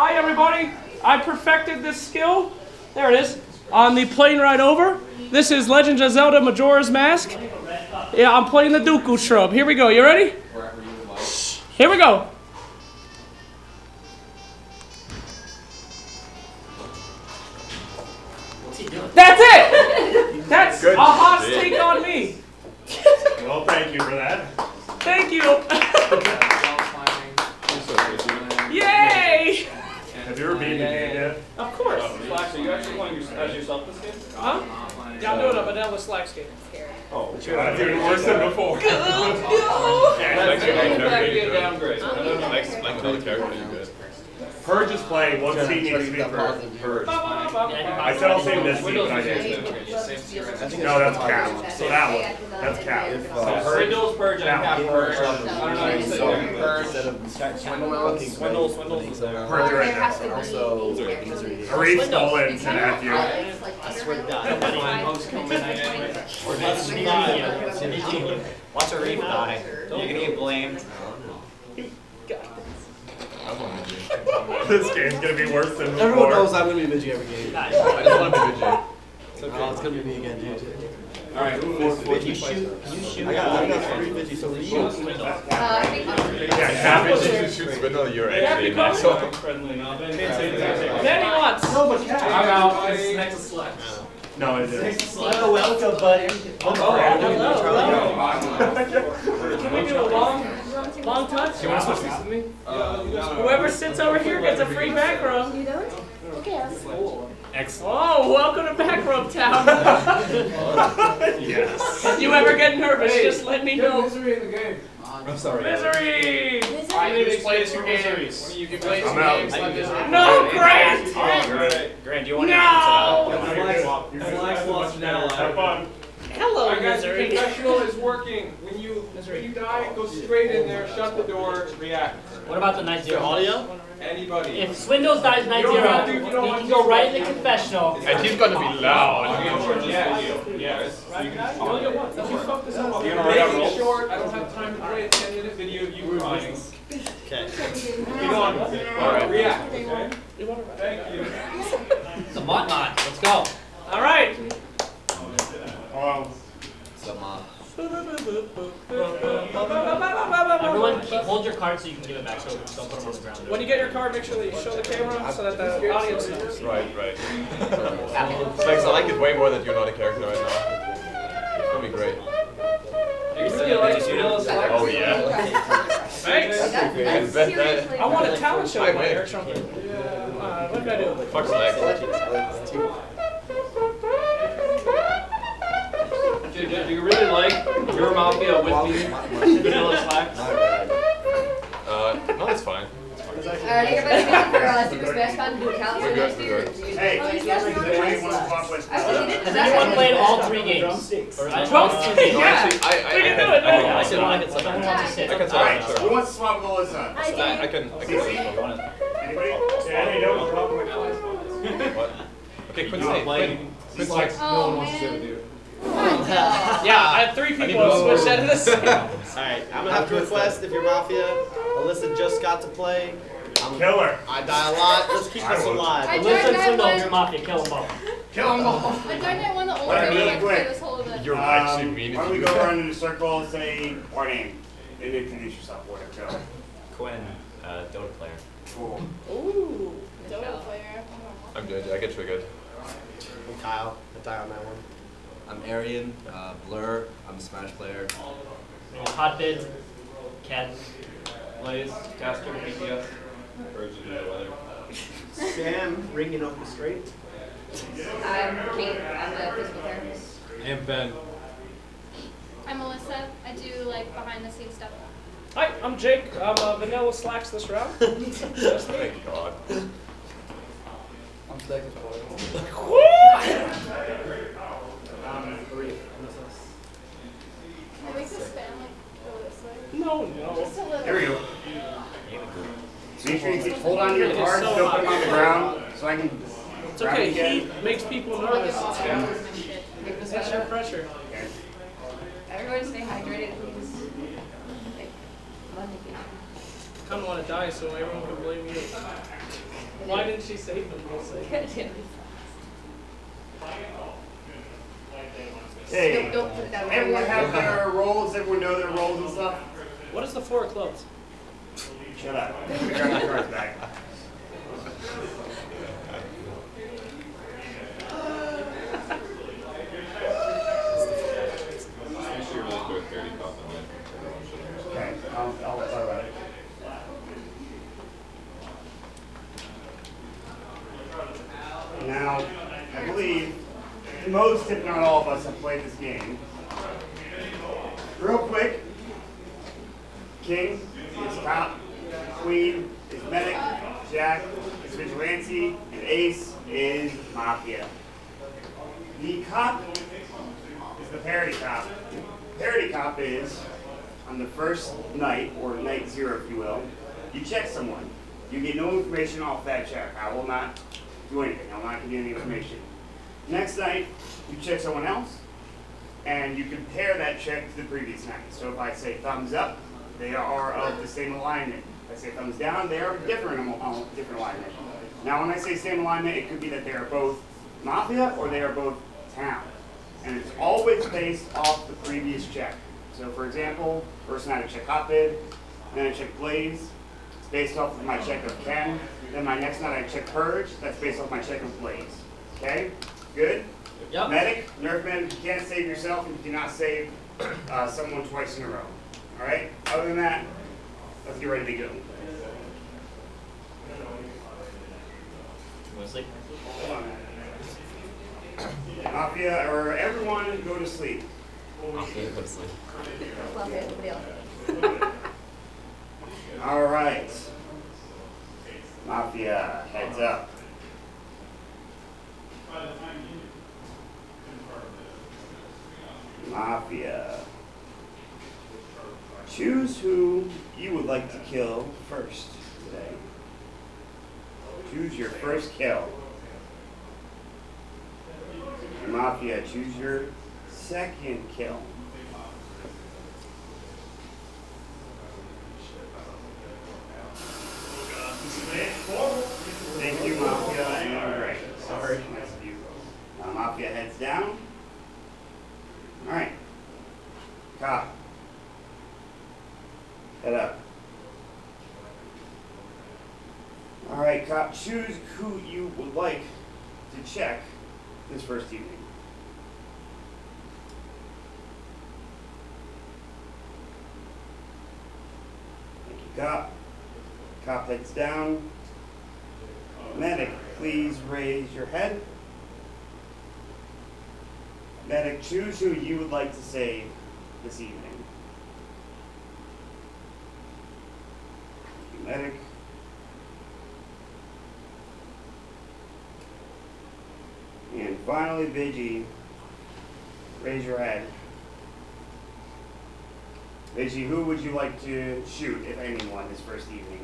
Hi everybody, I perfected this skill, there it is, on the plane ride over. This is Legend of Zelda Majora's Mask. Yeah, I'm playing the Dooku Shrub. Here we go, you ready? Here we go. That's it! That's a hot take on me. Well, thank you for that. Thank you. Yay! Have you ever beaten the game yet? Of course. Slax, are you actually playing as yourself this game? Huh? Yeah, I'm doing a vanilla Slax game. Oh, that's even worse than before. That'd be a downgrade. Purge is playing. One seat needs to be for Purge. I said I'll save this seat, but I didn't. No, that's Cap. So that one. That's Cap. Swindles, Purge, and Cap Purge. I don't know, you said Purge. Swindles. Purge right there. Also, Arif stole it and sent it at you. I swear to God, watch Arif die. You're gonna get blamed. This game's gonna be worse than before. Everyone knows I'm gonna be Vigi every game. I just want to be Vigi. It's okay. It's gonna be me again, dude. Alright, Can you shoot? I got 3 Vigi, so for you. Yeah, Cap is shoots Swindle, you're Happy actually comes not. friendly. Then he wants. No, but Cat. I'm out. It's next to Slax. No, it is. Hello, welcome, buddy. Can we do a long touch? You want to switch seats with me? Whoever sits over here gets a free back rub. You don't? Okay, I'll see. Excellent. Oh, welcome to back rub town. Yes. If you ever get nervous, just let me know. Misery in the game. I'm sorry. Misery! You just play 2 games. You can play 2 I'm out. games. No, Grant! Grant, do you want No! Have fun. Hello, I got the Misery. confessional is working. When you die, go straight in there, shut the door, react. What about the night zero audio? Anybody. If Swindles dies night zero, he can go right in the confessional. And he's gonna be loud. Yes. You only get one. If you fuck this up, Make it short. I don't have time to play a 10-minute video of you crying. Okay. Get on with it. Alright. React, okay? Thank you. It's a Mont. Let's go. all right. Everyone, hold your card so you can give it back. So don't put them on the ground. When you get your card, make sure that you show the camera so that the audience knows. Right. Max, I like it way more that you're not a character right now. It's gonna be great. Oh yeah. Thanks. I bet that. I want a talent show in my air trumpet. What can I do? Fuck Slack. Do you really like your Mafia with me? Vanilla Slax? No, it's fine. Alright, you're ready for Super Smash Con to do a talent show We're next good, year? we're good. Hey, Oh, he's does anyone want to talk with? Has anyone played all 3 games? Or Drumsticks? No, Yeah. actually, We can do it now. I said one gets like 106. I can Alright, talk. who wants to swap Melissa? I did. I can. Anybody? Yeah, they don't talk with What? Okay, Quinn, stay. Quinn, Slax. Oh, man. Yeah, I have 3 people who switched out of this. Alright, I'm gonna have to request if you're Mafia. Alyssa just got to play. Killer. I die a lot. Let's keep us alive. I Alyssa tried and that Swindle, one. your Mafia, kill them all. Kill them all. I tried that one the older What I mean, one quick. for this whole event. You're actually mean Why if don't we you go do that. around in a circle and say our name and introduce yourself, whatever. Go. Quinn, Dota player. Cool. Ooh. Dota player. I'm JJ, I get triggered. I'm Kyle. I die on that one. I'm Arian, Blur. I'm a Smash player. Hotbid, Cat. Blaze, Caster, BTS. Sam, ringing up the straight. I'm Kate. I'm the physical therapist. And Ben. I'm Melissa. I do like behind the scenes stuff. Hi, I'm Jake. I'm vanilla Slacks this round. Just me. Thank God. I'm Slack as Can we just spam like go this way? No. Just a little. Here we go. Make sure you keep, hold on to your cards, don't put them on the ground, so I can. It's okay. Heat makes people nervous. Shit. Extra pressure. Everyone stay hydrated, please. Like, I'm on vacation. kind of want to die so everyone can blame you. Why didn't she save him? We'll say. Hey, Don't put it down. everyone have their roles, everyone know their roles and stuff? What is the 4 of clubs? Shut up. I got the cards back. Okay, I'll talk about it. Now, I believe most, if not all of us, have played this game. Real quick, King is top, Queen is medic, Jack is vigilante, and Ace is Mafia. The cop is the parody cop. Parody cop is, on the first night, or night 0 if you will, you check someone. You get no information off that check. I will not do anything. I will not give you any information. Next night, you check someone else, and you compare that check to the previous night. So if I say thumbs up, they are of the same alignment. If I say thumbs down, they are different alignment. Now when I say same alignment, it could be that they are both Mafia or they are both Town. And it's always based off the previous check. So for example, first night I check Hotbid, then I check Blaze. It's based off of my check of Ken. Then my next night I check Purge. That's based off my check of Blaze. Okay? Good? Yep. Medic, Nerfman, you can't save yourself and you cannot save someone twice in a row. Alright? Other than that, let's get ready to go. Mostly. Hold on. Mafia, or everyone go to sleep. Alright. Mafia, heads up. Mafia. Choose who you would like to kill first today. Choose your first kill. Mafia, choose your second kill. Thank you, Mafia, and great. Sorry. Nice of you. Mafia heads down. Alright. Cop. Head up. Alright, Cop, choose who you would like to check this first evening. Thank you, Cop. Cop heads down. Medic, please raise your head. Medic, choose who you would like to save this evening. Thank you, Medic. And finally, Vigi, raise your head. Vigi, who would you like to shoot, if anyone, this first evening?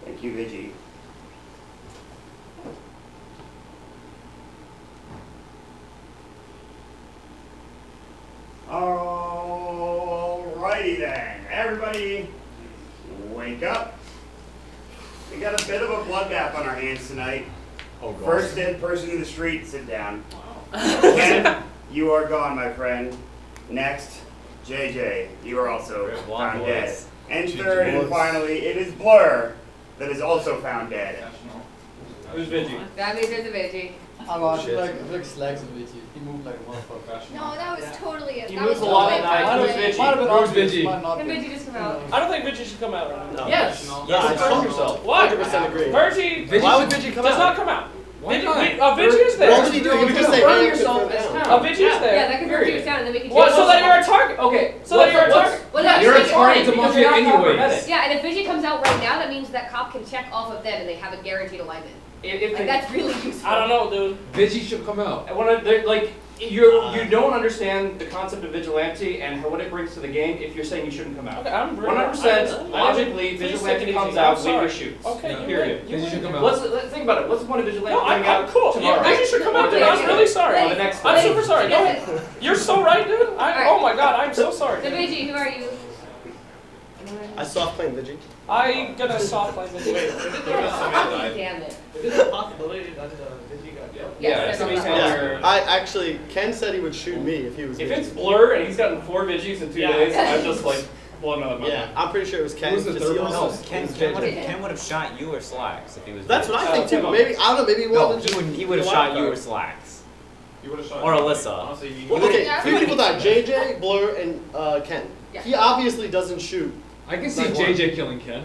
Thank you, Vigi. Alrighty then, everybody wake up. We got a bit of a bloodbath on our hands tonight. Oh, God. First dead person in the street, sit down. Ken, you are gone, my friend. Next, JJ, you are also found dead. And third and finally, it is Blur that is also found dead. Who's Vigi? That means there's a veggie. I feel like slacks with you. He moved like a motherfucker. No, that was totally it. He That moves was a lot totally at night. fine. Who's Vigi? Might have been Who's obvious, Vigi? might not Can be. Vigi just come out? I don't think Vigi should come out right now. Yes. Yes, Yes. prove yourself. Why? 100% agree. Virgie Why would Vigi come does out? not come out. Why Vigi, not? Vigi is there. What did he do? He just say, Burn hey, yourself put it as down. town. Vigi is there. Yeah, that can hurt you down and then we can What? So that you're a target. Okay. So that you're a target. Well, no, You're a it's target to fine, because Mafia you're not proper anyways. medic. Yeah, and if Vigi comes out right now, that means that cop can check off of them and they have a guaranteed alignment. If Like, that's really useful. I don't know, dude. Vigi should come out. I want to, like, You don't understand the concept of vigilante and what it brings to the game if you're saying you shouldn't come out. Okay, I'm 100% logically, vigilante comes out when you shoot. Okay, you're Period. right. You're right. Let's think about it. What's the point of vigilante No, coming I'm out cool. tomorrow? Yeah, you should come out there. I'm really sorry. Or the next I'm day. super sorry. Go ahead. You're so right, dude. Oh my god, I'm so sorry. The Vigi, who are you? I soft playing Vigi. I'm gonna soft play this. Damn it. Is it a possibility that Vigi got killed? Yeah, somebody's Yeah. I actually, Ken said he would shoot me if he was If Vigi. it's Blur and he's gotten 4 Vigis in 2 Yeah. days, I'm just like blowing out of my Yeah, mind. I'm pretty sure it was Ken. Who's the just third he one? also- Ken would have shot you or Slacks if he was. That's what I think Tim too. Maybe I don't know. Maybe he No, wasn't. he would have shot you or Slacks. You would have shot Or me. Alyssa. Honestly, you Well, okay, Yeah, 3 people everybody- died. JJ, Blur, and Ken. Yeah. He obviously doesn't shoot. I can see Like JJ killing Ken.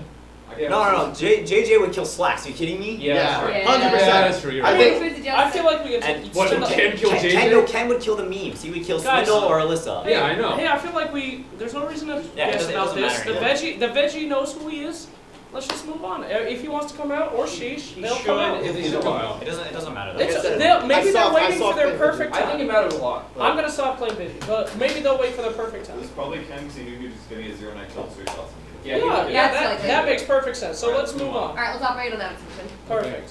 No. JJ would kill Slacks. Are you kidding me? Yeah, sure. 100%. Yeah, that's true. You're I right. think I feel like we get And What, spend Ken the- kill JJ? Ken would kill the memes. He would kill Guys. Swindle or Alyssa. Yeah, I know. Hey, I feel like there's no reason to Yeah, it guess doesn't- it about doesn't this. matter, The veggie knows who he is. Let's just move on. If he wants to come out or sheesh, they'll come out. He's a while. It doesn't matter though. Like I said, Maybe I they're soft waiting for their played perfect I think it time. matters a lot. but- I'm gonna stop playing Vigi, but maybe they'll wait for their perfect time. It was probably Ken because he knew he was just going to get 0-9 kills, so he shot some. Yeah, Yeah, Yeah, that, it's like that it. makes perfect sense. So let's move on. Alright, let's operate on that assumption. Perfect.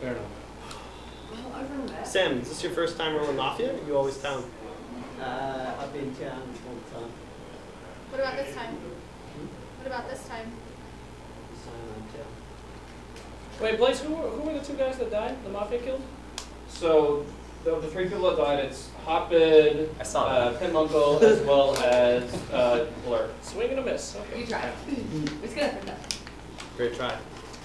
Fair enough. Sam, is this your first time rolling Mafia? Or you always town? I've been down all the time. What about this time? What about this time? Wait, Blaze, who were the 2 guys that died? The Mafia killed? So the 3 people that died, it's Hotbed, I saw that. Pinmuncle, as well as Blur. Swing and a miss. You Okay. try. It's gonna fit that. Great try.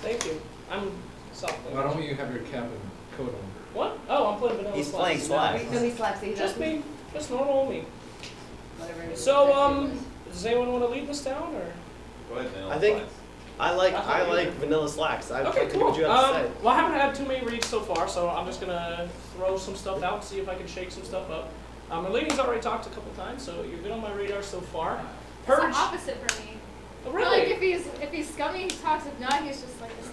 Thank you. I'm soft Why playing. don't you have your cap and coat on? What? Oh, I'm playing vanilla He's Slacks. playing Slacks. Wait, no, he slaps it. Just me. Just normal me. Whatever it is. So, does anyone want to lead this down, or? Go ahead, man. I think I like Vanilla Slacks. I Okay, like cool. what you have to say. Well, I haven't had too many reads so far, so I'm just gonna throw some stuff out, see if I can shake some stuff up. Merlini's already talked a couple times, so you've been on my radar so far. It's Purge. the opposite for me. Oh, I feel like really? if he's scummy, he talks. If not, he's just like this.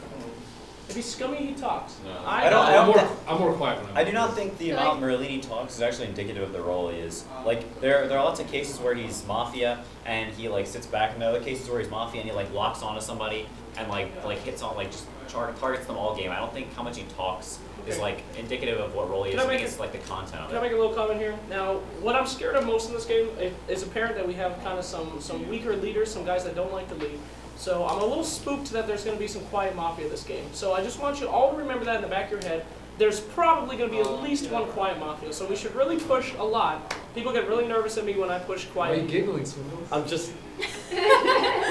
If he's scummy, he talks. No. I don't- I'm more quiet when I'm I do not think the Like- amount Merlini talks is actually indicative of the role he is. Like there are lots of cases where he's Mafia and he like sits back, and there are other cases where he's Mafia and he like locks onto somebody and like hits on like just targets them all game. I don't think how much he talks is Okay. like indicative of what role he Can is. I I think make it's like the content of Can I it. make a little comment here? Now, what I'm scared of most in this game, it's apparent that we have kind of some weaker leaders, some guys that don't like to lead. So I'm a little spooked that there's going to be some quiet Mafia this game. So I just want you all to remember that in the back of your head. There's probably going to be at least one quiet Mafia. So we should really push a lot. People get really nervous at me when I push Why are you quiet. giggling, Swindle? I'm just.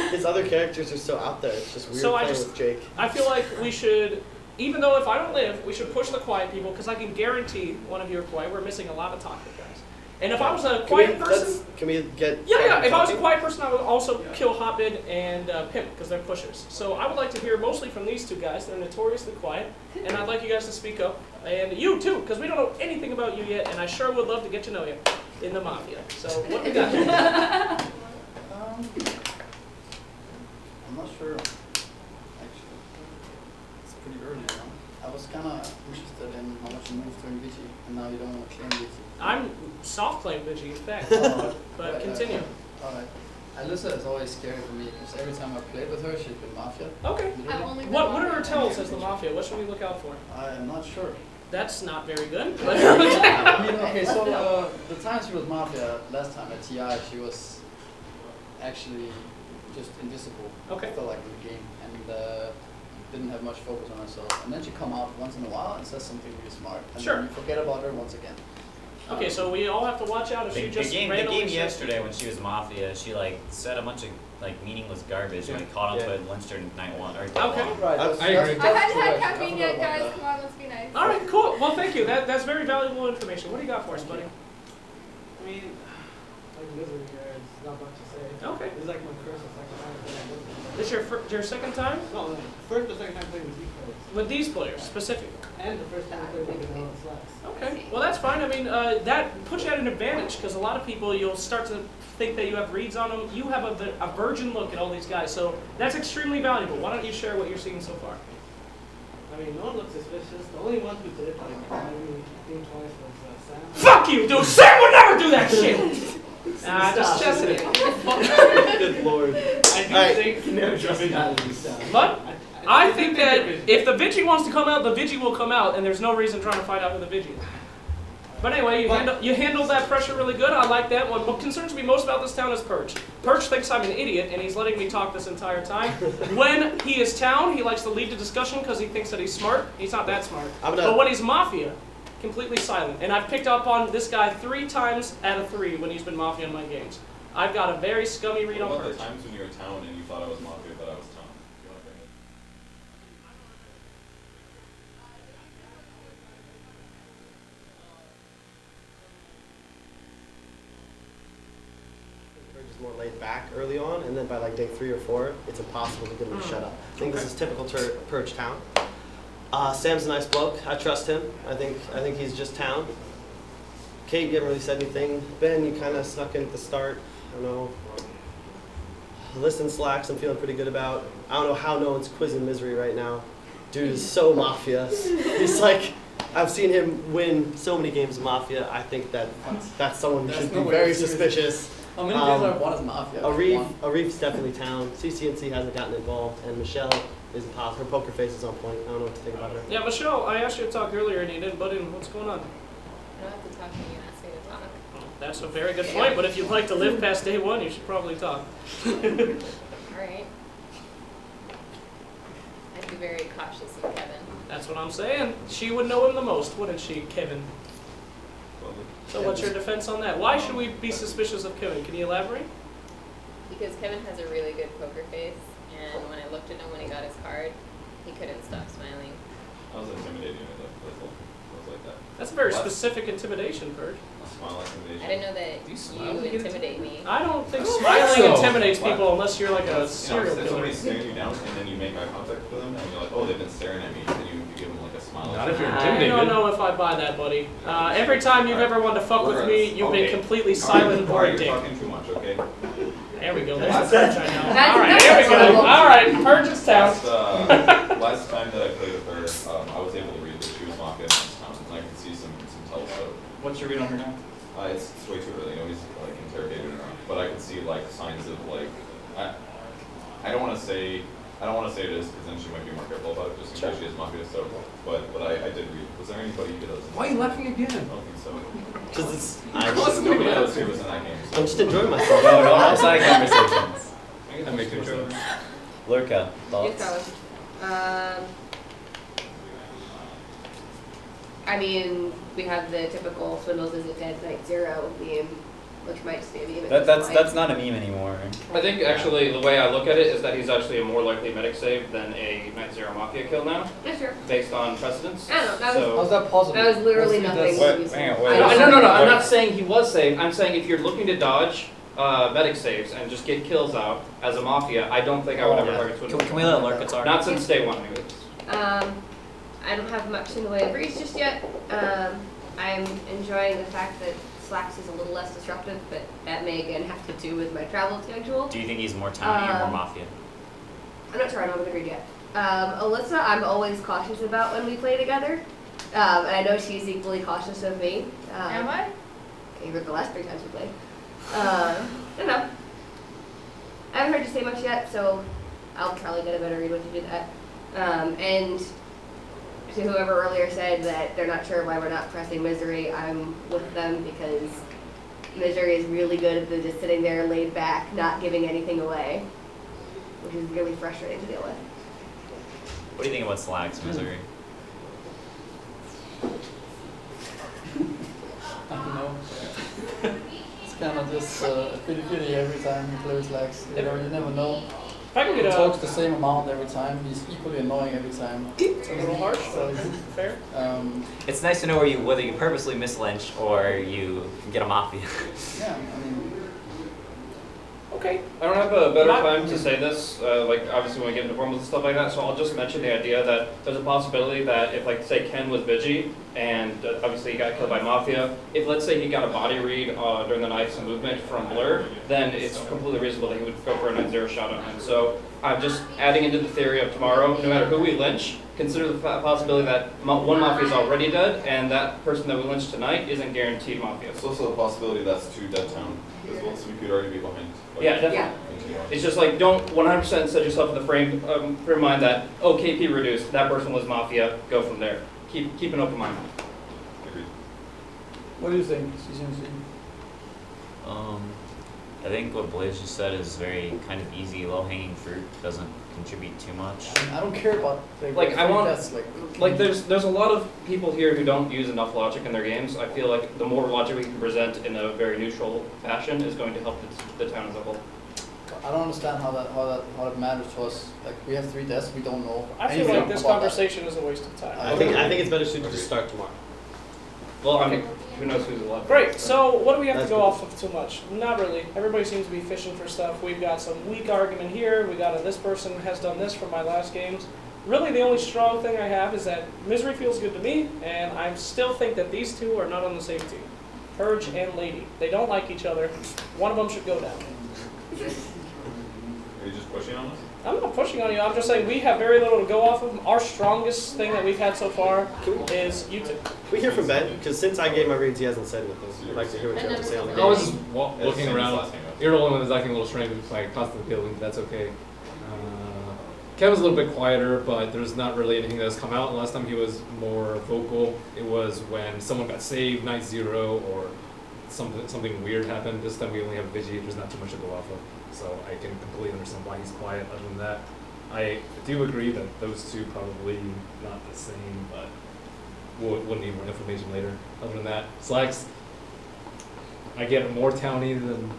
His other characters are so out there. It's just weird So I playing just- with Jake. I feel like we should, even though if I don't live, we should push the quiet people because I can guarantee one of you are quiet. We're missing a lot of talkative guys. And if I was a quiet person... Can we get? Yeah. If I was a talking? quiet person, I would also kill Hotbid and Pimp because they're pushers. So I would like to hear mostly from these 2 guys. They're notoriously quiet, and I'd like you guys to speak up. And you too, because we don't know anything about you yet, and I sure would love to get to know you in the Mafia. So what we got? I'm not sure. Actually, it's pretty early, you know. I was kind of interested in how much you moved to Vigi, and now you don't want to claim Vigi. I'm soft playing Vigi, in fact. Oh, But right, continue. Alright. Alyssa is always scary for me because every time I played with her, she's been Mafia. Okay. I've only been What are Mafia. her tells as the Mafia? What should we look out for? I am not sure. That's not very good. I mean, okay, so the time she was Mafia last time at TI, she was actually just invisible. Okay. I felt like in the game, and didn't have much focus on herself. And then she come out once in a while and says something really smart, and Sure. then you forget about her once again. Okay, so we all have to watch out if The, she just the game randomly says- yesterday when she was Mafia, she like said a bunch of like meaningless garbage and we caught onto Yeah. it and lynched her in night 1 or day Okay. 1. Right. I That's, agree. that's I hadn't true, had actually. I caffeine forgot yet, about guys. that. Come on, let's be nice. All right, cool. Well, thank you. That's very valuable information. What do you got for us, buddy? I mean, like Lizard here, it's not much to say. Okay. It's like my first or second time playing with them. This your second time No, like, first or second time playing with these players. with these players specifically? And the first time I played with Vanilla Slacks. Okay, well that's fine. I mean, that puts you at an advantage because a lot of people you'll start to think that you have reads on them. You have a virgin look at all these guys, so that's extremely valuable. Why don't you share what you're seeing so far? I mean, no one looks suspicious. The only one who did, like, maybe think twice was Sam. Fuck you, dude. Sam would never do that shit. Just testing it. Good lord. I do think never trusted that. But I think that if the Vigi wants to come out, the Vigi will come out, and there's no reason trying to find out who the Vigi is. But anyway, you handled that pressure really good. I like that. What concerns me most about this town is Perch. Perch thinks I'm an idiot, and he's letting me talk this entire time. When he is town, he likes to lead the discussion because he thinks that he's smart. He's not that smart. But when he's Mafia, completely silent. And I've picked up on this guy 3 times out of 3 when he's been Mafia in my games. I've got a very scummy read on What about Perch. the times when you were town and you thought I was Mafia, but I was town? You want to bring it? Just more laid back early on, and then by like day 3 or 4, it's impossible to get him to shut up. I think this is typical Perch town. Sam's a nice bloke. I trust him. I think he's just town. Kate, you haven't really said anything. Ben, you kind of snuck in at the start. I don't know. Listen, Slacks, I'm feeling pretty good about. I don't know how no one's quizzing Misery right now. Dude is so Mafia. He's like, I've seen him win so many games of Mafia. I think that's someone who should be very suspicious. How many games have I won as Mafia? Arif's definitely town. CCNC hasn't gotten involved, and Michelle is positive. Her poker face is on point. I don't know what to think about her. Yeah, Michelle, I asked you to talk earlier and you didn't butt in. What's going on? I don't have to talk when you ask me to talk. That's a very good point, but if you'd like to live past day 1, you should probably talk. Alright. I'd be very cautious of Kevin. That's what I'm saying. She would know him the most, wouldn't she, Kevin? So what's your defense on that? Why should we be suspicious of Kevin? Can you elaborate? Because Kevin has a really good poker face, and when I looked at him when he got his card, he couldn't stop smiling. I was intimidating with that. I was like that. That's a very specific intimidation, Bert. Smile intimidation. I didn't know that you intimidate me. I don't think smiling intimidates people unless you're like a serial If killer. somebody's staring you down and then you make eye contact with them and you're like, oh, they've been staring at me, and you give them like a smile. Not if you're I intimidated. don't know if I buy that, buddy. Every time you've ever wanted to fuck with me, you've been completely silent or a You're dick. talking too much, okay? There we go. There's the Perch I know. That's All right, here we go. All right, Perch is town. Last time that I played with her, I was able to read that she was Mafia in this town, and I could see some tells. So What's your read on her now? it's way too early. Nobody's like interrogated her, but I could see like signs of like I don't want to say it is because then she might be more careful about it just in case she is Mafia. So, but I did read. Was there anybody who does? Why are you laughing again? I don't think so. Because it's. Nobody else who was in that game. So. I'm just enjoying myself. No, outside conversations. That makes more sense. Lurka, You thoughts? go. I mean, we have the typical Swindles is a dead night 0 meme, which might just be a meme at this point. That's not a meme anymore. I think actually the way I look at it is that he's actually a more likely medic save than a Night Zero Mafia kill now, Yeah, sure. based on precedence. I don't know, that So- How's that possible? That was literally Let's see nothing. this. Wait, useful. hang on, I wait. don't No, know. I'm not saying he was saved. I'm saying if you're looking to dodge medic saves and just get kills out as a Mafia, I don't think I would ever target Swindles. Can we let Lurka talk? Not since day 1, anyways. I don't have much in the way of reads just yet. I'm enjoying the fact that Slacks is a little less disruptive, but that may again have to do with my travel schedule. Do you think he's more towny or more Mafia? I'm not sure, I haven't agreed yet. Alyssa, I'm always cautious about when we play together. And I know she's equally cautious of me. Am I? You heard the last 3 times we played. I don't know. I haven't heard you say much yet, so I'll probably get a better read when you do that. And to whoever earlier said that they're not sure why we're not pressing Misery, I'm with them because Misery is really good at just sitting there laid back, not giving anything away, which is really frustrating to deal with. What do you think about Slacks, Misery? I don't know. It's kind of just pity every time he plays Lax. You know, you never know. If I can He get talks the same amount every time. He's equally annoying every time. It's a little harsh, So, fair. It's nice to know whether you purposely mislynch or you get a Mafia. yeah, I mean, Okay. I don't have a better time to say this, like obviously when we get into formals and stuff like that, so I'll just mention the idea that there's a possibility that if like say Ken was Vigi and obviously he got killed by Mafia, if let's say he got a body read during the Knights and movement from Blur, then it's completely reasonable that he would go for a 9-0 shot on him. So I'm just adding into the theory of tomorrow, no matter who we lynch, consider the possibility that one Mafia is already dead, and that person that we lynched tonight isn't guaranteed Mafia. It's also the possibility that's two dead town as well, so we could already be behind. Like, Yeah, definitely. It's just like, don't 100% set yourself in the frame of mind that, oh, KP reduced, that person was Mafia, go from there. Keep an open mind. Agreed. What do you think, CCMC? I think what Blaze just said is very kind of easy, low-hanging fruit. Doesn't contribute too much. I don't care about Like, I want- that's Like, there's a lot of people here who don't use enough logic in their games. I feel like the more logic we can present in a very neutral fashion is going to help the town as a whole. I don't understand how that matters to us. Like we have 3 deaths, we don't know. I feel anything like this about that. conversation is a waste of time. I think it's better suited to start tomorrow. Well, I mean, who knows who's alive. Great, so what do we have That's to go good. off of too much? Not really. Everybody seems to be fishing for stuff. We've got some weak argument here. We got this person has done this from my last games. Really, the only strong thing I have is that Misery feels good to me, and I still think that these two are not on the same team. Purge and Lady. They don't like each other. One of them should go down. Are you just pushing on us? I'm not pushing on you. I'm just saying we have very little to go off of. Our strongest thing that we've had so far is you two. Can we hear from Ben? Because since I gave my reads, he hasn't said anything. I'd like to hear what you have to say on the I game. was just Yeah, looking same as around. last game. You're the only one that's acting a little strange, like constantly building, but that's okay. Kevin's a little bit quieter, but there's not really anything that's come out. Last time he was more vocal, it was when someone got saved, 9-0, or something weird happened. This time we only have Vigi, there's not too much to go off of. So I can completely understand why he's quiet. Other than that, I do agree that those two probably not the same, but we'll need more information later. Other than that, Slacks, I get more towny than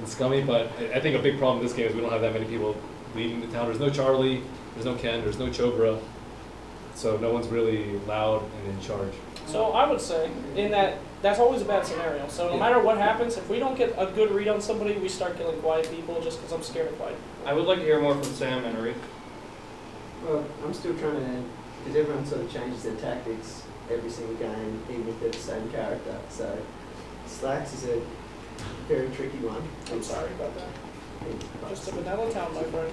Scummy, but I think a big problem in this game is we don't have that many people leading the town. There's no Charlie, there's no Ken, there's no Chobra, so no one's really loud and in charge. So I would say, in that's always a bad scenario. So no matter what happens, if we don't get a good read on somebody, we start killing quiet people just because I'm scared of quiet people. I would like to hear more from Sam and Arif. Well, I'm still trying to, because everyone sort of changes their tactics every single game, even if they're the same character. So Slacks is a very tricky one. I'm sorry about that. Just a vanilla town, my friend.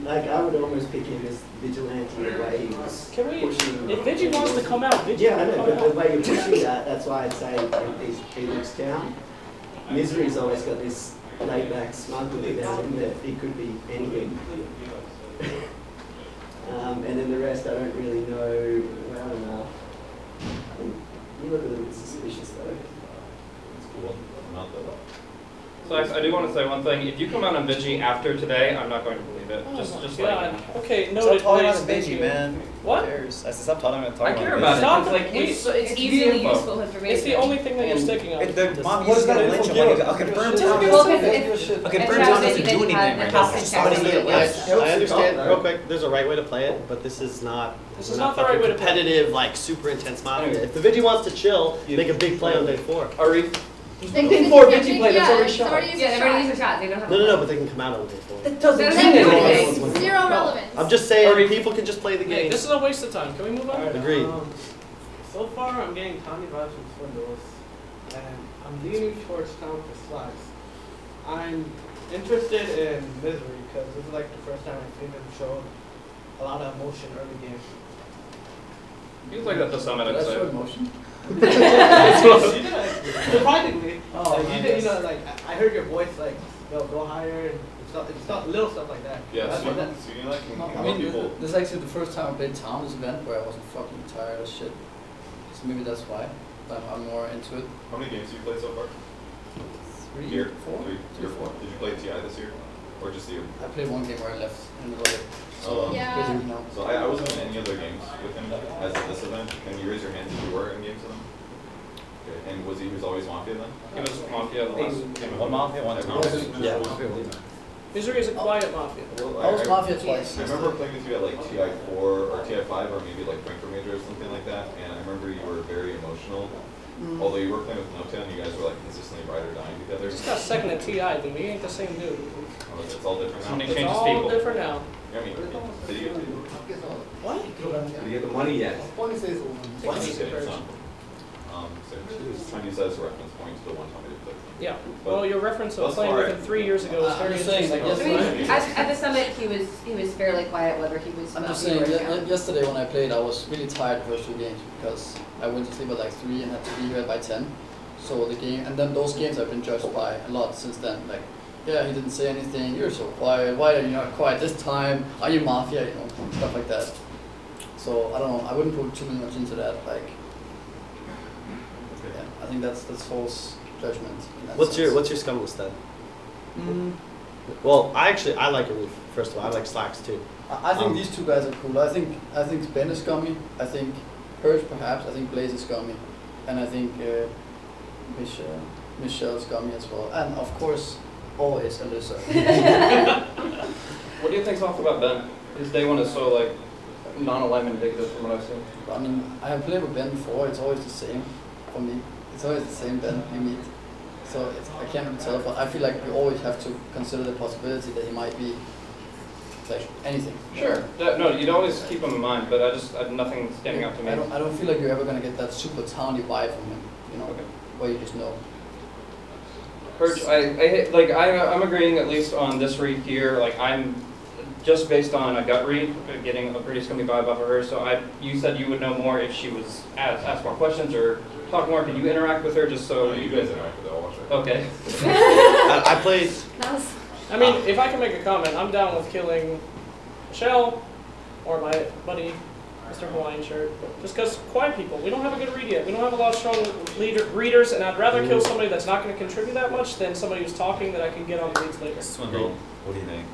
I would almost pick him as vigilante the way he was Can we, pushing. if Vigi wants to come out, Vigi Yeah, I can know, come but the out. way you're pushing that's why I'd say he looks down. Misery's always got this laid-back smug look about him that he could be anything. And then the rest I don't really know well enough. You look a little bit suspicious though. It's cool. Not that. So I do want to say one thing. If you come out on Vigi after today, I'm not going to believe it. Oh Just my like. God. Okay, Stop noted. talking Please, about thank Vigi, you. man. What? Who cares? I said stop talking about I care about it. Stop It's like it. It's key easily info. useful information. It's the only thing that you're sticking on. The mom What used is to that lynch him. info? Like, okay, burn Just town. give Well, us if- shit. Okay, And burn Travis town said doesn't he do didn't have anything the right house now. in Somebody Chelsea. need it. Yes, Yeah. I understand. Real quick, there's a right way to play it, but this is not. This we're is not the fucking right way to play it. competitive, like super intense mafia. If the Vigi wants to chill, make a big play on day 4. Arif, They Day 4 Vigi play, that's already shot. Yeah, they're already used a shot. They don't have No, but they can come out on day 4. That doesn't Doesn't mean do anything. anything. Zero relevance. I'm just saying, Alright. people can just play the Hey, game. this is a waste of time. Can we move on? Agreed. So far, I'm getting tiny vibes from Swindles, and I'm leaning towards town for Slacks. I'm interested in Misery because this is like the first time I've seen him show a lot of emotion early game. he was like that at the summit. I'd That's say. your emotion. Surprisingly, Oh, like, I you did, you guess. know, like I heard your voice, like, yo, go higher, and it's not little stuff like that. Yeah, That's what that. so you like can No, I help mean, people. this is actually the first time I played Town this event where I wasn't fucking tired of shit. So maybe that's why. But I'm more into it. How many games have you played so far? 3, Year? 4? 3 or 4. Did you play TI this year? Or just you? I played one game where I left in the middle of it. Oh, Yeah. Basically, no. So I wasn't in any other games with him as of this event. Can you raise your hands if you were in games with him? Okay. And was he always Mafia then? He was Mafia the last game. One mafia, one town. Yeah. Misery is a quiet mafia. Well, I was Mafia twice. I remember playing with you at like TI4 or TI5 or maybe like Frankfurt Major or something like that, and I remember you were very emotional. Although you were playing with Nota and you guys were like consistently ride or dying together. Just got second at TI, but we ain't the same dude. Oh, it's all different Somebody now. It's changes all people. different now. I mean, did he get to What? Did he get the money yet? What is this? What is it? So just trying to use that as a reference point to the one time I did play. Yeah. Well, your reference of Thus playing far, with him 3 years ago is I'm very just saying, interesting. like, I mean, at the summit, he was fairly quiet whether he was. I'm just Mafia saying, or Count. yesterday when I played, I was really tired the first 2 games because I went to sleep at like 3 and had to be here by 10. So the game, and then those games I've been judged by a lot since then. Like, yeah, he didn't say anything. You're so quiet. Why are you not quiet this time? Are you Mafia? You know, stuff like that. So I don't know. I wouldn't put too much into that. Like, yeah, I think that's false judgment. In that What's sense. your scum list then? Well, I like Arif. First of all, I like Slacks too. I think these 2 guys are cool. I think Ben is scummy. I think Purge perhaps. I think Blaze is scummy, and I think Michelle is scummy as well. And of course, always Alyssa. What do you think's off about Ben? His day one is so like non-alignment indicative from what I've seen. I mean, I have played with Ben before. It's always the same for me. It's always the same Ben we meet. So I can't really tell, but I feel like we always have to consider the possibility that he might be like anything. Sure. No, you'd always keep him in mind, but I nothing standing out to me. I don't feel like you're ever gonna get that super towny vibe from him. You know, where you just know. I'm agreeing at least on this read here. Like I'm just based on a gut read, getting a pretty scummy vibe off of her. So you said you would know more if she was asked more questions or talk more. Can you interact with her just so? You guys interact with her. I'll watch her. Okay. I played. I mean, if I can make a comment, I'm down with killing Michelle or my buddy, Mr. Hawaiian Shirt, just because quiet people. We don't have a good read yet. We don't have a lot of strong readers, and I'd rather kill somebody that's not going to contribute that much than somebody who's talking that I can get on the reads later. Swindle, what do you think?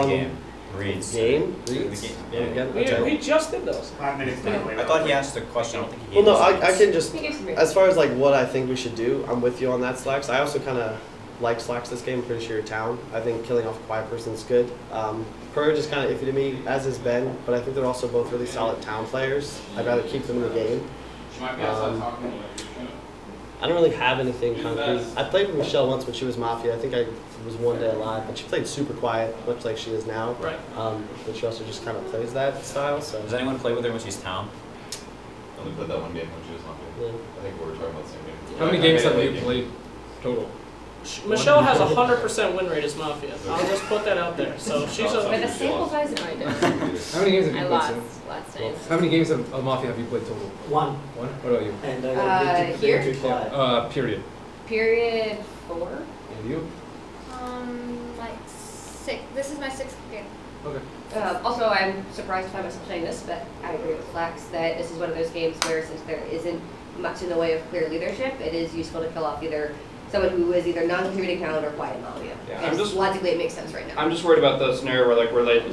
Game. Reads. Game? The Reads? game. We just did those. 5 minutes. I thought he asked a question. I don't think he gave Well, no, us I can just, He gave some reads. as far as like what I think we should do, I'm with you on that, Slacks. I also kind of like Slacks this game. I'm pretty sure you're town. I think killing off a quiet person is good. Purge is kind of iffy to me, as is Ben, but I think they're also both really solid town players. I'd rather keep them in the game. I don't really have anything concrete. I played with Michelle once when she was Mafia. I think I was one day alive, but she played super quiet, much like she is now. Right. But she also just kind of plays that style. So. Does anyone play with her when she's town? Only played that one game when she was Mafia. Yeah. I think we were talking about the same game. How many games have you played total? Michelle has a 100% win rate as Mafia. I'll just put that out there. So she's a. With a sample size of mine. How many games have you I played? lost Sam? last night. How many games of Mafia have you played total? 1. One. What about you? And I got Here? victory quiet. Period. Period 4. And you? Like 6. This is my 6th game. Okay. Also, I'm surprised to find myself saying this, but I agree with Flax that this is one of those games where, since there isn't much in the way of clear leadership, it is useful to kill off either someone who is either non-contributing talent or quiet Mafia. Yeah, And logically, it makes sense right now. I'm just worried about the scenario where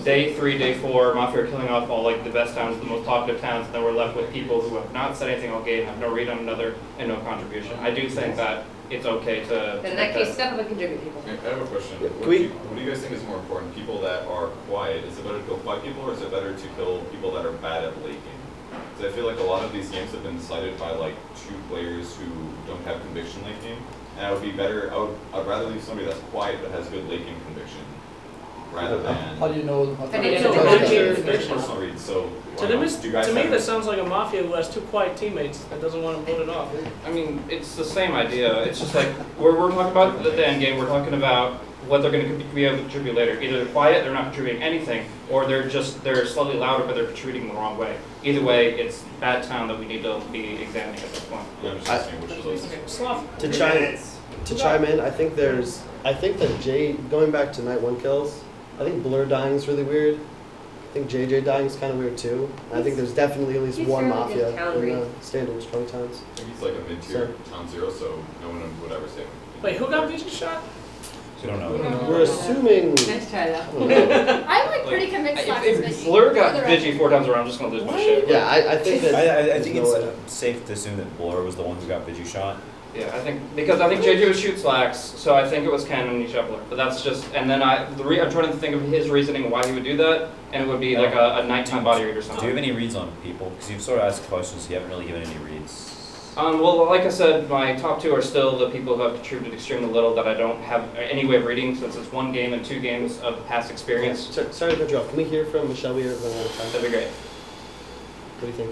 day 3, day 4, Mafia are killing off all like the best towns, the most talkative towns, and then we're left with people who have not said anything all game, have no read on another, and no contribution. I do think that it's okay to. Then in that case, step up and contribute people. I have a question. Yeah, What do you guys think is more important? People that are quiet, is it better to kill quiet people, or is it better to kill people that are bad at late game? Because I feel like a lot of these games have been decided by like 2 players who don't have conviction late game. And I would be better, I'd rather leave somebody that's quiet but has good late game conviction, rather than. How do you know? How do you know How the do you late game? It's personal read, so To, why not? Do you guys to me, have- this sounds like a Mafia who has 2 quiet teammates that doesn't want to put it off. I mean, it's the same idea. It's just like we're talking about the end game. We're talking about what they're going to be able to contribute later. Either they're quiet, they're not contributing anything, or they're slightly louder, but they're contributing the wrong way. Either way, it's bad town that we need to be examining at this point. Yeah, I'm just asking which of those. Okay, Sloth. To chime in, I think that Jay, going back to night 1 kills, I think Blur dying is really weird. I think JJ dying is kind of weird too. I think there's definitely at least He's one fairly Mafia good town in read. the standard strong towns. I think he's like a mid-tier town 0, so no one would ever say. Wait, who got Vision shot? I don't know. We're assuming. Nice try though. I'm like pretty convinced Slacks is If missing. Blur got For the record. Vigi 4 times around, I'm just going to lose my shit. Yeah, I think that. I think there's it's no way. safe to assume that Blur was the one who got Vigi shot. Yeah, I think JJ would shoot Slacks, so I think it was Ken and Blur. But that's just, and then I'm trying to think of his reasoning why he would do that, and it would be like a nighttime body read or Do something. you have any reads on people? Because you've sort of asked questions, you haven't really given any reads. Well, like I said, my top 2 are still the people who have contributed extremely little that I don't have any way of reading, since it's 1 game and 2 games of past experience. Sorry to cut you off. Can we hear from Michelle? We are running out of time. That'd be great. What do you think?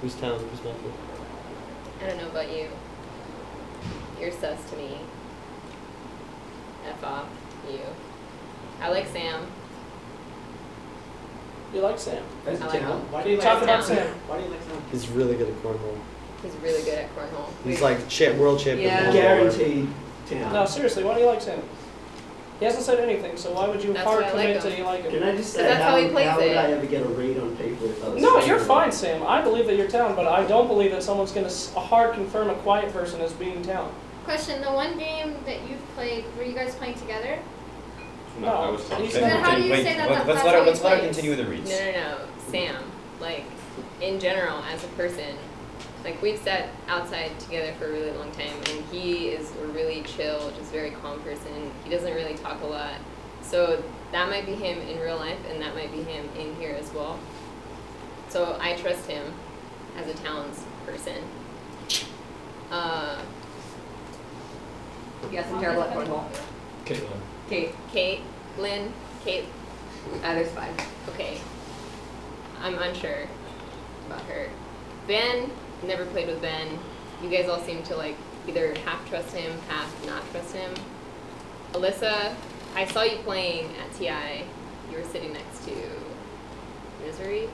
Who's town? Who's Mafia? I don't know about you. You're sus to me. F off you. I like Sam. You like Sam? As a I like town. him. Why do you Talk like about Sam? Sam. Why do you like Sam? He's really good at cornhole. He's really good at cornhole. He's like world champion. Yeah. cornholer. Guaranteed town. No, seriously, why do you like Sam? He hasn't said anything, so why would you That's hard why I like commit him. that you like him? Can I just say, That's how he plays how would it. I ever get a read on people if I was No, saying you're that? fine, Sam. I believe that you're town, but I don't believe that someone's going to hard confirm a quiet person as being town. Question, the one game that you've played, were you guys playing together? No, I was he's saying- Then how do you Wait, say that let's that's let how her he let's let her plays? continue with the reads. No. Sam, like, in general, as a person, like, we've sat outside together for a really long time, and he is a really chill, just very calm person. He doesn't really talk a lot. So that might be him in real life, and that might be him in here as well. So I trust him as a talents person. You got some terrible at cornhole. Caitlin. Kate. Kate, There's 5. okay. I'm unsure about her. Ben, never played with Ben. You guys all seem to like either half trust him, half not trust him. Alyssa, I saw you playing at TI. You were sitting next to Misery.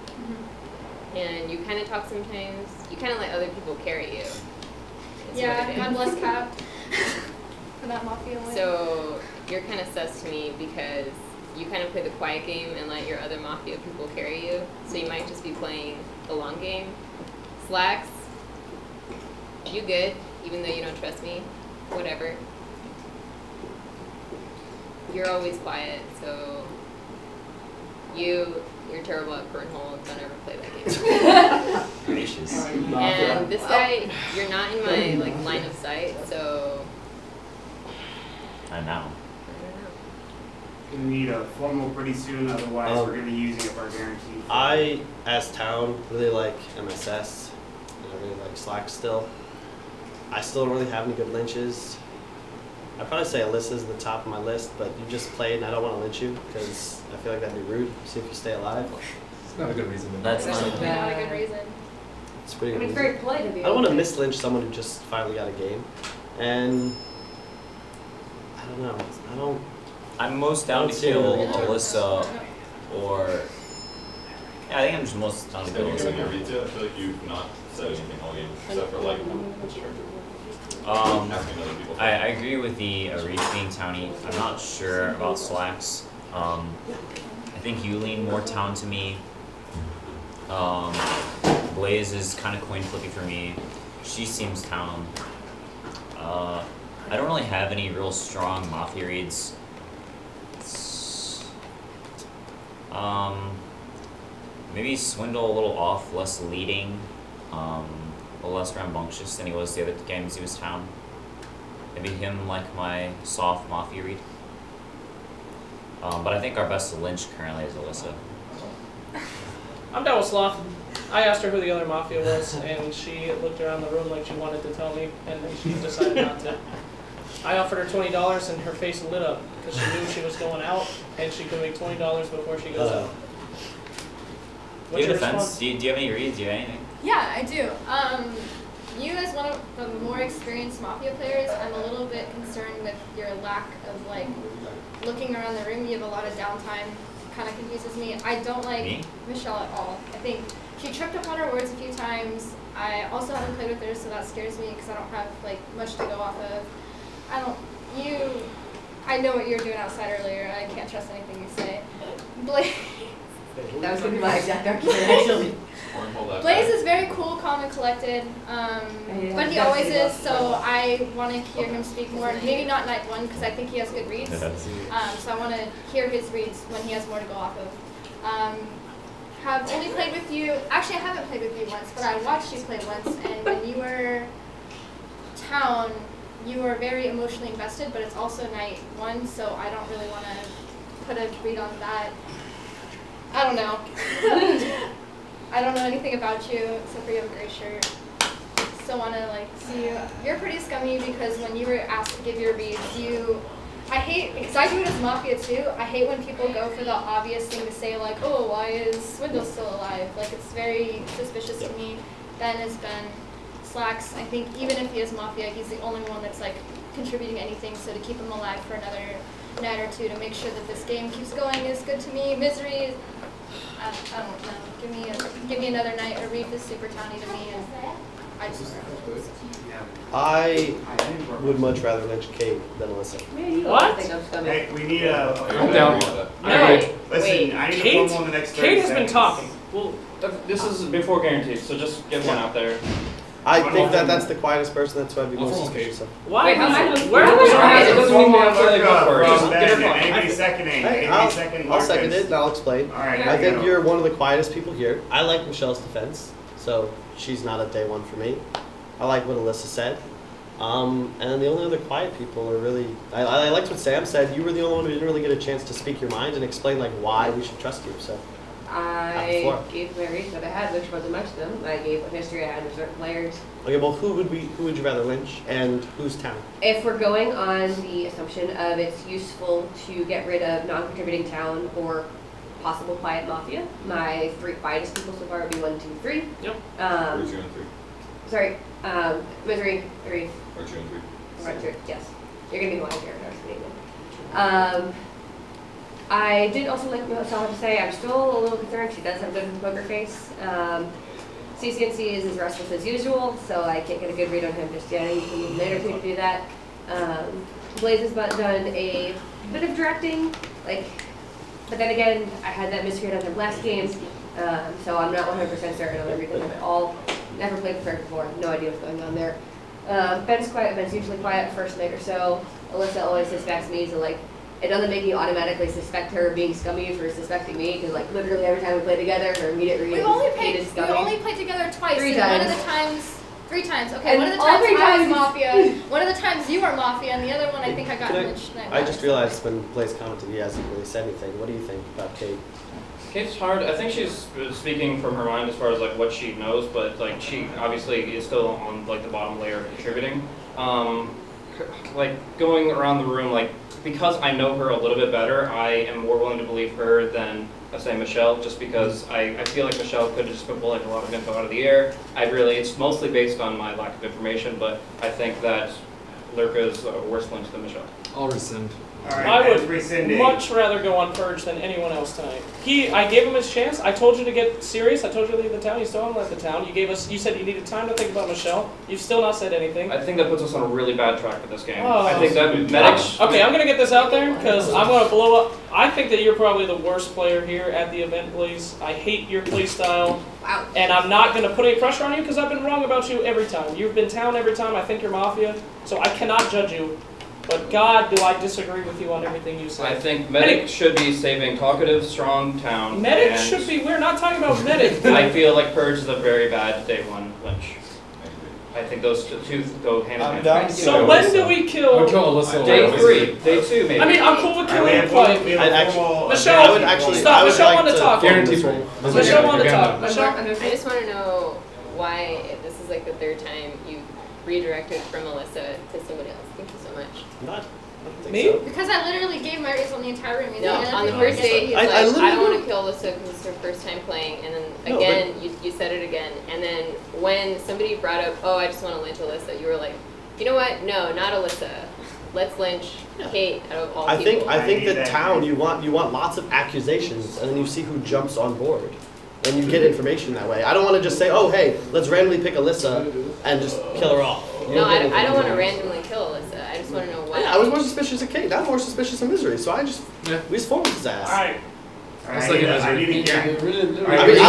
And you kind of talk sometimes. You kind of let other people carry you. is Yeah, what it is. I'm less capped for that Mafia win. So you're kind of sus to me because you kind of play the quiet game and let your other Mafia people carry you. So you might just be playing the long game. Slacks, you good, even though you don't trust me. Whatever. You're always quiet, so you're terrible at cornhole. Don't ever play that game. Gracious. And this guy, you're not in my like line of sight, so I know. I don't know. Gonna need a formal pretty soon, otherwise we're gonna be using it for a guarantee. I, as town, really like MSS, and I really like Slack still. I still don't really have any good lynches. I'd probably say Alyssa's at the top of my list, but you just played and I don't want to lynch you because I feel like that'd be rude. See if you stay alive. It's not a good reason. That's Not not. a good reason. It's pretty I mean, good. it's very polite of you. I don't want to mislynch someone who just finally got a game. And I don't know. I don't. I'm most down to Let's see. kill Alyssa or. Yeah, I think I'm just most down to kill Have you given your Alyssa. reads yet? I feel like you've not said anything all game, except for like asking other people. I agree with the Reach being towny. I'm not sure about Slacks. I think you lean more town to me. Blaze is kind of coin flippy for me. She seems town. I don't really have any real strong Mafia reads. Maybe Swindle a little off, less leading, a little less rambunctious than he was the other games he was town. Maybe him like my soft Mafia read. But I think our best lynch currently is Alyssa. I'm down with Sloth. I asked her who the other Mafia was, and she looked around the room like she wanted to tell me, and then she decided not to. I offered her $20, and her face lit up because she knew she was going out, and she could make $20 before she goes out. Do you have a defense? Do you have any reads? Do you have anything? Yeah, I do. You as one of the more experienced Mafia players, I'm a little bit concerned with your lack of like looking around the room. You have a lot of downtime. Kind of confuses me. I don't like Me? Michelle at all. I think she tripped up on her words a few times. I also haven't played with her, so that scares me because I don't have like much to go off of. I know what you were doing outside earlier. I can't trust anything you say. Blaze. That was gonna be my exact argument, actually. Blaze is very cool, calm, and collected, but he always is, so I want to hear him speak more. Maybe not night one, because I think he has good reads. So I want to hear his reads when he has more to go off of. Have only played with you, actually I haven't played with you once, but I watched you play once, and when you were town, you were very emotionally invested, but it's also night one, so I don't really want to put a read on that. I don't know. I don't know anything about you except for you have a gray shirt. Still want to like see you. You're pretty scummy because when you were asked to give your reads, I hate, because I do it as Mafia too, I hate when people go for the obvious thing to say like, oh, why is Swindle still alive? Like it's very suspicious to me. Ben has been Slacks. I think even if he is Mafia, he's the only one that's like contributing anything, so to keep him alive for another night or two to make sure that this game keeps going is good to me. Misery, I don't know. Give me another night. Arif is super towny to me, and I just. I would much rather lynch Kate than Alyssa. What? Hey, we need a. I'm down. Listen, I need Kate, a promo in the next 30 Kate has been seconds. talking. Well, this is before guaranteed, so just get one out there. I think that's the quietest person. That's who I'd be most I'll suspicious of. Why? Wait, how much? Where How do we much go? prize? It doesn't mean we have to Mark go up first. from Just get her Ben. fine. Anybody seconding? Hey, Anybody second? I'll second it and I'll explain. All right. I here think we you're go. one of the quietest people here. I like Michelle's defense, so she's not a day one for me. I like what Alyssa said. And then the only other quiet people are really, I liked what Sam said. You were the only one who didn't really get a chance to speak your mind and explain like why we should trust you. So I gave my reason that I had, which wasn't much of them. I gave what history I had with certain players. okay, well, who would you rather lynch and whose town? If we're going on the assumption of it's useful to get rid of non-contributing town or possible quiet mafia, my 3 quietest people so far would be 1, 2, 3. Yep. Or 2 and 3. Sorry, Misery, Arif, Or 2 and 3. Richard, yes. You're gonna be one here, I did also like what Sal had to say. I'm still a little concerned. She does have a good poker face. CCNC is as restless as usual, so I can't get a good read on him just yet. I need to move later to do that. Blaze has done a bit of directing, but then again, I had that misread on him last game, so I'm not 100% certain on everything at all. Never played with her before, no idea what's going on there. Ben's quiet. Ben's usually quiet first night or so. Alyssa always suspects me, so it doesn't make me automatically suspect her being scummy for suspecting me, because literally every time we play together, her immediate read We only is scummy. played together twice. 3 and times. One of the times, 3 times. Okay, And one of the all times 3 I was times- Mafia. One of the times you were Mafia, and the other one I think I got lynched. I just realized when Blaze commented he hasn't really said anything. What do you think about Kate? Kate's hard. I think she's speaking from her mind as far as what she knows, but she obviously is still on the bottom layer of contributing. Going around the room, because I know her a little bit better, I am more willing to believe her than say Michelle, just because I feel like Michelle could have just been pulling a lot of info out of the air. It's mostly based on my lack of information, but I think that Lurka is a worse lynch than Michelle. I'll rescind. All right, I Ben's would rescinding. much rather go on Purge than anyone else tonight. I gave him his chance. I told you to get serious. I told you to leave the town. You still haven't left the town. You said you needed time to think about Michelle. You've still not said anything. I think that puts us on a really bad track for this game. Oh. I think that medics. Okay, I'm gonna get this out there because I'm gonna blow up. I think that you're probably the worst player here at the event, Blaze. I hate your play style. Wow. And I'm not gonna put any pressure on you because I've been wrong about you every time. You've been town every time. I think you're Mafia, so I cannot judge you. But God, do I disagree with you on everything you say. I think medic should be saving talkative, strong town. Medic and should be. We're not talking about medic. I feel like Purge is a very bad day 1 lynch. I think those two go hand in hand. So when do we kill? I'll kill Alyssa. Day 3, day 2 maybe. I mean, I'm cool with killing the play. Michelle, I would actually. Stop. I would Michelle like wanted to talk. Guarantee Michelle wanted to talk. Michelle. I just want to know why this is the 3rd time you redirected from Alyssa to somebody else. Thank you so much. Not. I don't think Me? so. Because I literally gave my reads on the entire room. No, on the first day, he's I I literally don't want don't- to kill Alyssa because it's her first time playing. And then No, again, you said it again. And then when somebody brought up, oh, I just want to lynch Alyssa, you were like, you know what? No, not Alyssa. Let's lynch Kate out of all I people. think the town you want lots of accusations and then you see who jumps on board. And you get information that way. I don't want to just say, oh hey, let's randomly pick Alyssa and just kill her off. You No, I get don't want to information. randomly kill Alyssa. I just want to know why. Yeah, I was more suspicious of Kate. I'm more suspicious of Misery. So we just formed his ass. All right. I need to hear. I mean,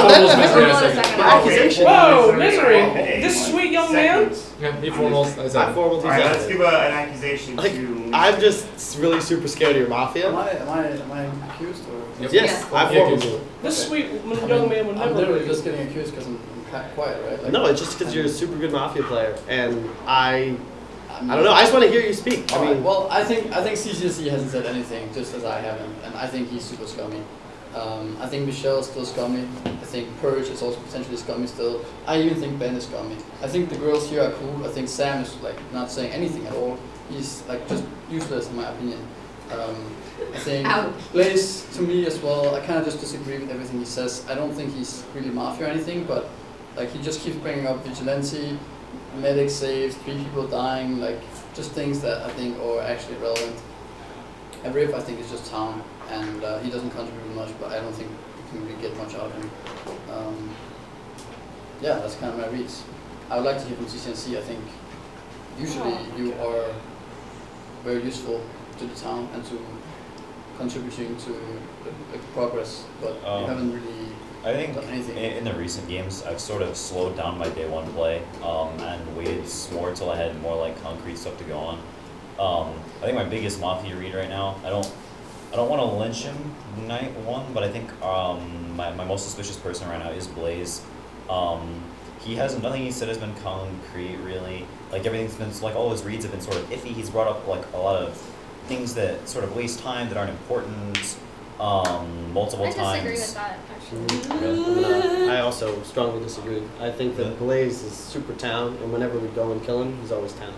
accusation. Whoa, Misery! This sweet young man. Yeah, he formals. I formaled All right, let's give an accusation to. I'm just really super scared of your Mafia. Am I accused or? Yes, I formaled you. This sweet young man would I'm never. literally just getting accused because I'm quiet, right? No, it's just because you're a super good Mafia player, and I don't know. I just want to hear you speak. I mean, well, I think CCC hasn't said anything, just as I haven't, and I think he's super scummy. I think Michelle is still scummy. I think Purge is also potentially scummy still. I even think Ben is scummy. I think the girls here are cool. I think Sam is not saying anything at all. He's just useless in my opinion. I think Blaze, to me as well, I kind of just disagree with everything he says. I don't think he's really Mafia or anything, but he just keeps bringing up vigilante, medic saves, 3 people dying, just things that I think are actually relevant. And Riff, I think, is just town. and he doesn't contribute much, but I don't think you can really get much out of him. Yeah, that's kind of my reads. I would like to hear from CCNC. I think usually you are very useful to the town and to contributing to the progress, but you haven't really I think done anything. in the recent games, I've sort of slowed down my day one play and waited more till I had more like concrete stuff to go on. I think my biggest Mafia read right now, I don't want to lynch him night one, but I think my most suspicious person right now is Blaze. He hasn't, nothing he said has been concrete really. Like everything's been, like all his reads have been sort of iffy. He's brought up like a lot of things that sort of waste time, that aren't important, multiple times. I disagree with that, actually. Really? I also strongly disagree. I think that Blaze is super town, and whenever we go and kill him, he's always town.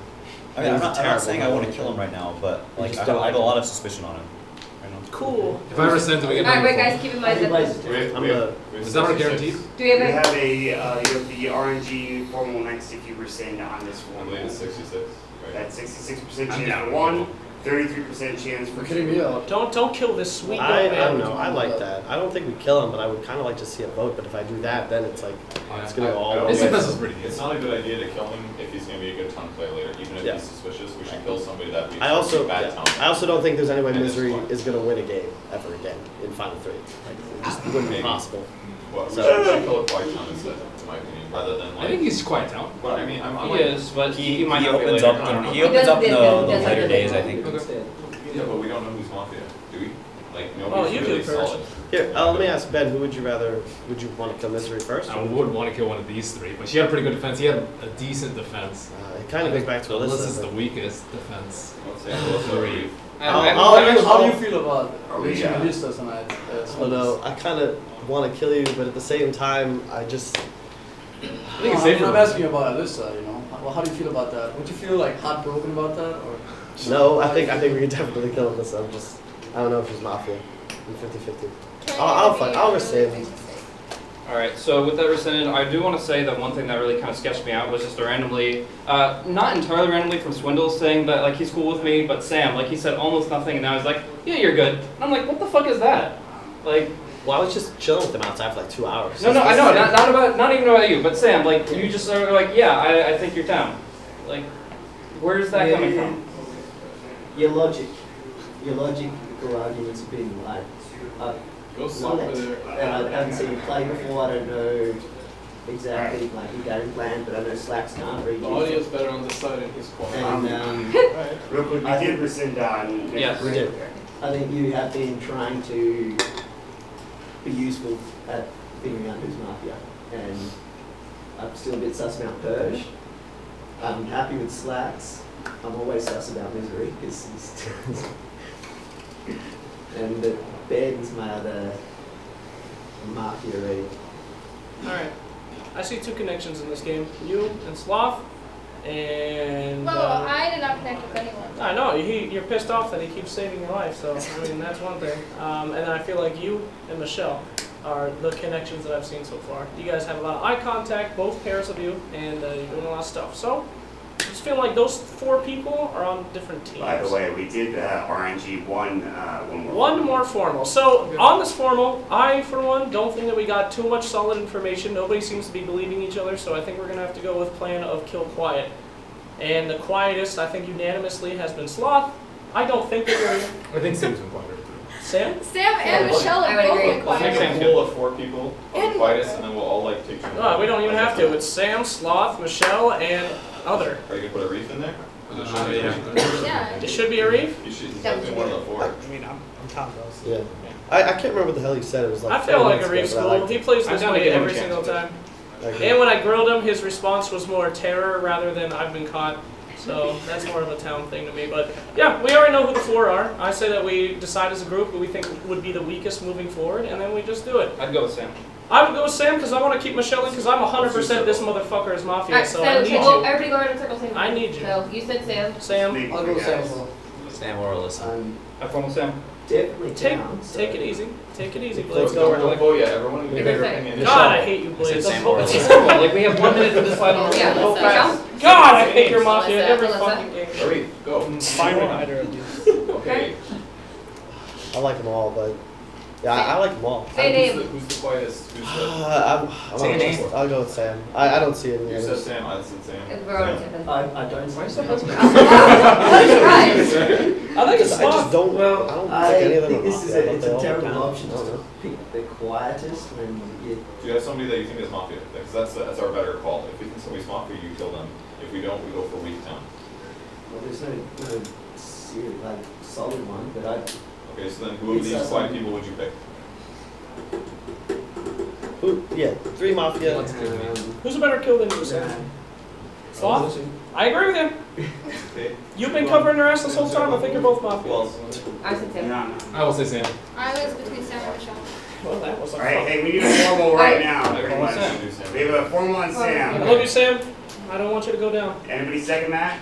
I mean, I'm not saying I want to kill him right now, but like I have a lot of suspicion on him right now. Cool. If I ever send him, we get Alright, number but four. guys, keep in mind that Is that our guaranteed? do we have You a have you have the RNG formal next if you rescind on this I one. believe it's 66. Right? That's 66% I'm chance down for with one, it. 33% chance for You're kidding two. me out. Don't kill this sweet I young man. don't know. I like that. I don't think we kill him, but I would kind of like to see a vote. But if I do that, then it's like it's gonna go all the His way. defense is pretty good. It's not a good idea to kill him if he's going to be a good town player later. Even if he's suspicious, we should kill somebody that beats I also, bad town. I also don't think there's any way And it's Misery fun. is gonna win a game ever again in Final Three. Like it just wouldn't be Maybe. possible. Well, we So- should kill a quiet town instead, in my opinion, rather than like. I think he's quiet town. But I mean, I'm He like, is, but he might He not be opens later. up I don't know. he opens up in the later days, I think. yeah, but we don't know who's Mafia, do we? Like Oh, nobody's you really do first. solid. Here, let me ask Ben. Who would you rather? Would you want to kill Misery first? I would want to kill one of these three, but she had a pretty good defense. He had a decent defense. It kind of goes back to Alyssa's Alyssa. the weakest defense. Let's say Alyssa. How do you feel about reaching Yeah. Alyssa tonight? Although I kind of want to kill you, but at the same time, I just. I think it's safer. I'm asking you about Alyssa, you know. How do you feel about that? Would you feel like heartbroken about that, or? No, I think we could definitely kill Alyssa. I don't know if she's Mafia. I'm 50-50. I'll rescind. Alright, so with that rescinded, I do want to say that one thing that really kind of sketched me out was just a randomly, not entirely randomly from Swindle saying that like he's cool with me, but Sam, like he said almost nothing and now he's like, yeah, you're good. And I'm like, what the fuck is that? Like, well, I was just chilling with them outside for like 2 hours. No, I know, not even about you, but Sam, like you just are like, yeah, I think you're down. Like, where's that coming from? Your logical arguments have been like, Go slap with her. and I haven't seen you play before. I don't know exactly like your game plan, but I know Slacks can't read The you. audio's better on this side and he's quiet. And Real quick, we did rescind on. Yes. We did. I think you have been trying to be useful at figuring out who's Mafia, and I'm still a bit sus about Purge. I'm happy with Slacks. I'm always sus about Misery because he's and the Ben's my other Mafia read. Alright. I see two connections in this game. You and Sloth. And Well, I did not connect with anyone. I know, you're pissed off that he keeps saving your life, so I mean that's one thing. And then I feel like you and Michelle are the connections that I've seen so far. You guys have a lot of eye contact, both pairs of you, and you're doing a lot of stuff. So I just feel like those four people are on different teams. By the way, we did RNG one more. One more formal. So on this formal, I for one don't think that we got too much solid information. Nobody seems to be believing each other, so I think we're gonna have to go with plan of kill quiet. And the quietest, I think unanimously, has been Sloth. I don't think that we're I think Sam's been quieter. Sam. Sam and Michelle I are would both agree. been Let's make quiet. a pool of 4 people, of the quietest, and then we'll all like take turns. No, we don't even have to. It's Sam, Sloth, Michelle, and other. Are you gonna put a reef in there? Or is it Yeah. It should be a reef. You should definitely one of the 4. I mean, I'm Tom Rose. Yeah. I can't remember what the hell he said. It was like. I feel 10 like a minutes reef's ago, but I cool. He plays I'm this down to way give him a every chance single with it. time. liked And when I grilled him, his response was more terror rather than I've been caught. So that's more of a town thing to me. But yeah, we already know who the four are. I say that we decide as a group who we think would be the weakest moving forward, and then we just do it. I'd go with Sam. I would go with Sam because I want to keep Michelle in because I'm 100% this motherfucker is Mafia, Alright, so I need well, you. everybody go around in circles. I need you. So you said Sam. Sam, I'll go with Sam as well. Sam or Alyssa. Have fun with Sam. Definitely take down, so- it easy. Take it easy, Let's Blaze. go Don't around. vote yet, everyone give their Okay. opinion. God, I hate you, I said Blaze. Sam or It's Alyssa. horrible. Like we have 1 minute to decide on Yeah, go so fast. God, I hate your Mafia Alyssa, every Alyssa. fucking game. Hurry, go. Fine with either of these. Okay. I like them all, but yeah, I like them all. Say a name. Who's the quietest? Who's the? Say a name. I'll go with Sam. I don't see any You said others. Sam. I said Sam. We're on Sam. I don't. Why so hesitant? Surprise. I think it's I just fun. don't. Well, I don't I think any of them think are this is Mafia, but it's they a all terrible count. option I don't to know. pick the quietest when you. Do you have somebody that you think is Mafia? Because that's our better call. If we think somebody's Mafia, you kill them. If we don't, we go for weak town. Well, there's no serious, like solid one, but I. Okay, so then who of It's these us quiet on- people would you pick? Who? Yeah, 3 Mafia. Who's a better kill than you, Sam? Sloth? I agree with you. Okay. You've been covering their ass this whole time. I think you're both Mafia. Well, I said Sam. No. I will say Sam. I was between Sam and Michelle. Well, that was a All right, fun. hey, we need a formal right now. everyone Everyone. Sam. Do Sam. We have a formal on I Sam. love you, Sam. I don't want you to go down. Anybody second that?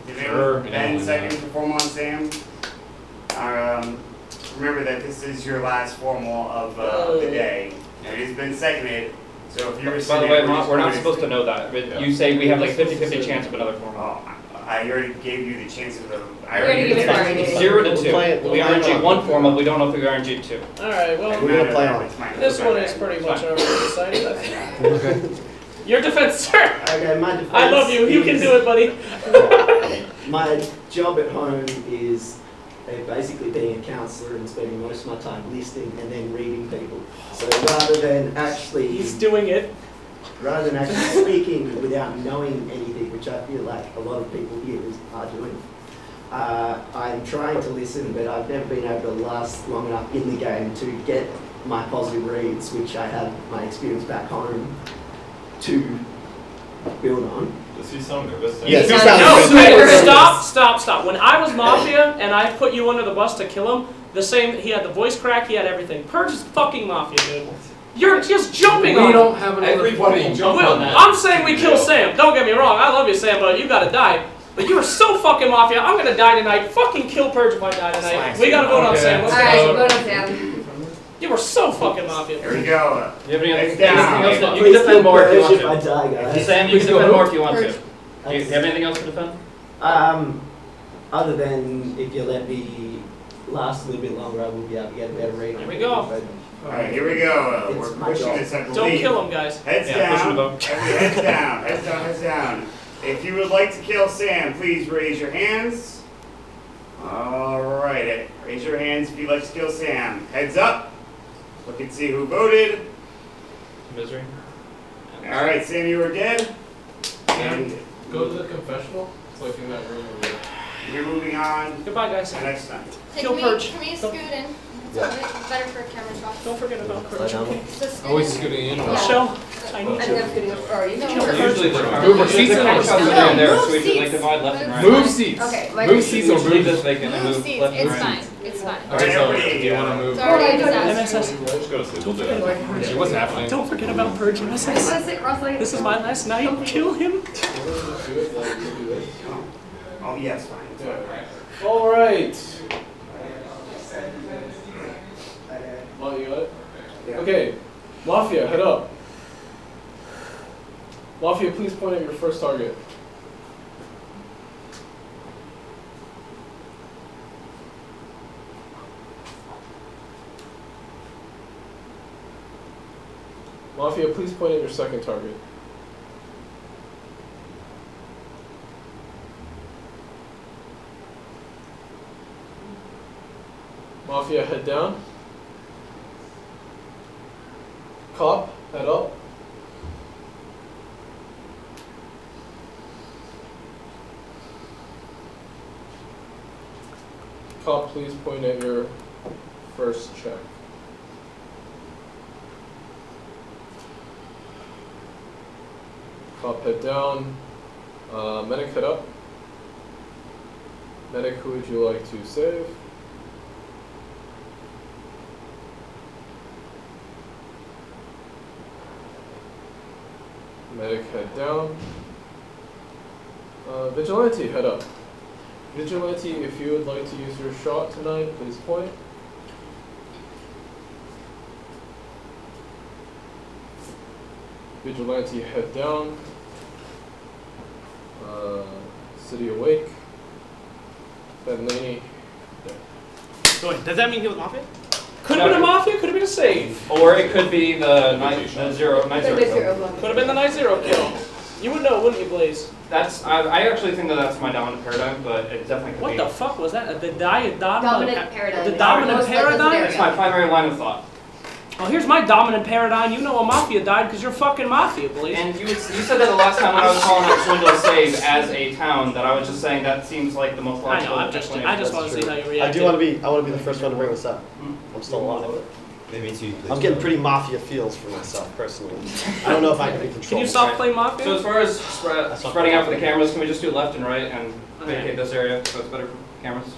Did Sure, anyone- yeah, Ben why second not? for formal on Sam. Remember that this is your last formal of the day. And it has been seconded, so if you By receive the it, way, we're just we're not going supposed to know that. But you say we have like 50-50 chance of another form. Oh, I already gave you the chance of the. I You already gave it already to gave us. 0 to We're 2. playing- We we're playing RNG on. 1 formal, we don't know if we RNG 2. All right, well, We're gonna play on. this one is pretty much already decided. I think. Okay. Your defense, sir. Okay, my defense. I love you. You can do it, buddy. My job at home is basically being a counsellor and spending most of my time listening and then reading people. So rather than actually He's doing it. speaking without knowing anything, which I feel like a lot of people here are doing, I'm trying to listen, but I've never been able to last long enough in the game to get my positive reads, which I have my experience back home to build on. Does he sound nervous? Yes, he No, sounds No, good. Super. stop. When I was Mafia and I put you under the bus to kill him, he had the voice crack, he had everything. Purge is fucking Mafia, dude. You're just jumping on We him. don't have another Everybody formal. jump Well, on that. I'm saying we kill Sam. Don't get me wrong. I love you, Sam, but you gotta die. But you are so fucking Mafia. I'm gonna die tonight. Fucking kill Purge if I die tonight. We gotta vote on Okay. Sam. Let's Alright, go. vote on Sam. You were so fucking Mafia. Here we go. Do you have any It's anything down. else? You Please can defend more if you want if I to. die, guys. Sam, you can defend more if you want to. Do you have anything else to defend? Other than if you let me last a little bit longer, I will be able to get a better read. Here we go. All right, here we go. It's We're my pushing job. this, I believe. Don't kill him, guys. Heads Yeah, push him to down. vote. Heads down. Heads down. Heads down. If you would like to kill Sam, please raise your hands. All right, raise your hands if you'd like to kill Sam. Heads up. Look and see who voted. Misery. All right, Sam, you were dead. And Go to the confessional. It's like in that room over there. we're moving on Goodbye, guys. to next time. Hey, Kill Purge. Can we scoot in? It's better for camera shots. Don't forget about Purge. So scoot Always in. scooting in. Michelle, I I need think you. that's good enough. Or you No, can we're- Usually they're Move our seats the and camera shots move are in there, seats. so we should like divide left and right. Move seats. Okay, my Move seats or Leave move. this vacant and Move move seats. left and It's right. fine. It's fine. All right, Okay, so everybody. do you want to move? It's already Oh, I disaster. MSS. Just go to sleep. We'll do Don't that. forget about Purge. What's happening? Don't forget about Purge, I MSS. want to sit cross-legged. This is my last night. Kill him. Oh, yes, fine. It's fine. All right. Well, you got it? Yeah. Okay. Mafia, head up. Mafia, please point at your first target. Mafia, please point at your second target. Mafia, head down. Cop, head up. Cop, please point at your first check. Cop, head down. Medic, head up. Medic, who would you like to save? Medic, head down. Vigilante, head up. Vigilante, if you would like to use your shot tonight, please point. Vigilante, head down. City awake. Ben Laney, there. So wait, does that mean he was Mafia? Could have been a Mafia, could have been a save. Or it could be the night zero kill. Could have been the night 0 kill. You would know, wouldn't you, Blaze? I actually think that's my dominant paradigm, but it definitely could What be. the fuck was that? The Dominant paradigm. The dominant Most likely paradigm? That's my primary line of thought. Oh, here's my dominant paradigm. You know a Mafia died because you're fucking Mafia, Blaze. And you said that the last time when I was calling out Swindle Save as a town, that I was just saying that seems like the most I logical. know, I just want to see how you react. I want to be the first one to bring this up. I'm still alive. Maybe too. I'm getting pretty Mafia feels for myself personally. I don't know if I can control. Can you stop playing Mafia? So as far as spreading out for the cameras, can we just do left and right and vacate this area so it's better for cameras?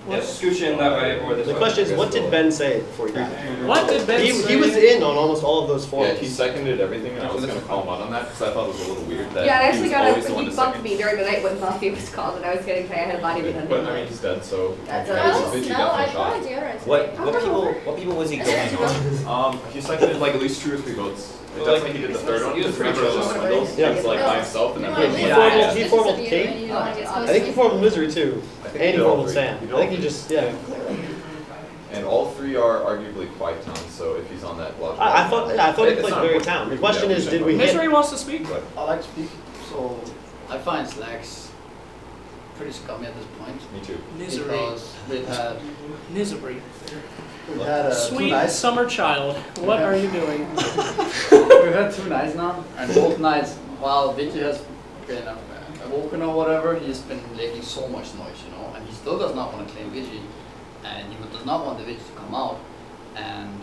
Yes, scooch in that way or this way. The question is, what did Ben say before he died? What did Ben say? He was in on almost all of those forums. Yeah, he seconded everything, and I was going to call him out on that because I thought it was a little weird that Yeah, I he actually was got always the one he to bumped second. me during the night when Mafia was called, and I was getting tired. I had a body behind But him. I mean, he's dead, so That's I what don't Vinci know. I definitely shot. probably deodorant. What people was he going on? He seconded like at least 2 or 3 votes. It Well, definitely he did the third one. he was Because remember it was pretty Swindles? Yeah. He was like by himself, and then He formed King. I think he formed Misery too. I think And he did all formed three. Sam. He did I all think he three. just, yeah. And all 3 are arguably quiet towns, so if he's on that logical. I thought he It's played not very important. town. The question is, did we hit? Misery wants to speak. But I like to speak. So I find Slacks pretty scummy at this point. me too. Misery. Because we've had Misery. two Sweet nights. summer child. What are you doing? We've had 2 nights now, and both nights, while Vicky has been awoken or whatever, he's been making so much noise, you know, and he still does not want to claim Vicky, and he does not want the Vicky to come out, and,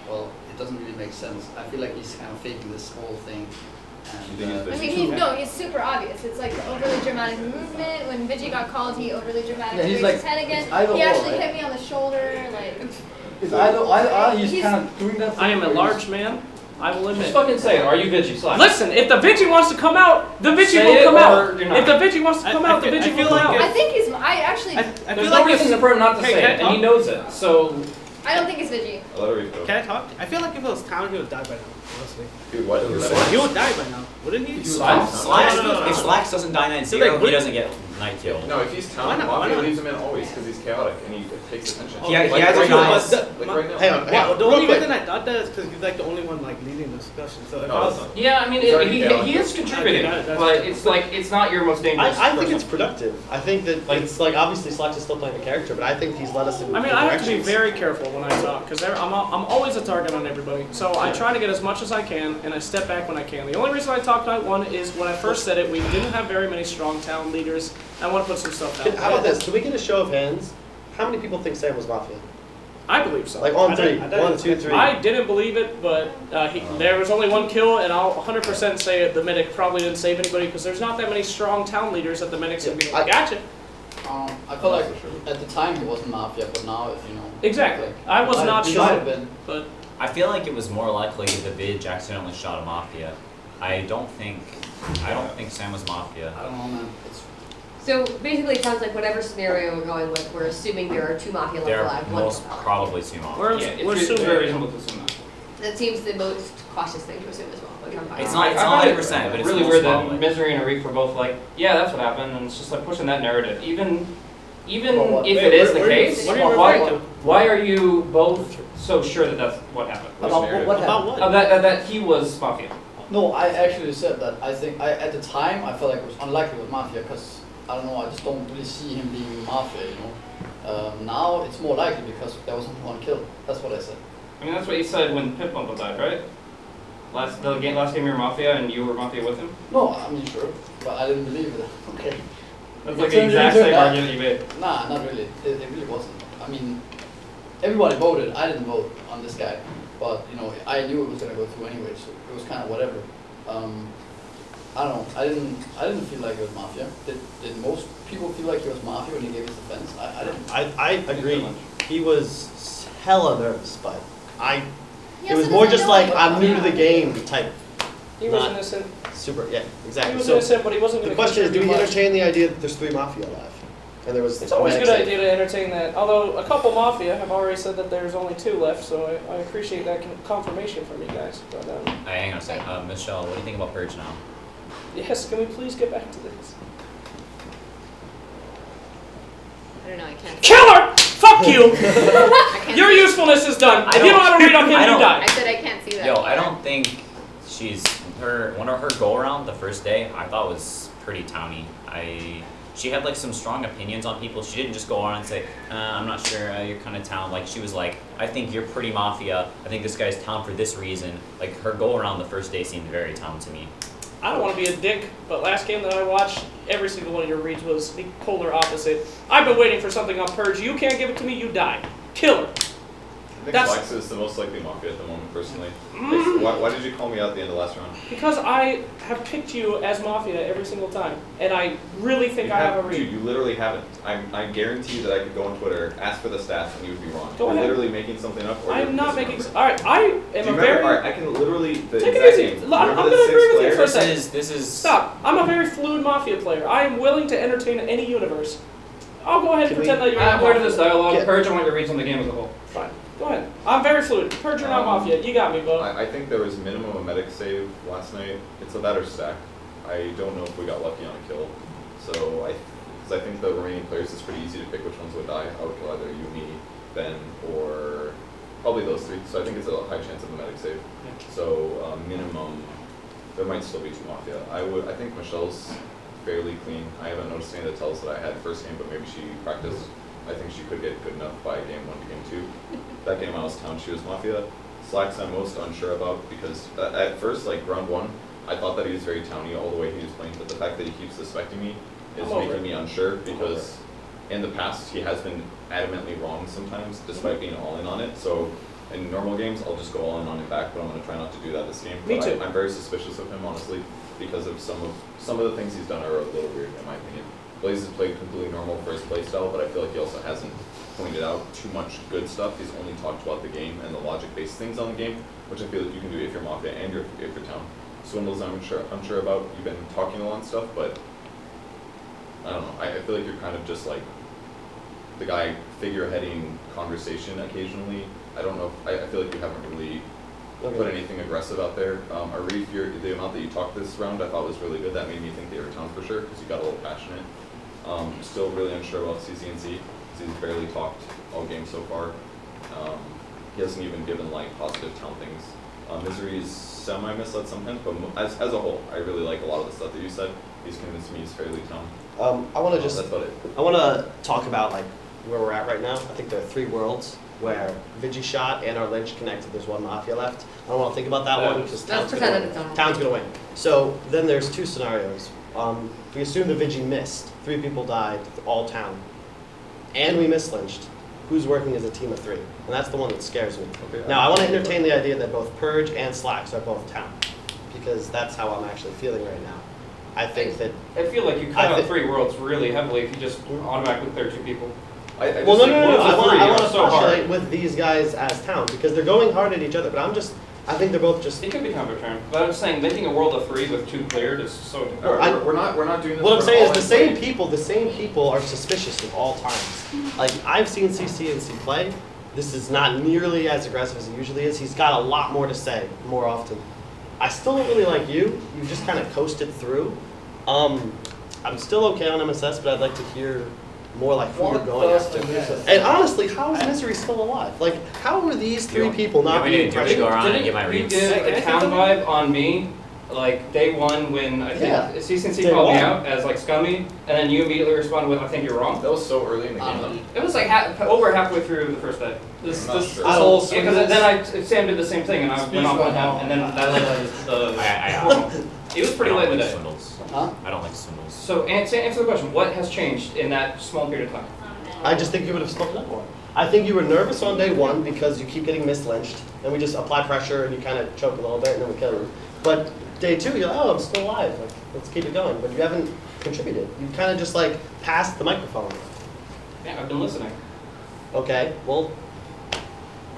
well, it doesn't really make sense. I feel like he's kind of faking this whole thing. You And, think I mean, he's super obvious. It's like the overly dramatic movement. When Vigi got called, he overly dramatic Yeah, he's raised his like- head again. it's either He or, actually right? hit me on the shoulder, like. it's either he's He's- kind of doing that. I am a thing where he's- large man. I will Just admit. fucking say it. Are you Vigi? Slack. Listen, if the Vigi wants to come out, the Vigi Say will it come or out. you're not. If the Vigi wants to come out, the Vigi will come like out. I think he's. I actually. I There's feel no like reason for him not to Hey, say can I it, and he talk? knows it. So I don't think it's Vigi. Let her read. Can I talk? I feel like if it was Town, he would die by now. Honestly, Dude, what? he would die by now, wouldn't he? Slacks, No. if Slacks doesn't die night So, 0, like, he what- doesn't get night kill. No, if he's Why town, not? Why Mafia not? leaves him in always because he's chaotic and he takes attention. He has like a right nice- now. Like right now. Hang on, Well, the real only quick. reason I thought that is because he's like the only one like leading the discussion. So if No, I that's was, not. yeah, I mean, He's already he chaotic. is contributing, Okay, that's but true. it's like it's not your most dangerous. I think person. it's productive. I think that it's like obviously Slacks is still playing the character, but I think he's led us in. I mean, good I have to be directions. very careful when I talk because I'm always a target on everybody. So I try to get as much as I can, and I step back when I can. The only reason I talked night 1 is when I first said it, we didn't have very many strong town leaders. I want to put some stuff out. How about this? Can we get a show of hands? How many people think Sam was Mafia? I believe so. Like on I 3. don't- 1, 2, 3. I didn't believe it, but there was only 1 kill, and I'll 100% say it. The medic probably didn't save anybody because there's not that many strong town leaders that the medics can be like, gotcha. I feel like at the time he wasn't Mafia, but now, you know. Exactly. like, I was not he sure, might have been. but I feel like it was more likely the Vidge accidentally shot a Mafia. I don't think Sam was Mafia. I don't know, man. It's, So basically, it sounds like whatever scenario we're going with, we're assuming there are 2 Mafia left They're alive. 1 most alive. probably 2 Mafia. we're, Yeah, we're it's assuming. very reasonable to assume that. That seems the most cautious thing to assume as well, which I'm fine It's with. not. It's I not find it 100%, but it's really most weird that probably. Misery and Arif were both like, yeah, that's what happened, and it's just like pushing that narrative. Even Well, what- if wait, it is the what are you- case, what are you why, referring to? why are you both so sure that that's what happened? about what about happened? what? Oh, that he was Mafia. No, I actually said that. I think at the time I felt like it was unlikely with Mafia because I don't know. I just don't really see him being Mafia. You know. Now it's more likely because there was only 1 kill. That's what I said. I mean, that's what you said when Pip Bumble died, right? Last game you were Mafia and you were Mafia with him? No, I mean sure, but I didn't believe it. Okay. That's like the exact same argument you made. Nah, not really. It really wasn't. I mean, everybody voted. I didn't vote on this guy, but you know, I knew it was gonna go through anyway, so it was kind of whatever. I don't know. I didn't feel like it was Mafia. Did most people feel like he was Mafia when he gave his defense? I didn't. I agree. He was hella nervous, but He it was also more doesn't just know like what- I'm new to the game type. He was Not innocent. Super, yeah, He exactly. was So innocent, but he wasn't the going to question is, do we much. entertain the idea that there's 3 Mafia alive? And there was. It's always a good medics. idea to entertain that. Although a couple Mafia have already said that there's only 2 left, so I appreciate that confirmation from you guys. But Hang on a second. Michelle, what do you think about Purge now? yes, can we please get back to this? I don't know, I can't. Killer! Fuck you! Your usefulness is done. If you don't have a read on him, you die. I said I can't see that. Yo, I don't think one of her go around the first day I thought was pretty towny. She had like some strong opinions on people. She didn't just go on and say, I'm not sure, you're kind of town. Like she was like, I think you're pretty Mafia. I think this guy's town for this reason. Like her go around the first day seemed very town to me. I don't want to be a dick, but last game that I watched, every single one of your reads was the polar opposite. I've been waiting for something on Purge. You can't give it to me, you die. Killer. I think Flex is the most likely Mafia at the moment, personally. Why did you call me out at the end of last round? Because I have picked you as Mafia every single time, and I really think I have a read. Dude, you literally haven't. I guarantee you that I could go on Twitter, ask for the stats, and you would be wrong. Go You're ahead. literally making something up. Or I'm not making. Alright, I am a very. Alright, I can literally. Take it easy. I'm going to agree with you for a second. This is. Stop. I'm a very fluid Mafia player. I am willing to entertain any universe. I'll go ahead and pretend that you're not part of Mafia. this dialogue. Purge, I want your reads on the game as a whole. Fine. Go ahead. I'm very fluid. Purge, you're not Mafia. You got me, Bo. I think there was minimum a medic save last night. It's a that or stack. I don't know if we got lucky on a kill. So because I think the remaining players, it's pretty easy to pick which ones would die. I would kill either you, me, Ben, or probably those three. So I think it's a high chance of a medic save. So minimum, there might still be two Mafia. I think Michelle's fairly clean. I haven't noticed any of the tells that I had first game, but maybe she practiced. I think she could get good enough by game 1 to game 2. That game I was town, she was Mafia. Slacks I'm most unsure about because at first, like round 1, I thought that he was very towny all the way he was playing, but the fact that he keeps suspecting me is making me unsure because in the past he has been adamantly wrong sometimes despite being all in on it. So in normal games, I'll just go all in on it back, but I'm going to try not to do that this game. Me too. I'm very suspicious of him, honestly, because of some of the things he's done are a little weird in my opinion. Blaze has played completely normal for his playstyle, but I feel like he also hasn't pointed out too much good stuff. He's only talked about the game and the logic-based things on the game, which I feel like you can do if you're Mafia and if you're town. Swindles I'm unsure about. You've been talking a lot and stuff, but I don't know. I feel like you're kind of just like the guy figureheading conversation occasionally. I don't know. I feel like you haven't really put anything aggressive out there. Arif, the amount that you talked this round I thought was really good. That made me think that you were town for sure because you got a little passionate. Still really unsure about CCNC. He's barely talked all game so far. He hasn't even given like positive town things. Misery's semi-misled sometimes, but as a whole, I really like a lot of the stuff that you said. He's convinced me he's fairly town. I want to that's about it. I want to talk about like where we're at right now. I think there are 3 worlds where Vigi shot and our Lynch connected. There's 1 Mafia left. I don't want to think about that one because town's going to win. So then there's 2 scenarios. If we assume the Vigi missed, 3 people died, all town, and we mislynched, who's working as a team of 3? And that's the one that scares me. Okay, now I want to entertain the idea that both Purge and Slacks are both town, because that's how I'm actually feeling right now. I think that I feel like you cut out 3 worlds really heavily if you just automatically clear 2 people. No. I want to postulate with these guys as town because they're going hard at each other. But I think they're both just. It could be counter turn, but I'm saying making a world of 3 with 2 cleared is so. We're not doing this. What I'm saying is the same people are suspicious at all times. Like I've seen CCNC play. This is not nearly as aggressive as it usually is. He's got a lot more to say more often. I still don't really like you. You just kind of coasted through. I'm still okay on MSS, but I'd like to hear more like who you're going after. And honestly, how is Misery still alive? Like, how are these 3 people not being pressured? Go around and get my reads. You did a town vibe on me, like day 1 when I think CCNC called me out as like scummy, and then you immediately responded with, "I think you're wrong." That was so early in the game. It was like over halfway through the first day. This whole because then Sam did the same thing, and I went off on him, and then that led to the. It was pretty late in the day. I don't like swindles. So answer the question. What has changed in that small period of time? I just think you would have spoken up more. I think you were nervous on day 1 because you keep getting mislynched, and we just apply pressure and you kind of choke a little bit, and then we kill you. But day 2, you're like, oh, I'm still alive. Like, let's keep it going. But you haven't contributed. You kind of just like passed the microphone. Yeah, I've been listening. Okay, well.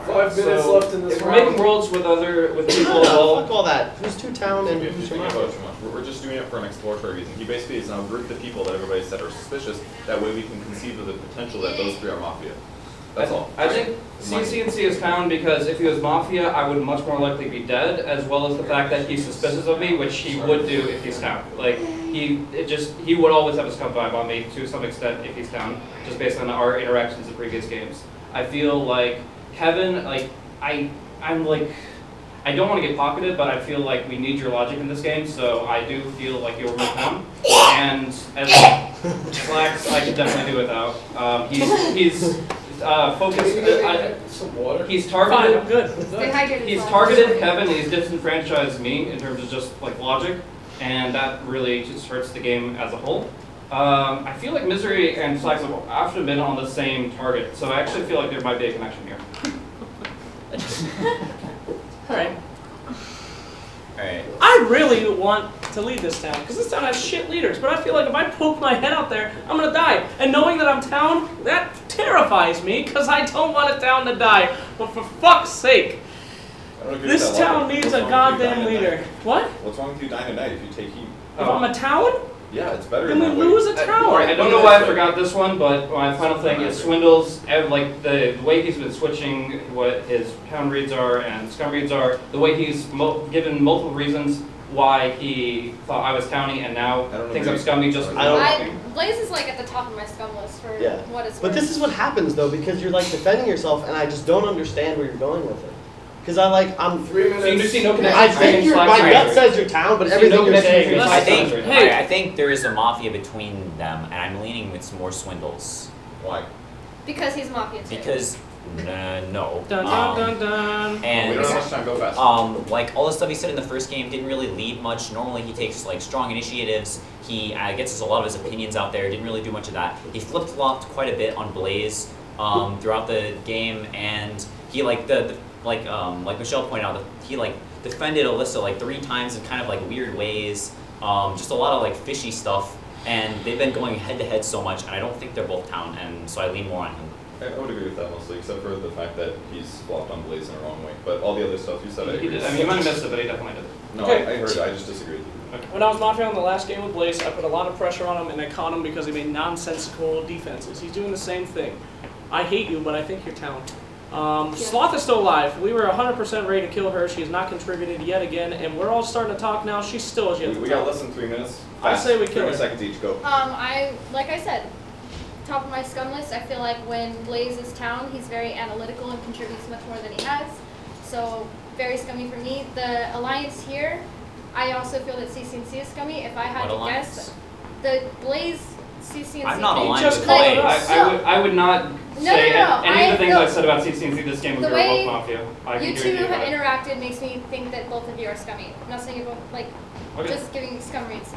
5 minutes left in this if round. We're making worlds with people as well. Fuck all that. Who's 2 town and who's your Mafia? We're just doing it for an exploratory reason. He basically has now grouped the people that everybody said are suspicious. That way we can conceive of the potential that those 3 are Mafia. That's all. I think CCNC is town because if he was Mafia, I would much more likely be dead, as well as the fact that he's suspicious of me, which he would do if he's town. Like, he would always have a scum vibe on me to some extent if he's town, just based on our interactions in previous games. I feel like Kevin, like, I'm like, I don't want to get pocketed, but I feel like we need your logic in this game, so I do feel like you'll move down. And as Slacks, I can definitely do without. He's focused. Some water. He's targeted. Fine, I'm good. Stay hydrated. He's targeted Kevin. He's disenfranchised me in terms of just like logic, and that really just hurts the game as a whole. I feel like Misery and Slacks have often been on the same target, so I actually feel like there might be a connection here. Alright. Alright. I really want to lead this town, because this town has shit leaders, but I feel like if I poke my head out there, I'm gonna die. And knowing that I'm town, that terrifies me, because I don't want a town to die. But for fuck's sake, this town needs a goddamn leader. What? What's wrong with you dying tonight if you take heat? If I'm a town? Yeah, it's better Then than we that lose way. a town. I don't know why I forgot this one, but my final thing is Swindle's, like the way he's been switching what his pound reads are and scum reads are, the way he's given multiple reasons why he thought I was towny and now thinks I'm scummy just Blaze is like at the top of my scum list for what it's But worth. this is what happens though, because you're like defending yourself, and I just don't understand where you're going with it. Because I'm 3 minutes. So you see no connection. I think my gut says you're town, but everything you're saying is I think there is a Mafia between them, and I'm leaning with some more Swindles. Why? Because he's Mafia too. Because no. Dun, dun, dun, dun. And we don't have much time. Go fast. like all the stuff he said in the first game didn't really lead much. Normally he takes like strong initiatives. He gets a lot of his opinions out there. Didn't really do much of that. He flip-flopped quite a bit on Blaze throughout the game, and he like like Michelle pointed out, he like defended Alyssa like 3 times in kind of like weird ways. Just a lot of like fishy stuff, and they've been going head to head so much, and I don't think they're both town, and so I lean more on him. I would agree with that mostly, except for the fact that he's flopped on Blaze in a wrong way. But all the other stuff you said, I agree. He did. I mean, you might have missed it, but he definitely did. No, Okay. I heard it. I just disagree with you. When I was Mafia on the last game with Blaze, I put a lot of pressure on him and I caught him because he made nonsensical defenses. He's doing the same thing. I hate you, but I think you're town. Sloth is still alive. We were 100% ready to kill her. She has not contributed yet again, and we're all starting to talk now. She still is yet to We got less than 3 minutes. I say we 3 kill her. seconds each. Go. Like I said, top of my scum list, I feel like when Blaze is town, he's very analytical and contributes much more than he has. So, very scummy for me. The alliance here, I also feel that CCNC is scummy. If I had to guess, the Blaze CCNC. I'm not thing- aligned Just with call it. Blaze. I would not say any of the things I said about CCNC this game would The be way both Mafia. I you can two guarantee you have that. interacted makes me think that both of you are scummy. I'm not saying you're both, like, just giving scum reads.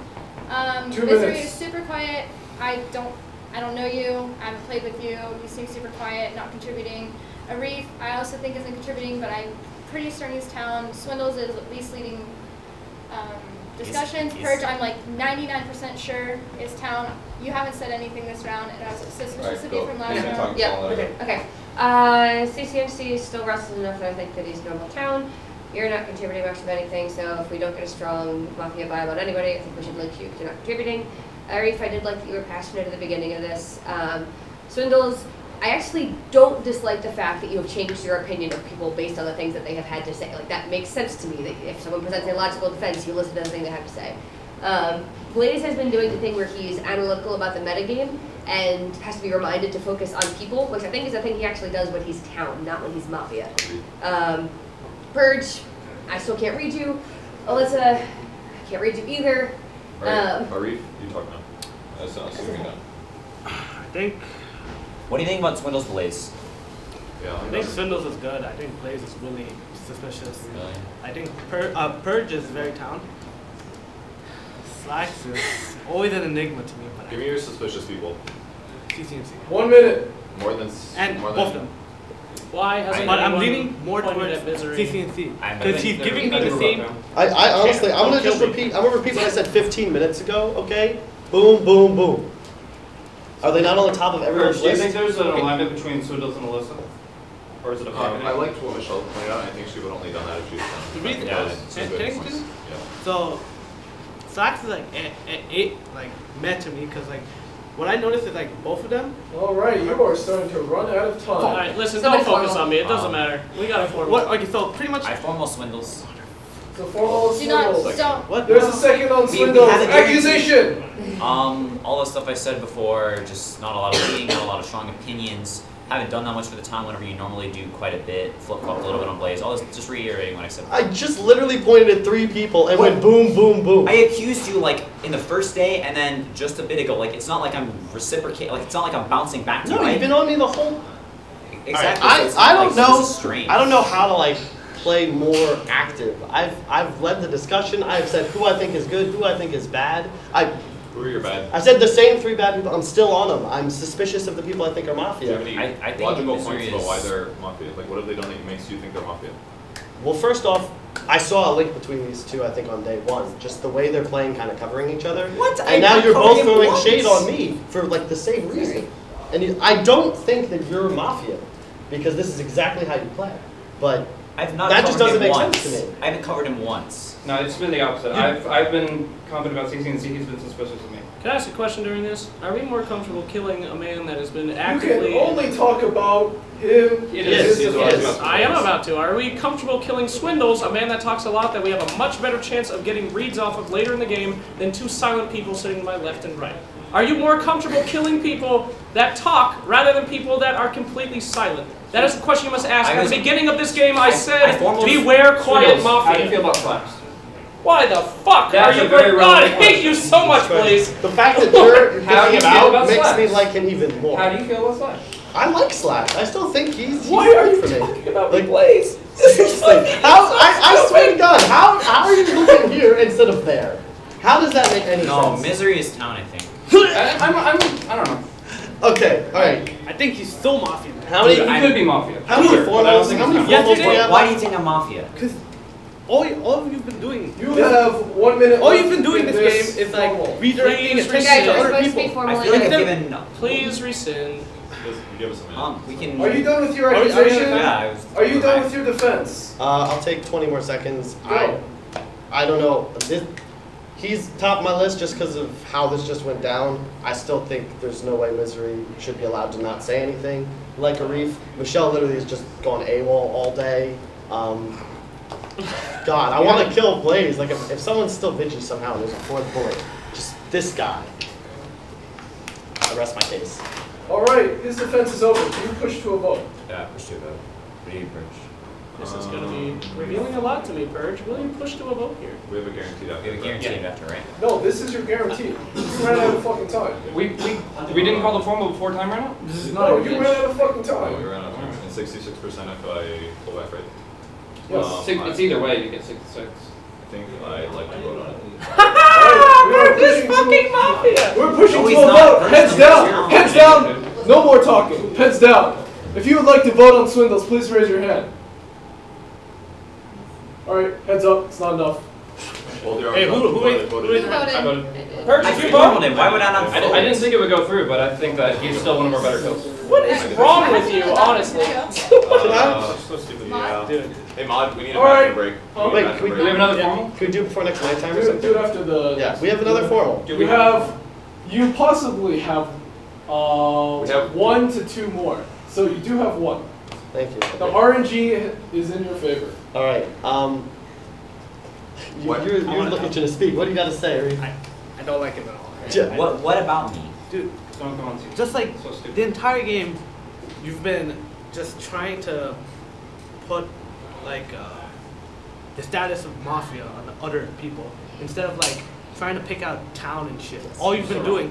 2 Misery minutes. is super quiet. I don't know you. I haven't played with you. You seem super quiet, not contributing. Arif, I also think isn't contributing, but I'm pretty certain he's town. Swindles is at least leading discussions. Purge, I'm like 99% sure is town. You haven't said anything this round, and I was suspicious of you from last round. Okay. CCMC is still restless enough that I think that he's normal town. You're not contributing much of anything, so if we don't get a strong Mafia vibe on anybody, I think we should link you because you're not contributing. Arif, I did like that you were passionate at the beginning of this. Swindles, I actually don't dislike the fact that you have changed your opinion of people based on the things that they have had to say. Like, that makes sense to me, that if someone presents a logical defense, you listen to the thing they have to say. Blaze has been doing the thing where he's analytical about the metagame and has to be reminded to focus on people, which I think is a thing he actually does when he's town, not when he's Mafia. Purge, I still can't read you. Alyssa, I can't read you either. Arif, you talk now. That's assuming done. I think. What do you think about Swindle's Blaze? I think Swindles is good. I think Blaze is really suspicious. Really? I think Purge is very town. Slacks is always an enigma to me. But Give me your suspicious people. CCMC. 1 minute. More than. And more both of than, them. Why hasn't But I'm anyone leaning more pointed towards at Misery? CCNC. Because he's giving me the same. I honestly, I'm gonna just repeat. I'm gonna repeat what I said 15 minutes ago. Okay, boom, boom, boom. Are they not on the top of everyone's Do you list? think there's an alignment between Swindles and Alyssa? Or is it a pocket? I liked what Michelle pointed out. I think she would only done that if she was done. The reason, Yeah. so Slacks is like it like met to me because like what I noticed is like both of them. All right, you are starting to run out of time. All right, listen, Somebody don't focus formal. on me. It doesn't matter. We got a formal. What? Okay, so pretty much. I formal swindles. So formal Do not, swindles. don't. What? There's a second on We swindles. had a guarantee. Accusation! All the stuff I said before, just not a lot of reading, not a lot of strong opinions. Haven't done that much for the time whenever you normally do quite a bit. Flip-flopped a little bit on Blaze. All this, just reiterating what I said. I just literally pointed at 3 people and went boom, boom, boom. I accused you like in the first day and then just a bit ago. Like it's not like I'm reciprocating. Like it's not like I'm bouncing back to you. No, you've been on me the whole. Exactly. Alright, so it's I not don't like, know. This is strange. I don't know how to like play more active. I've led the discussion. I've said who I think is good, who I think is bad. Who are your bad? I said the same 3 bad people. I'm still on them. I'm suspicious of the people I think are Do you mafia. have any I think logical Misery points about is- why they're mafia? Like, what have they done that makes you think they're mafia? Well, first off, I saw a link between these 2. I think on day 1. Just the way they're playing, kind of covering each other. What? And now you're both throwing once. shade on me for like the same reason. And I don't think that you're mafia because this is exactly how you play. But I've not that just covered doesn't him make once. sense to me. I haven't covered him once. No, it's been the opposite. I've been confident about CC and he's been suspicious of me. Can I ask a question during this? Are we more comfortable killing a man that has been You actively... can only talk about him. It is. his Yes. defense. I am about to. Are we comfortable killing Swindles, a man that talks a lot that we have a much better chance of getting reads off of later in the game than 2 silent people sitting to my left and right? Are you more comfortable killing people that talk rather than people that are completely silent? That is the question you must ask. At the beginning of this game, I said, beware quiet Swindles, how do you mafia. feel about slaps? Why the fuck That's are a you... very God, I relevant hate you so much, Blaze. The fact that you're How do picking you him feel out about makes Slash? me like him even more. How do you feel about slaps? I like Slash. I still think he's Why are you for me. talking about Like, Blaze? Seriously, I swear to God, how are you looking here instead of there? How does that make any No, sense? Misery is town, I think. I don't know. Okay, alright. I think he's still mafia. How many? He could be mafia. How many Sure, but I don't formals? think How he's many not. Yes, formals it do you is. have? Why do you think I'm mafia? Because all you've been doing. You have 1 minute. All left you've been doing in this game is like formal. redirecting Please, attention Guys, to you're other supposed to be people. formal I feel like I've anyway. given. Please rescind. Just give us a minute. We can. Are you done with your Are we- accusation? Yeah, I was. Are you done with your defense? I'll take 20 more seconds. Go. I don't know. He's top of my list just because of how this just went down. I still think there's no way Misery should be allowed to not say anything like a reef. Michelle literally has just gone AWOL all day. God, I want to kill Blaze. Like if someone's still Vigi somehow and there's a 4th bullet, just this guy. I rest my case. All right, his defense is over. You push to a vote. Yeah, push to a vote. What do you push? This is going to be revealing a lot to me, Purge. Will you push to a vote here? We have a guaranteed out. We have a guaranteed after, right? No, this is your guarantee. You ran out of fucking time. We didn't call the formal before time ran out? This is No, you ran out of fucking Oh, time. we ran out of time. And 66% if I pull back right. Yes. It's either way, you get 66. I think I'd like to vote on it. We're pushing fucking mafia! We're pushing No, to he's a not. vote. First Heads time down. he's Heads down. No more talking. Heads down. If you would like to vote on Swindles, please raise your hand. All right, heads up. It's not enough. Well, Hey, who voted. Who voted? I voted. Purge, I did you formaled vote? him. Why would I not vote? I didn't think it would go through, but I think that he's still one of our better kills. What is wrong with you, honestly? So stupid. Yeah. Dude. Hey, Mod, we need a All right. bathroom break. Oh, We need a wait, bathroom we- Do break. we have another formal? Could we do it before next nighttime or Do something? it after the. Yeah, we have another formal. Do We have. You possibly have. We have- 1 to 2 more. So you do have 1. Thank you. The RNG is in your favor. All right. You're looking to speak. What do you got to say, Reef? I don't like him at all. Yeah. What about me? Dude, Don't come on to. just like So stupid. the entire game, you've been just trying to put like the status of mafia on the other people instead of like trying to pick out town and shit. All you've been doing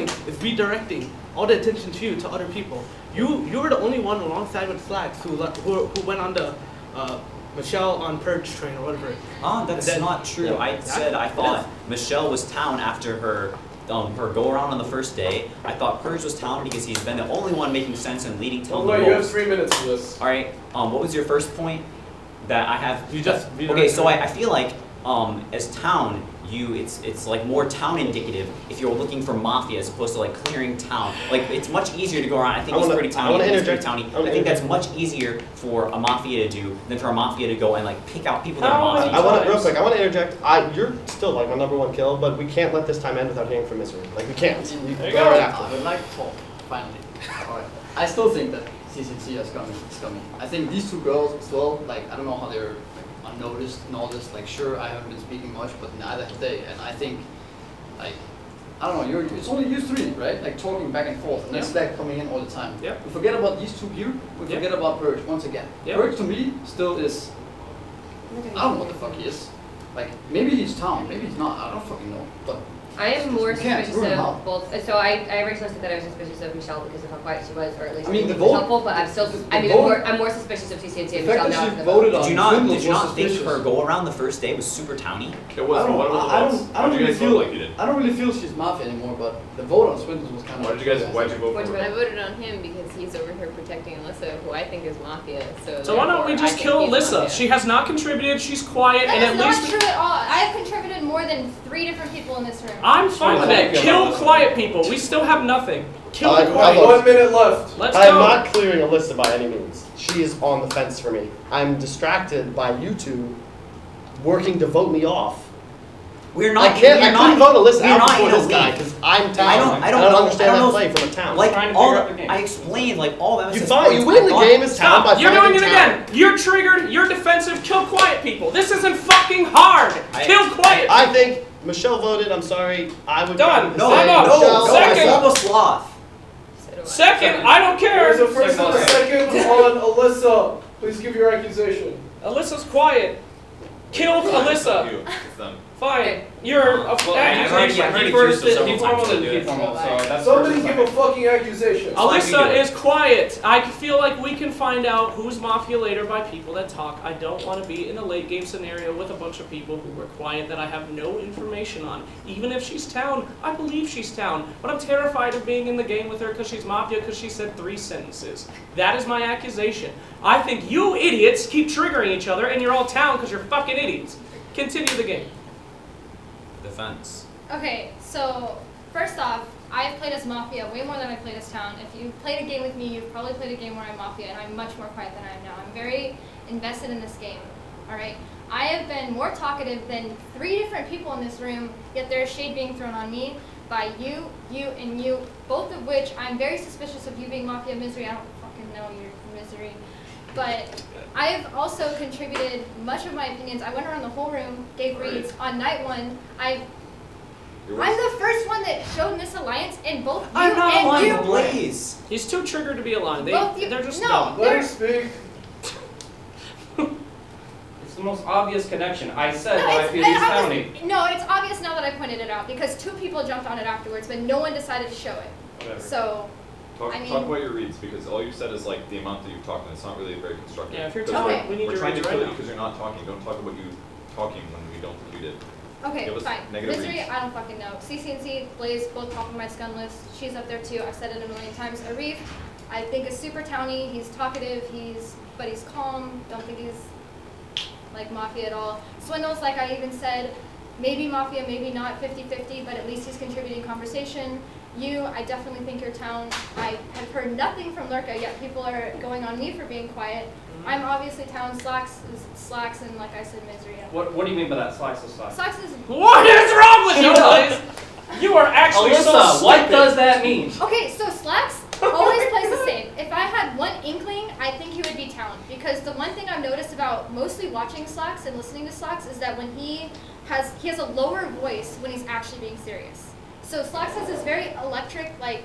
is redirecting all the attention to you to other people. You were the only one alongside with Flags who went on the Michelle on Purge train or whatever. That's Then- not true. Yeah. I said I thought Michelle was town after her go around on the first day. I thought Purge was town because he's been the only one making sense and leading town the Wait, you have most. 3 minutes for this. All right. What was your first point that I have? You just Okay, so I feel like as town, it's like more town indicative if you're looking for Mafia as opposed to like clearing town. Like it's much easier to go around. I think he's pretty towny. He's pretty towny. I think that's much easier for a Mafia to do than for a Mafia to go and like pick out people that are Mafia. I want to real quick. I want to interject. You're still like my #1 kill, but we can't let this time end without hearing from Misery. Like we can't. There you go. go. Right after. I would like to talk, finally. Alright. I still think that CCC is coming. I think these two girls still, like, I don't know how they're like, unnoticed and all this. Like, sure, I haven't been speaking much, but neither have they. And I think, like, I don't know, it's only you three, right? Like, talking back and forth, and that's that coming in all the time. Yep. We forget about these two here, we forget about Purge once again. Yep. Purge to me still is, I don't know what the fuck he is. Like, maybe he's town, maybe he's not, I don't fucking know. But I am more suspicious rule him of out. both. So I originally said that I was suspicious of Michelle because of how quiet she was, or at least I mean, the it was vote- helpful. But I'm still, the vote- I'm more suspicious of CCNC and The Michelle fact now. that after she the voted vote. on Did you not Swindles think was her go around the first day was super towny? It was. What was the I votes? don't Why'd you really guys vote feel like you did? I don't really feel she's Mafia anymore, but the vote on Swindles was kind of. Why'd you vote for I her? voted on him because he's over here protecting Alyssa, who I think is Mafia. So why don't we therefore, just I think kill he's Alyssa? Mafia. She has not contributed. She's quiet, That and is at not least true at all. I have contributed more than 3 different people in this room. I'm fine with that. Kill quiet people. We still have nothing. Kill the quiet. 1 minute left. Let's I'm go. not clearing Alyssa by any means. She is on the fence for me. I'm distracted by you two working to vote me off. We're not. I couldn't vote Alyssa we're out not before in a this guy league. because I'm town. I don't don't know- understand I don't that know if- play from a town. Like Trying to all, figure out the game. I explained like all of You find, you win the game as town by Stop! You're finding doing it town. again. You're triggered. You're defensive. Kill quiet people. This isn't fucking hard. Kill quiet. I think Michelle voted. I'm sorry. I would Done. say No, no, Michelle. Second. I'm a sloth. Second, I don't care. There's a first and a second on Alyssa. Please give your accusation. Alyssa's quiet. Kill Alyssa. It's them. Fine. You're a Well, I've already accused her several he times formal to do and it. informal, so that's Somebody give a fucking accusation. Alyssa is quiet. I feel like we can find out who's Mafia later by people that talk. I don't want to be in a late game scenario with a bunch of people who were quiet that I have no information on. Even if she's town, I believe she's town. But I'm terrified of being in the game with her because she's Mafia because she said 3 sentences. That is my accusation. I think you idiots keep triggering each other and you're all town because you're fucking idiots. Continue the game. Defense. Okay, so first off, I've played as Mafia way more than I played as Town. If you've played a game with me, you've probably played a game where I'm Mafia, and I'm much more quiet than I am now. I'm very invested in this game, all right? I have been more talkative than 3 different people in this room, yet there's shade being thrown on me by you, and you, both of which I'm very suspicious of you being Mafia Misery. I don't fucking know your Misery. But I've also contributed much of my opinions. I went around the whole room, gave reads. On night 1, I'm the first one that showed misalliance, and both you I'm not and aligned you. to Blaze. He's too triggered to be aligned. Both you- They're just no, dumb. Let her There's- speak. It's the most obvious connection. I said No, that I it's, feel he's and I towny. was- no, it's obvious now that I pointed it out because 2 people jumped on it afterwards, but no one decided to show it. Whatever. So, Talk, I mean- talk about your reads because all you said is like the amount that you've talked and it's not really very constructive. Yeah, if you're Because telling, we need we're your trying reads to kill right you now. because you're not talking. Don't talk about you talking when we don't think you did. okay, Give us fine. negative Misery, reads. I don't fucking know. CCNC, Blaze, both top of my scun list. She's up there too. I've said it a million times. Arif, I think is super towny. He's talkative. But he's calm. Don't think he's like Mafia at all. Swindles, like I even said, maybe Mafia, maybe not, 50-50, but at least he's contributing conversation. You, I definitely think you're town. I have heard nothing from Lurka, yet people are going on me for being quiet. I'm obviously town. Slacks, and like I said, Misery. What do you mean by that? Slacks is slacks. Slacks is... What is wrong with you guys? You are actually so Alyssa, stupid. what does that mean? Okay, so Slacks always plays the same. If I had one inkling, I think he would be Town. Because the one thing I've noticed about mostly watching Slacks and listening to Slacks is that when he has a lower voice when he's actually being serious. So Slacks has this very electric, like,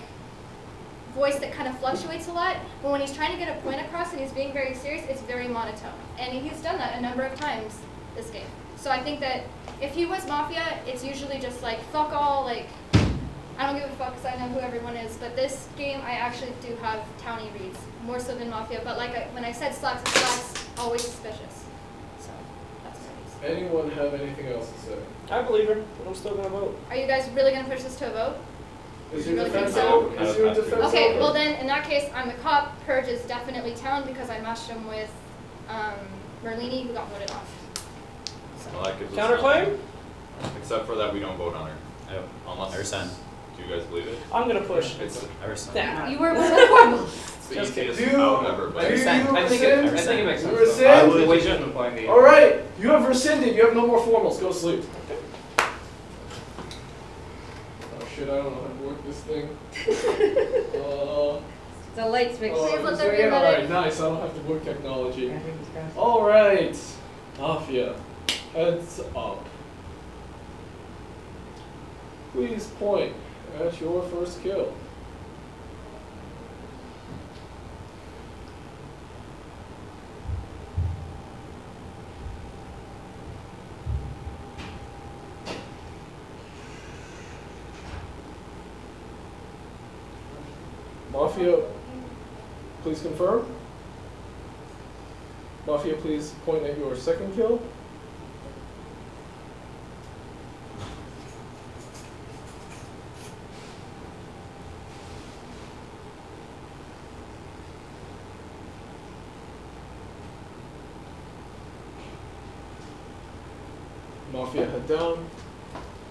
voice that kind of fluctuates a lot, but when he's trying to get a point across and he's being very serious, it's very monotone. And he's done that a number of times this game. So I think that if he was Mafia, it's usually just like, fuck all, like, I don't give a fuck because I know who everyone is. But this game, I actually do have towny reads, more so than Mafia. But like when I said Slacks and Slacks, always suspicious. So that's what it is. Anyone have anything else to say? I believe her, but I'm still gonna vote. Are you guys really gonna push this to a vote? Is You your really think defense so? over? Is your defense Okay, over? well then, in that case, I'm the cop. Purge is definitely Town because I matched him with Merlini, who got voted off. Well, that gives us Counterclaim? nothing. Except for that we don't vote on her. Unless. I rescind. Do you guys believe it? I'm gonna push. It's I rescind. Nah. You were formal. the Just easiest kidding. out ever, but Do you I think it makes sense. You though. rescind? The way you've been playing the. All right, you have rescinded. You have no more formals. Go to sleep. Oh shit! I don't know how to work this thing. The lights make Oh, sense. is there- all right, nice. I don't have to work technology. All right, Mafia, heads up. Please point at your first kill. Mafia, please confirm. Mafia, please point at your second kill. Mafia, head down.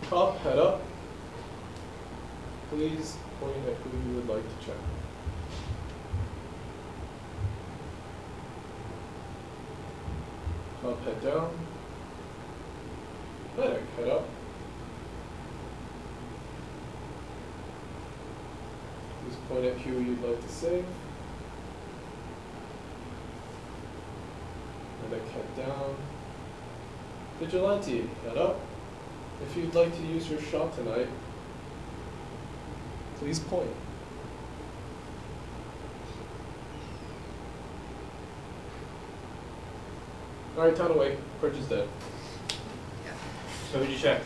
Cop, head up. Please point at who you would like to check. Cop, head down. Medic, head up. Please point at who you'd like to save. Medic, head down. Vigilante, head up. If you'd like to use your shot tonight, please point. Alright, town away. Purge is dead. So who'd you check?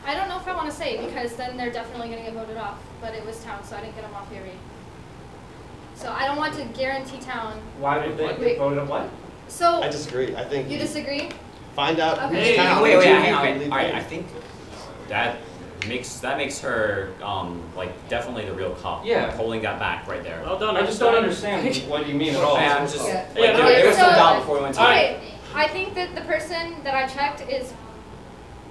I don't know if I want to say because then they're definitely going to get voted off. But it was town, so I didn't get a Mafia read. So I don't want to guarantee town. Why did they Wait. get voted on what? So I disagree. I think you disagree? find out Okay. who's town. Wait, who hang you on. can lead All right, the- I think that makes her like definitely the real cop. Yeah. Holding that back right there. Well done. I just don't understand what you mean at all. I'm just Yeah. like, Yeah, no, there was so- some doubt before we went to Okay, I think that the person that I checked is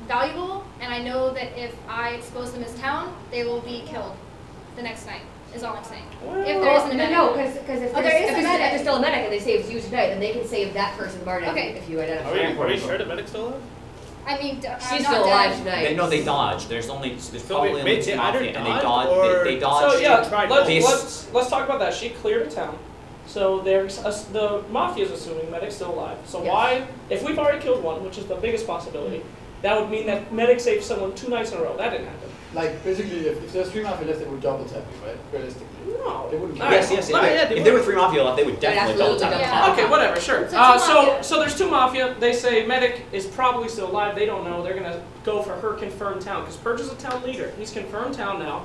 valuable, and I know that if I expose them as town, they will be killed the next night, is all I'm saying. If there isn't a medic. No, because if Oh, there is a medic. there's still a medic and they save you tonight, then they can save that person, Martin, Okay. if you identify. Are we sure the medic's still alive? I mean, I'm She's not still alive dead. tonight. No, they dodged. There's probably only wait, two did either Mafia, and they dodge dodged. or- They dodged. So yeah, They let's talk about that. She cleared a town, so there's the Mafia's assuming medic's still alive. So Yes. why, if we've already killed one, which is the biggest possibility, that would mean that medic saved someone 2 nights in a row. That didn't happen. Like, basically, if there's 3 Mafia left, they would double tap you, right? Realistically. No, They wouldn't. Yes, yes. No, yeah, If there were 3 Mafia left, they would They'd definitely double absolutely tap. double tap. Okay, whatever, sure. So two So Mafia. there's 2 Mafia. They say medic is probably still alive. They don't know. They're gonna go for her confirmed town because Purge is a town leader. He's confirmed town now.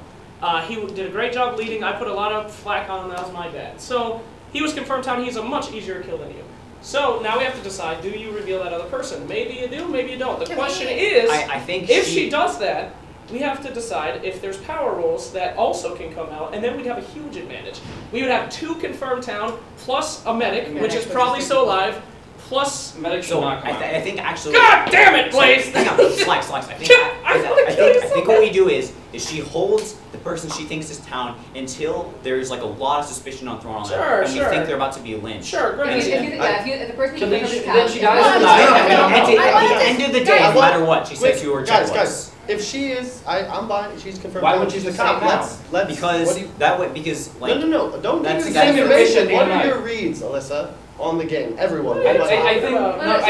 He did a great job leading. I put a lot of flack on him. That was my bad. So he was confirmed town. He's a much easier kill than you. So now we have to decide: do you reveal that other person? Maybe you do. Maybe you don't. The Can question we- is, I think if she does that, we have to decide if there's power rolls that also can come out, and then we'd have a huge advantage. We would have 2 confirmed town, plus a medic, which is probably still alive, plus... Medic should So not come out. I think actually. God damn it, Blaze! Hang on, Slacks. I think what we do is she holds the person she thinks is town until there's like a lot of suspicion thrown on them, Sure, and we sure. think they're about to be lynched. Sure, great. If the person you Then think she- is then town. she is dies alive, tonight, and we don't At know. the end of the day, no matter what, she says you were checklists. Guys, if she is, I'm buying. She's confirmed. Why town, would you she's the just say cop? it now? Let's. Because what do you, that way, because like no, don't that's give me the that's same information. information What day are and your reads, Alyssa, on the game? Everyone. I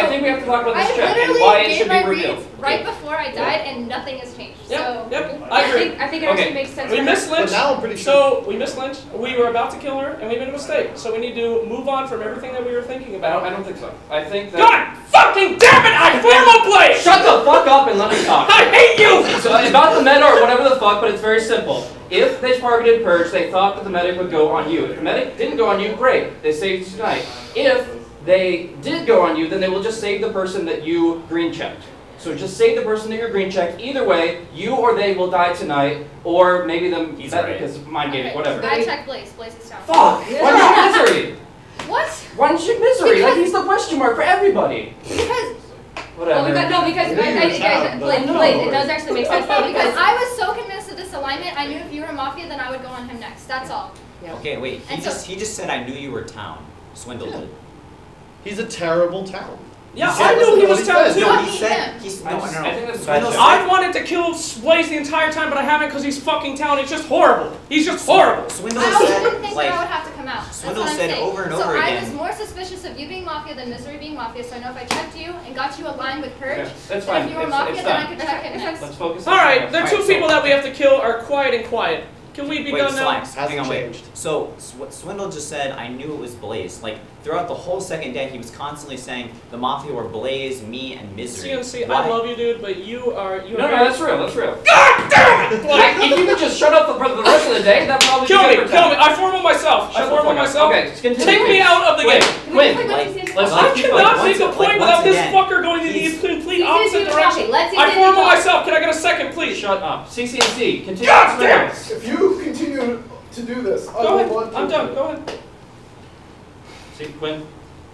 think we have to talk about I this check and literally why it gave should be my revealed. reads right before I died, and nothing has changed. Yep, So yep, I agree. I think it Okay. actually makes sense. We for missed her. Lynch, But now I'm pretty sure. so we missed Lynch. We were about to kill her, and we made a mistake. So we need to move on from everything that we were thinking about. I don't think so. I think that... God fucking damn it! I formal play! Shut the fuck up and let me talk. I hate you! So about the meta or whatever the fuck, but it's very simple. If they targeted Purge, they thought that the medic would go on you. If the medic didn't go on you, great. They saved you tonight. If they did go on you, then they will just save the person that you green checked. So just save the person that you're green checked. Either way, you or they will die tonight, or maybe them He's that right. because mind game, Okay, whatever. I checked Blaze. Blaze is town. Fuck! Why did you misery? What? Why did you misery? Like Because- he's the question mark for everybody. Because Whatever. Because it does actually make sense though, Because because I was so convinced of this alignment, I knew if you were Mafia, then I would go on him next. That's all. Okay, wait. And so- He just said I knew you were town. Swindle did. He's a terrible town. Yeah, I knew he was town too. No, He he said him. he's I no, just- no, I think no. that's Swindle bad. I've wanted to kill Blaze the entire time, but I haven't because he's fucking town. It's just horrible. He's just horrible. Swindle I also said didn't think like that I would have to come out. That's Swindle what I'm said saying. over and so over I again. was more suspicious of you being Mafia than Misery being Mafia, so I know if I checked you and got you aligned with Purge, Okay, that's then fine. if you were It's Mafia, then I done. could check him next. Let's focus All on right, something the else. two people that we have to kill are quiet and quiet. Can we be Wait, done now? Slacks, Hasn't hang on, wait. changed. So, Swindle just said, I knew it was Blaze. Like, throughout the whole second day, he was constantly saying, the Mafia were Blaze, me, and Misery. CNC, Why? I love you, dude, but you are. No, that's real. That's real. God damn it! If you could just shut up for the rest of the day, that probably Kill be me, good for kill me. town. I form on myself. Shut I the form on fuck up. myself. Okay, continue. Take me out of the game. Win. Let's I cannot be once- the point once without this again, fucker going in the he's- complete CCNC opposite was direction. talking. Let's see I if form they on talk. myself. Can I get a second, please? Shut up. CCNC. Continue. God damn it! If you continue to do this, I Go will ahead. want to. I'm done. Go ahead. See, Quinn.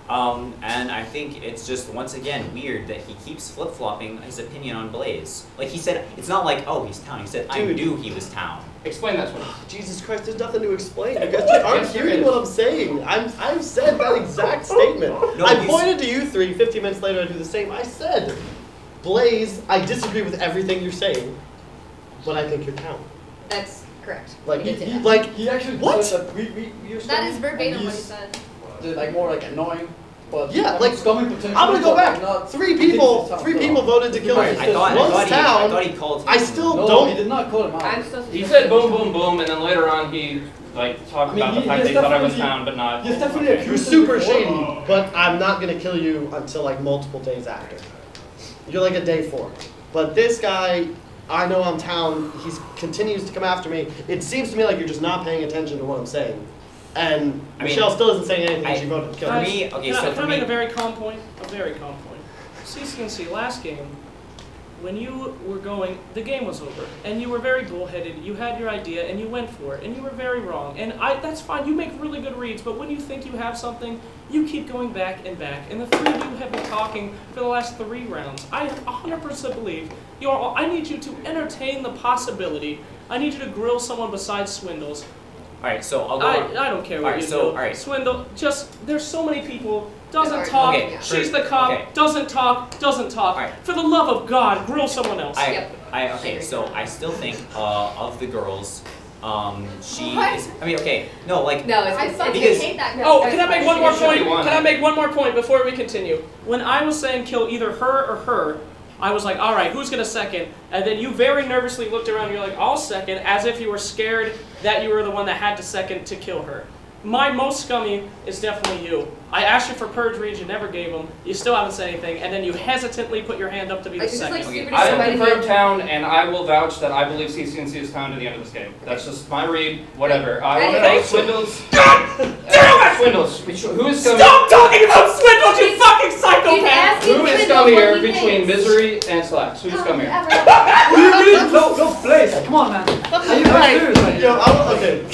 And I think it's just, once again, weird that he keeps flip-flopping his opinion on Blaze. Like, he said, it's not like, oh, he's town. He said, I Dude. knew he was town. Explain that to me. Jesus Christ, there's nothing to explain. You guys just aren't hearing what I'm saying. I've said that exact statement. No, I you pointed to you three. 15 minutes later, I do the same. I said, Blaze, I disagree with everything you're saying, but I think you're town. that's correct. Like, He did that. like He actually What? said that we used That to- is verbatim and what he he's said. like more like annoying, but Yeah, I mean, like, scummy potential. I'm gonna go but back. not- Three he thinks people it's town, people voted to kill Right. him. I thought One's town. he called him. I still No, don't. he did not call him out. I'm still. He said boom, boom, boom, and then later on he talked I mean, about the he- fact he that he thought I was definitely- town, but not. He's definitely Okay. accused You're him super before. shady, but I'm not gonna kill you until like multiple days after. You're like a day 4. But this guy, I know I'm town. He continues to come after me. It seems to me like you're just not paying attention to what I'm saying. And I mean, Michelle still isn't saying anything. She voted to kill For him. me, okay, Can so I for make me, a very calm point? A very calm point. CCNC, last game, when you were going, the game was over, and you were very bullheaded. You had your idea, and you went for it, and you were very wrong. And that's fine. You make really good reads, but when you think you have something, you keep going back and back. And the three of you have been talking for the last 3 rounds. I 100% believe you are. I need you to entertain the possibility. I need you to grill someone besides Swindles. alright, so I'll go on. I don't care what Alright, you so, do. alright. Swindle, just, there's so many people, doesn't It's talk, okay, she's for- the cop, okay. doesn't talk, doesn't talk. Alright. For the love of God, grill someone else. Okay, so I still think of the girls, she What? is. I mean, okay, no, like No, I it's fucking because- hate that guy. Oh, can I make one more You should point? be one. Can I make one more point before we continue? When I was saying kill either her or her, I was like, all right, who's gonna second? And then you very nervously looked around and you're like, I'll second, as if you were scared that you were the one that had to second to kill her. My most scummy is definitely you. I asked you for purge reads, you never gave them. You still haven't said anything, and then you hesitantly put your hand up to be the Like, it's second. like super I will disappointed. confirm town, and I will vouch that I believe CCNC is town to the end of this game. That's just my read, whatever. I want to know Swindles. God damn it! Swindles. Who is scummier? Stop talking about Swindles, you fucking psychopath! Who is scummier between Misery and Slacks? Who's scummier? No, Blaze, come on, man. Are you serious right Yo, now? okay.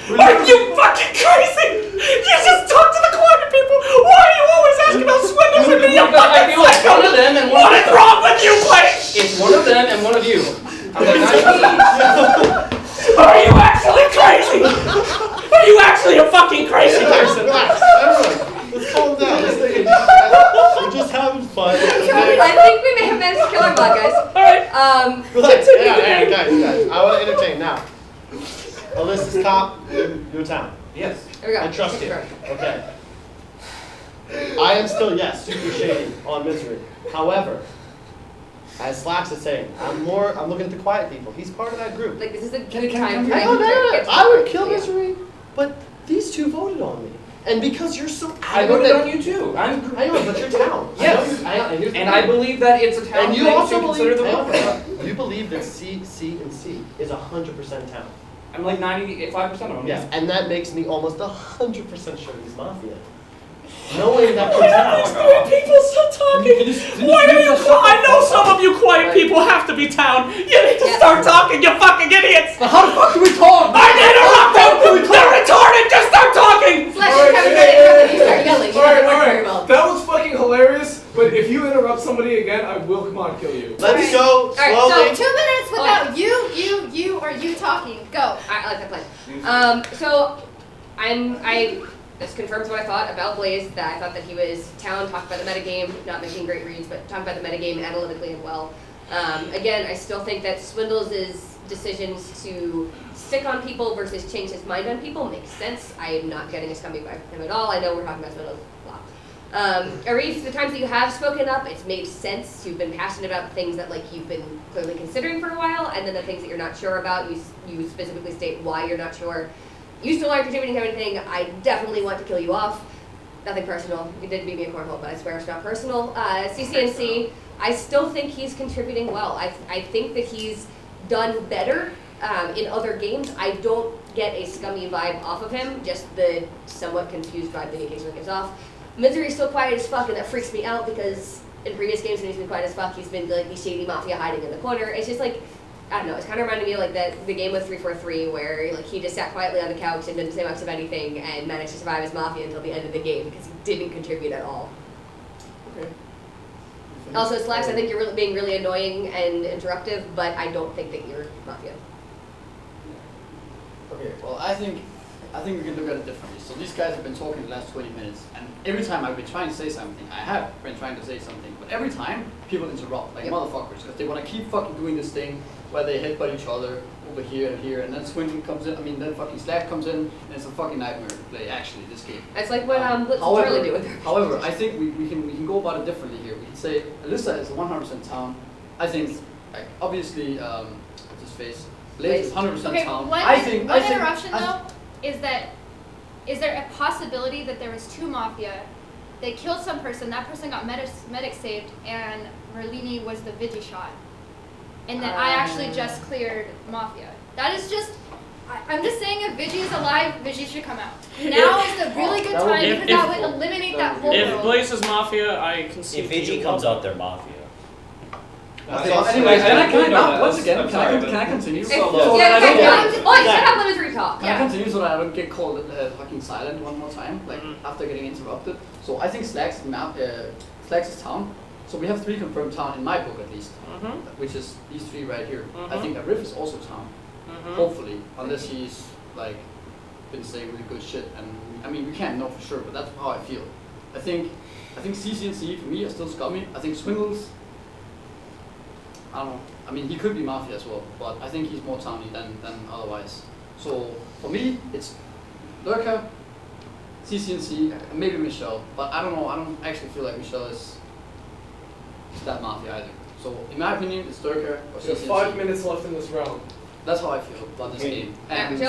Are you fucking crazy? You just talk to the quiet people. Why are you always asking about Swindles and me? You Because I fucking feel like one of psycho! them and one What of is them. wrong with you, Blake? It's one of them and one of you. I'm like, Are you actually crazy? Are you actually a fucking crazy person? Relax, everyone. Let's calm down. We're just having fun. I think we may have managed to kill our bot, guys. Alright. Relax. Yeah, guys. I want to entertain now. Alyssa's cop. Your town. yes. Here we go. I trust you. Okay. I am still, yes, super shady on Misery. However, as Slacks is saying, I'm looking at the quiet people. He's part of that group. Like, this is a Can I time come for here? No, it. I would kill Misery, but these two voted on me. And because you're so I adamant voted that- on you too. Hang on, but you're town. Yes. And I believe that it's a town And you thing also to consider the believe, vote. you believe that C, and C is 100% town. I'm like 95% of them. Yes, and that makes me almost 100% sure he's Mafia. Knowing that Why you're are these town. three people still talking? Why are you? I know some of you quiet people have to be town. You need to start talking, you fucking idiots. How the fuck do we talk? I interrupt them. They're retarded. Just start talking. Slash, you haven't done it. You start yelling. It doesn't work very well. That was fucking hilarious, But if you interrupt somebody again, I will come on kill you. Let's go slowly. Alright, so 2 minutes without you, or you talking. Go. I like that plan. So this confirms what I thought about Blaze, that I thought that he was talent, talked about the metagame, not making great reads, but talked about the metagame analytically and well. Again, I still think that Swindles' decisions to stick on people versus change his mind on people makes sense. I am not getting a scummy by him at all. I know we're talking about Swindles a lot. Arif, the times that you have spoken up, it's made sense. You've been passionate about things that like you've been clearly considering for a while, and then the things that you're not sure about, you specifically state why you're not sure. You still aren't contributing to anything. I definitely want to kill you off. Nothing personal. You did beat me a cornhole, but I swear it's not personal. CCNC, I still think he's contributing well. I think that he's done better in other games. I don't get a scummy vibe off of him, just the somewhat confused vibe that he occasionally gives off. Misery's still quiet as fuck, and that freaks me out because in previous games when he's been quiet as fuck, he's been like the shady Mafia hiding in the corner. It's just like, I don't know, it's kind of reminding me of like the game with 343 where like he just sat quietly on the couch and didn't say much of anything and managed to survive as Mafia until the end of the game because he didn't contribute at all. Okay. Also, Slacks, I think you're being really annoying and interruptive, but I don't think that you're Mafia. Okay, well, I think we can look at it differently. So these guys have been talking the last 20 minutes, and every time I've been trying to say something, I have been trying to say something, but every time people interrupt, like motherfuckers, because they want to keep fucking doing this thing where they headbutt each other over here and here, and then Swindon comes in, then fucking Slack comes in, and it's a fucking nightmare to play, actually, this game. It's like what Blitz and Charlie do with their However, I think we can go about it differently here. We can say, Alyssa is a 100% town. I think, like, obviously, what's his face? Blaze is 100% town. One interruption though, is there a possibility that there was two Mafia, they killed some person, that person got medic saved, and Merlini was the Vigi shot? And then I actually just cleared Mafia. That is just, I'm just saying if Vigi is alive, Vigi should come out. Now is a really good time because that would eliminate that whole If world. Blaze is Mafia, I can see. If Vigi comes out, they're Mafia. Anyway, can I continue? Shut up, let us talk. Can I continue so that I don't get called fucking silent one more time, like after getting interrupted? So I think Slacks is town. So we have 3 confirmed town in my book at least, which is these 3 right here. I think Arif is also town, hopefully, unless he's like been saying really good shit. And I mean we can't know for sure, but that's how I feel. I think CCNC for me are still scummy. I think Swindles, I don't know. I mean, he could be Mafia as well, but I think he's more towny than otherwise. So for me, it's Lurker, CCNC, and maybe Michelle. But I don't know. I don't actually feel like Michelle is that Mafia either. So in my opinion, it's Lurker or We have CCNC. 5 minutes left in this round. That's how I feel about this game. And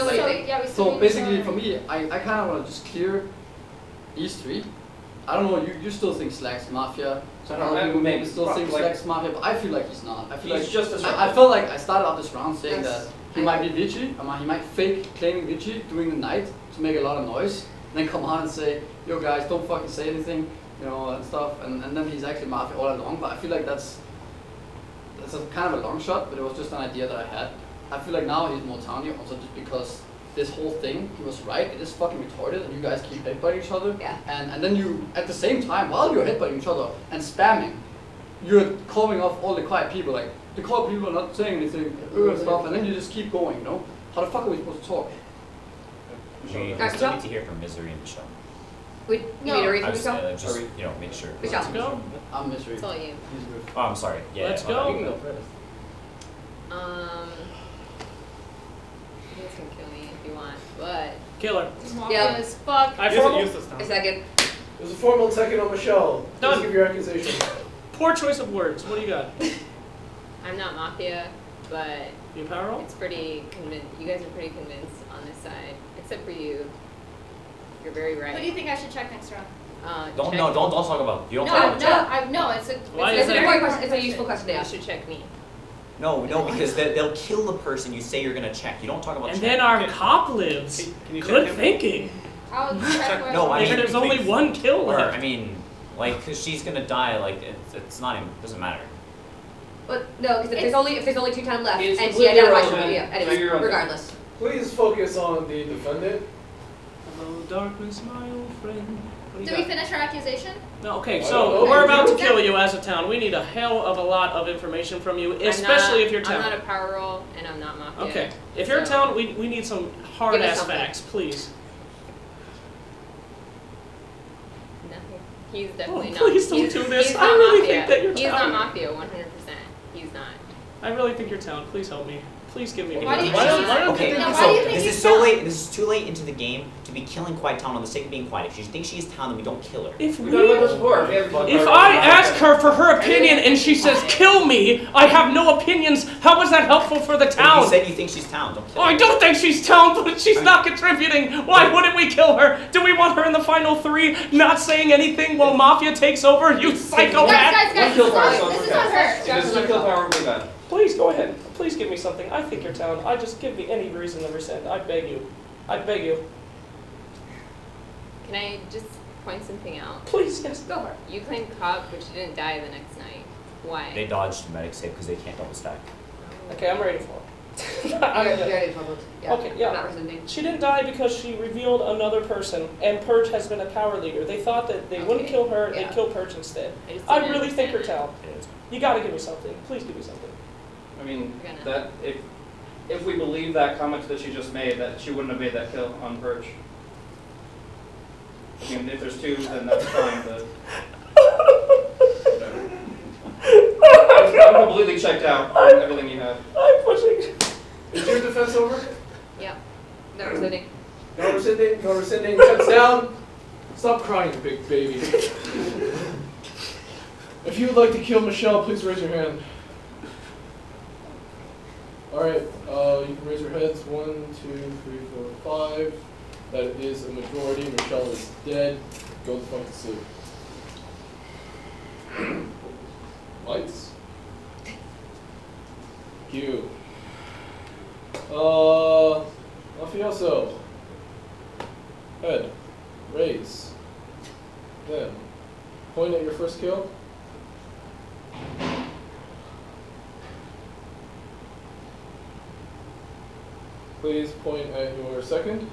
so basically, for me, I kind of want to just clear these 3. I don't know, you still think Slack's Mafia. People maybe still think Slack's Mafia, but I feel like he's not. I feel like I felt like I started out this round saying that he might be Vigi, he might fake claiming Vigi during the night to make a lot of noise, and then come on and say, yo guys, don't fucking say anything, and stuff, and then he's actually Mafia all along. But I feel like that's a kind of a long shot, but it was just an idea that I had. I feel like now he's more towny also just because this whole thing, he was right, it is fucking retarded and you guys keep headbutting each other. Yeah. And then you, at the same time, while you're headbutting each other and spamming, you're calling off all the quiet people, like, the quiet people are not saying anything, and stuff, and then you just keep going, How the fuck are we supposed to talk? We still need to hear from Misery and Michelle. You mean Arif and Michelle? Just, make sure. Michelle. Let's go. I'm Misery. It's all you. Oh, I'm sorry. Yeah. Let's okay. go. You can go first. You guys can kill me if you want, but Killer. Mafia as fuck. I formal. A second. There's a formal second on Michelle. Done. Please give your accusation. Poor choice of words. What do you got? I'm not Mafia, but You power roll? it's pretty convinced. You guys are pretty convinced on this side, except for you. You're very right. Who do you think I should check next round? Don't check- talk about. You don't No, talk about chat. it's a Why it's is a it very important important question. It's a useful question to You ask. should check me. No, because they'll kill the person you say you're gonna check. You don't talk about. And chat. then our cop lives. Can you Good check him? thinking. I'll check where No, I If mean, there's only one kill Or, left. I mean, because she's gonna die. Like it's not even. Doesn't matter. But no, because if there's only 2 time left, It's and she completely identifies irrelevant. somebody, anyways, So you're okay. regardless. Please focus on the defendant. Hello, darkness, my old friend. do you Did we got? finish our accusation? No, okay, I so don't know. we're about to kill you as a town. We need a hell of a lot of information from you, especially if you're town. I'm not a power roll, and I'm not Mafia. Okay, if you're so- town, we need some hard Give us ass something. facts, please. Nothing. He's definitely not. please don't he's, do this. He's I not really Mafia. think that you're He's town. not Mafia, 100%. He's not. I really think you're town. Please help me. Please give me. Why do you Why think don't- Okay, why so do you think this he's is so town? late. This is too late into the game to be killing Quiet Town on the sake of being quiet. If you think she is town, then we don't kill her. If We got this before. If I ask her for her opinion and she says kill me, I have no opinions. How is that helpful for the If town? you said you think she's town, don't kill Oh, her. I don't think she's town, but she's not contributing. Why wouldn't we kill her? Do we want her in the final 3, not saying anything while Mafia takes over? You psychopath! Guys, One kill power, this is on her. If it's one kill power, we'll be bad. Please go ahead. Please give me something. I think you're town. I just give me any reason to rescind. I beg you. I beg you. Can I just point something out? Please, yes. Go for it. You claimed cop, but you didn't die the next night. Why? They dodged medic save because they can't double stack. Okay, I'm ready for it. You already published. Yeah. Okay, yeah. I'm not rescinding. She didn't die because she revealed another person, and Perch has been a power leader. They thought that they wouldn't Okay, kill her, yeah. they'd kill Perch instead. I just I didn't really think you're understand town. You gotta give me something. Please give me something. I mean, We're gonna- that if we believe that comment that she just made, that she wouldn't have made that kill on Perch. I mean, if there's 2, then that's fine, but I'm completely checked out on everything you have. I'm pushing. Is your defense over? Yeah. No rescinding. No rescinding. No rescinding. Cuts down. Stop crying, big baby. If you would like to kill Michelle, please raise your hand. All right. You can raise your heads. 1, 2, 3, 4, 5. That is a majority. Michelle is dead. Go the fuck to sleep. Lights. Q. Mafioso. Head. Raise. Then. Point at your first kill. Please point at your second.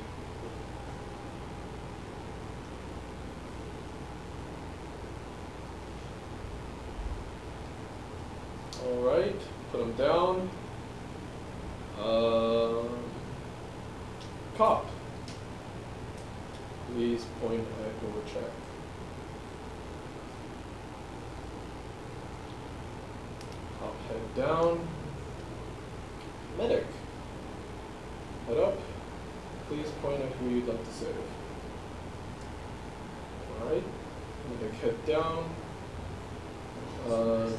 Alright, put them down. Cop. Please point at your check. Cop head down. Medic. Head up. Please point at who you'd like to save. Alright. Medic head down.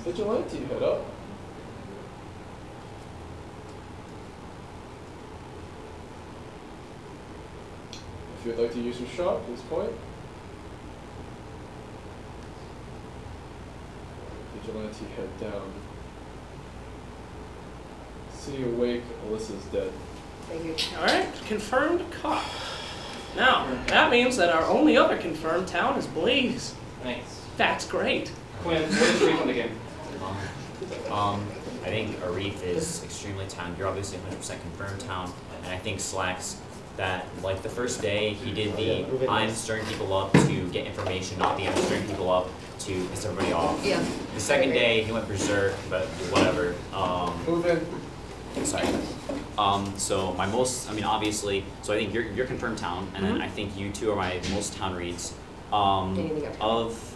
Vigilante head up. If you'd like to use your shot, please point. Vigilante head down. See awake, Alyssa's dead. Thank you. All right, confirmed cop. Now, that means that our only other confirmed town is Blaze. Thanks. That's great. Quinn, what is your on the game? I think Arif is extremely town. You're obviously 100% confirmed town, and I think Slacks that like the first day he did the I'm stirring people up to get information, not the I'm stirring people up to piss everybody off. Yeah. The second day he went berserk, but whatever. Move in. Sorry. So my most, I mean, obviously, so I think you're confirmed town, and then I think you two are my most town reads. Of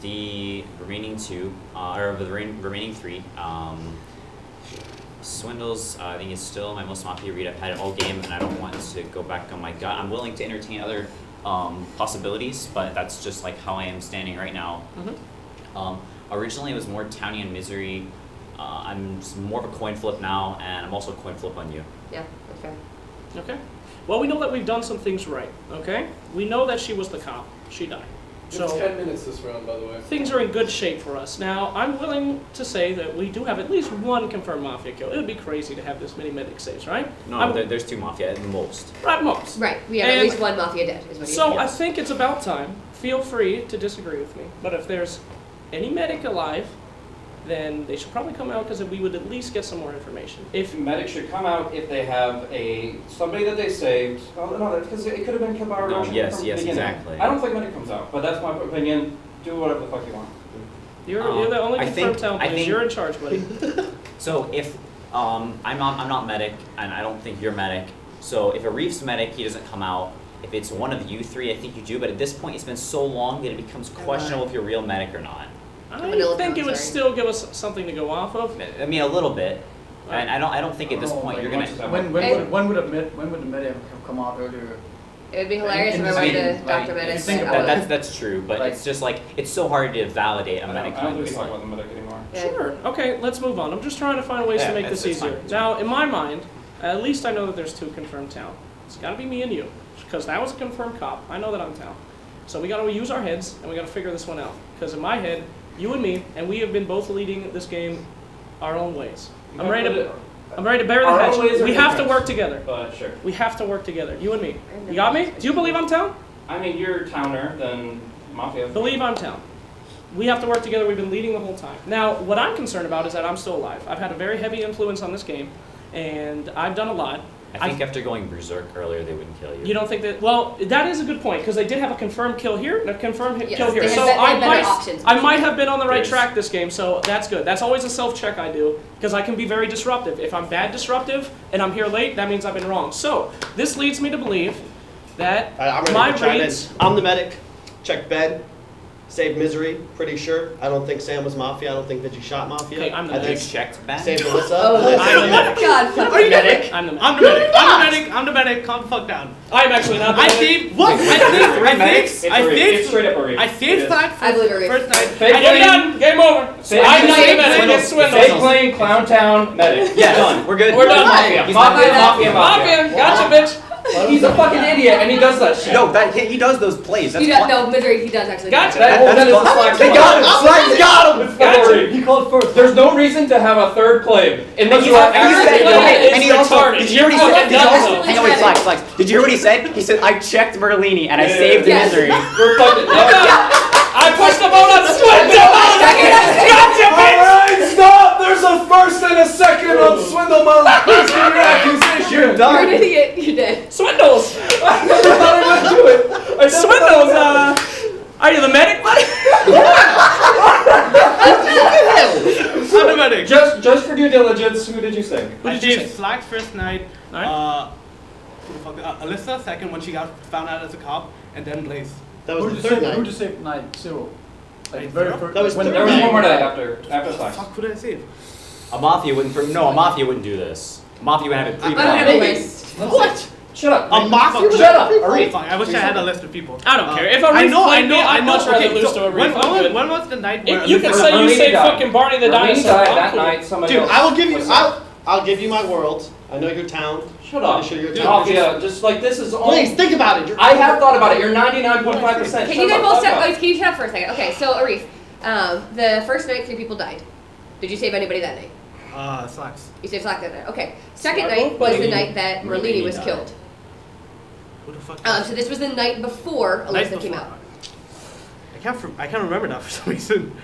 the remaining 2, or of the remaining 3, Swindles, I think is still my most Mafia read. I've had it all game, and I don't want to go back on my gut. I'm willing to entertain other possibilities, but that's just like how I am standing right now. Originally, it was more Townie and Misery. I'm just more of a coin flip now, and I'm also a coin flip on you. Yeah, that's fair. Okay. Well, we know that we've done some things right. Okay. We know that she was the cop. She died. It's So 10 minutes this round, by the way. things are in good shape for us. Now, I'm willing to say that we do have at least one confirmed Mafia kill. It would be crazy to have this many medic saves, right? No, there's 2 Mafia at the most. At most. Right. We have at And least one Mafia dead, is what So you I think it's about time. Feel free to disagree with me. But if there's any medic alive, then they should probably come out because we would at least get some more information. If Medic should come out if they have somebody that they saved. Oh, no, because it could have been killed by a No, Russian yes, from the yes, beginning. exactly. I don't think Medic comes out, but that's my opinion. Do whatever the fuck you want. you're the only I confirmed think- town I players, think- you're in charge, buddy. So if I'm not medic, and I don't think you're medic. So if Arif's medic, he doesn't come out. If it's one of you three, I think you do. But at this point, it's been so long that it becomes questionable if you're real medic or not. I Vanilla think it would sorry. still give us something to go off of. I mean, a little bit. And I don't think at this point you're gonna. When would the medic have come out earlier? It would be hilarious if I I went mean, to like, Dr. Medic. if you think but about I it, would- That's true, but Like- it's just like it's so hard to validate a medic I don't kind think of we talk like. about the Medic anymore. Yeah. Sure. Okay, let's move on. I'm just trying to find ways Yeah, to make it's- this it's fine, easier. it's Now, in my mind, at least I know that there's 2 confirmed town. It's got to be me and you, because that was a confirmed cop. I know that I'm town. So we got to use our heads, and we got to figure this one out. Because in my head, you and me, and we have been both leading this game our own ways. I'm ready to bury the Our own hatchet. ways are We have to different. work together. But sure. We have to work together. You and me. You got me? Do you believe I'm town? I mean, you're Towner, then Mafia. Believe I'm town. We have to work together. We've been leading the whole time. Now, what I'm concerned about is that I'm still alive. I've had a very heavy influence on this game, and I've done a lot. I think after going berserk earlier, they wouldn't kill you. You don't think that? Well, that is a good point because they did have a confirmed kill here and a confirmed Yes, kill here. they had So better I options. might have been on the right There's- track this game. So that's good. That's always a self-check I do because I can be very disruptive. If I'm bad disruptive and I'm here late, that means I've been wrong. So this leads me to believe that I'm ready my to chime in. reads. I'm the medic. Check Ben. Save Misery. Pretty sure. I don't think Sam was Mafia. I don't think Viggy shot Mafia. Okay, I'm the I medic. think checked back. Save Melissa. Oh, I'm the medic. God, fuck What are you you. medic? I'm the medic. I'm the medic. I'm the medic. I'm the medic. Calm the fuck down. I'm actually not the I medic. saved what? It's straight up Arif. I saved Flag I believe Arif. first night. Fake You're playing- done. Game over. Fake I'm not the playing- medic. It's Fake Swindles. playing Clown Town Medic. Yes, Done. we're good. We're done. Mafia. He's Mafia, not- Mafia, Mafia. Gotcha, bitch. He's a fucking idiot and he does that shit. No, he does those plays. That's He does, no, Misery, he does actually. Gotcha. That is a Slack. They got him. Slack's got him. It's Arif. He called first. There's no reason to have a third claim unless And you are he actually said- It's and he also, retarded. did you hear what he You're said? Did you fucking also, nuts. hang on, wait, Slacks. Did you hear what he said? He said, I checked Merlini and I Yeah. saved the Yes. Misery. We're fucking. I pushed the button on Swindles. Gotcha, bitch. Alright, stop! There's a first and a second on Swindlemouth. Please give your accusation. You're an idiot, you're dead. Swindles. I never thought I would do it. I never Swindles. thought Are you the medic, buddy? I'm the medic. Just for due diligence, who did you say? Who I did you saved say? Slag's first night. Alright. Who the fuck? Alyssa second when she got found out as a cop, and then Blaze. That Who was did the you third save? Who night. did you save night 0? Like Night very zero? first. That was when third There was night. one more night after Slacks. Fuck, who did I save? A Mafia wouldn't, no, a Mafia wouldn't do this. A Mafia would have it I'm gonna have a pre-planned. list. What? Shut up. A Mafia? Shut up. Oh, Arif. fuck, I wish I had a list of people. I don't care. If a I Reef know, played me, I'd much rather okay, lose so to a when, Reef. I'm good. when was the night where You can Alyssa- say you Merlini say died. fucking Barney the Merlini dinosaur. died I'm that cool. night. Somebody Dude, else. I will give you. was it? I'll give you my world. I know your town. Shut up. Pretty sure you're town. Mafia. Just like this is all. Please think about it. You're- I have thought about it. You're 99.5%. Can you guys both shut, can you shut up for a second? Okay, so Arif, the first night 3 people died. Did you save anybody that night? Slacks. You saved Slack that night. Okay. Second Slack night was the Merlini. night that Merlini was died. killed. Who the fuck? So this was the night before Night Alyssa came before. out. I can't remember that for some reason.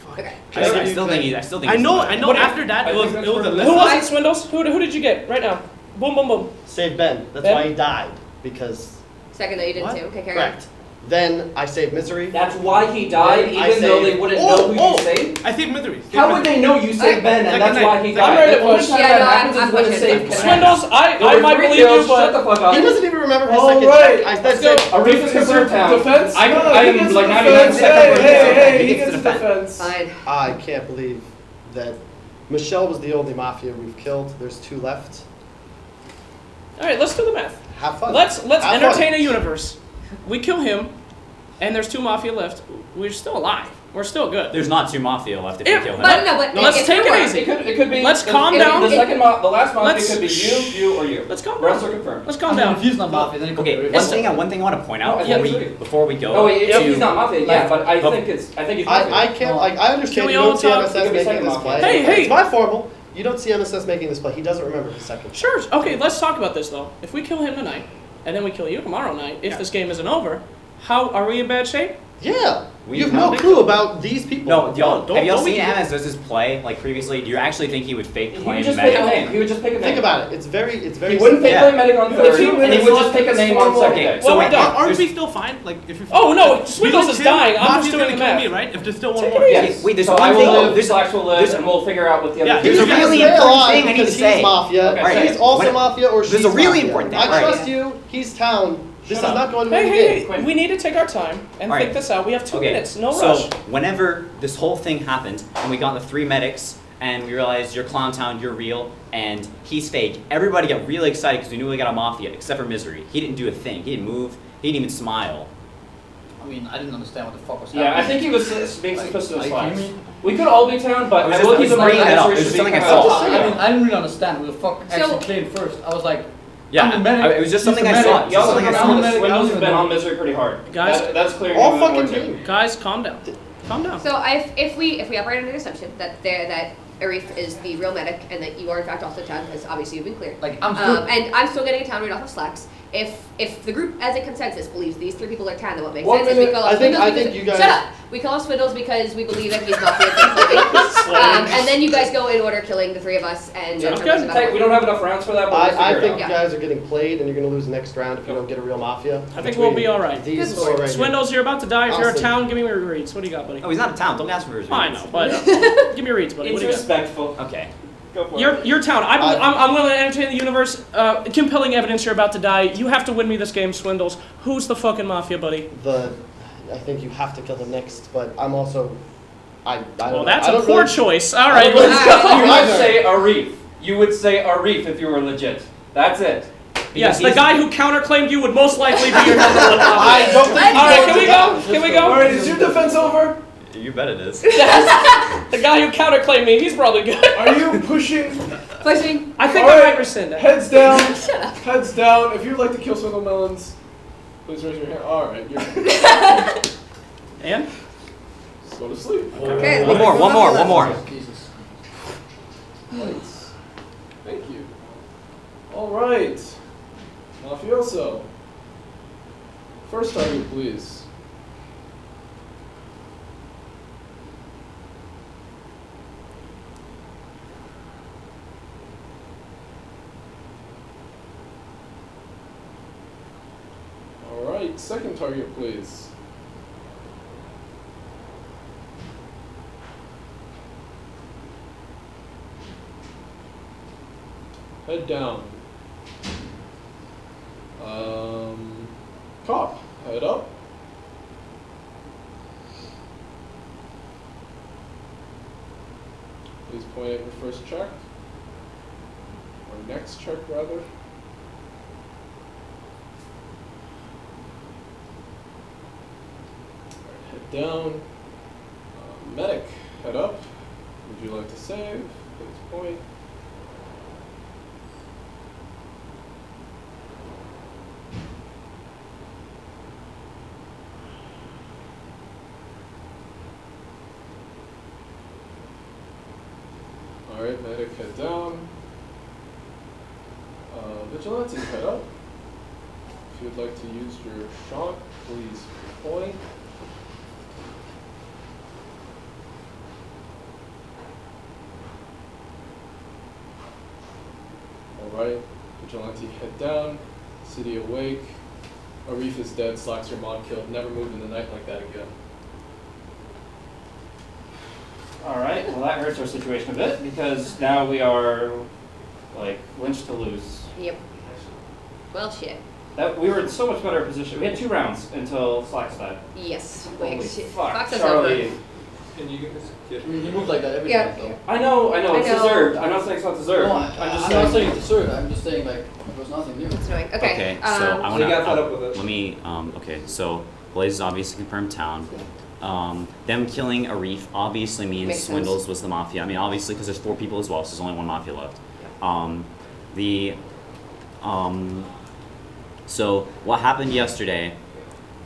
Fuck. Okay. I still think he's I know. What- After that, I it was think it was that's Alyssa. Who was it, Swindles? Who did you get right now? Boom, boom, boom. Save Ben. That's Ben? why he died. Because Second night you didn't What? save. Okay, carry on. correct. Then I saved Misery. That's why he died, Then I even though they saved- wouldn't know who you saved? I saved Misery. How would they know you saved Ben and Second that's night. why he Second died? night. The only Yeah, time no, that happens I'm is when a pushing save it. connects. Swindles, I There were might 3 believe you, kills, shut but the fuck up. He doesn't even remember his All second right. check. I Let's said, go. Arif is confirmed town. Defense? I No, am he gets like the 99% defense. confident. Hey, He he gets gets the the defense. Fine. I can't believe that Michelle was the only Mafia we've killed. There's 2 left. all right, let's do the math. Have fun. Let's Have fun. entertain a universe. We kill him, and there's 2 Mafia left. We're still alive. We're still good. There's not 2 Mafia left if Yeah, you kill him. But no, but Let's it's take it fair. easy. It could be. Let's calm down. The last Mafia Let's- could be you, or you. Let's calm The rest down. are confirmed. Let's calm down. If he's not Mafia, then he could be Okay, Arif. one thing I want to point out No, before we go. Oh, wait, if to, he's not Mafia, yeah, but I but- think he's Mafia. I can't, like, I Can understand we you all don't see talk? It MSS could be making second this Mafia. play. Hey, hey. It's my formal. You don't see MSS making this play. He doesn't remember his second. Sure. Okay, let's talk about this though. If we kill him tonight, and then we kill you tomorrow night, if this game isn't over, How are we in bad shape? Yeah. We You have no don't clue about these people. No, y'all, Don't- have y'all don't seen we- Amos does his play like previously? Do you actually think he would fake He claim would just pick a medic? name. He would just pick a name. Think about it. It's very. He wouldn't pick Yeah. play medic on The third, team and he would is just pick a name on second. Okay, Well, so we're wait, done. Aren't there's- we still fine? Like, if you're Oh no, Swindles is dying. I'm just doing the kill math. me, right? If there's still one Take more. it Yes. Wait, there's so one I will thing- live, there's- Slacks will live, there's- and we'll figure out what the other Yeah, two there's a are. really Stay important alive thing I need to because say. He's Mafia. Okay, All right. He's also When- Mafia, or she's there's a really Mafia. important thing. I All right. trust you. He's Town. This Shut is up. not going to win Hey, the hey, game. hey, we need to take our time and All think right. this out. We have 2 Okay, minutes, no so rush. whenever this whole thing happened and we got the 3 medics and we realized you're Clown Town, you're real, and he's fake, everybody got really excited because we knew we got a Mafia, except for Misery. He didn't do a thing. He didn't move. He didn't even smile. I mean, I didn't understand what the fuck was happening. Yeah, I think he was being Like, suspicious of are you Slacks. kidding me? We could all be Town, but I was I just- will I keep was in mind bringing that it up. Misery It was should just be something I kind of saw. top. I mean, I didn't really understand what the fuck So- actually came first. I was like, Yeah, I'm the medic. it was just He's something the I medic. saw. You Just also something I remember saw. I'm the that medic. Swindles I has don't been even on know. Misery pretty hard. Guys, That's clear. All in the fucking report, too. game. Guys, calm down. Calm down. So if we operate under the assumption that Arif is the real medic and that you are in fact also Town, because obviously you've been cleared. like I'm still. And I'm still getting a Town read off of Slacks. If the group as a consensus believes these 3 people are Town, then what makes 1 sense is we minute, call off I think- Swindles I because think you guys- shut up. We call off Swindles because we believe that he's Mafia and then you guys go in order killing the 3 of us and Yeah. determine the Hey, battle. we don't have enough rounds for that, but we'll I figure it think out. you guys are getting played, and you're going to lose next round if you don't get a real Mafia. I think we'll be all right. These Good 4 right here. Swindles, you're about to die. If you're a Awesome. Town, give me your reads. What do you got, buddy? Oh, he's not a Town. Don't ask for his I reasons. know, but give me your reads, buddy. What It's do you got? respectful. Okay. Go for it. You're Town. I'm willing to entertain the universe. Compelling evidence you're about to die. You have to win me this game, Swindles. Who's the fucking Mafia, buddy? I think you have to kill them next, but I'm also. I don't Well, know. that's I a don't poor really- choice. All right, really- let's All go. right. You would say Arif. You would say Arif if you were legit. That's it. Yes, the he's- guy who counterclaimed you would most likely be your number 1 Mafia. I don't think. All right, can we go? Can we go? Alright, is your defense over? You bet it is. The guy who counterclaimed me, he's probably good. Are you pushing? Pushing. I think All I right. might rescind it. Heads down. Shut up. Heads down. If you'd like to kill Swindle Melons, please raise your hand. Alright, you're And? just go to sleep. Okay. One more. Jesus. Lights. Thank you. Alright. Mafioso. First target, please. Alright, second target, please. Head down. Cop, head up. Please point at your first check. Or next check, rather. Alright, head down. Medic, head up. Would you like to save? Please point. Alright, medic, head down. Vigilante, head up. If you'd like to use your shot, please point. Alright, Vigilante, head down. City awake. Arif is dead, Slacks your mod killed. Never move in the night like that again. Alright, well that hurts our situation a bit because now we are like lynched to lose. Yep. Well, shit. That we were in so much better position. We had 2 rounds until Slacks died. Yes. Holy Wait, shit. fuck, Fox is Charlie. over. Can you get I mean, he moved like that every Yeah. time, though. I know, I it's know. deserved. I'm not saying it's not deserved. No, I'm just not saying. saying it's absurd. I'm just saying, like, there was nothing new. It's annoying. Okay. Okay, so I So want you got fed up with it. Let me. Okay, so Blaze is obviously confirmed Town. Them killing Arif obviously means Makes sense. Swindles was the Mafia. I mean, obviously because there's 4 people as well, so there's only 1 Mafia left. So what happened yesterday?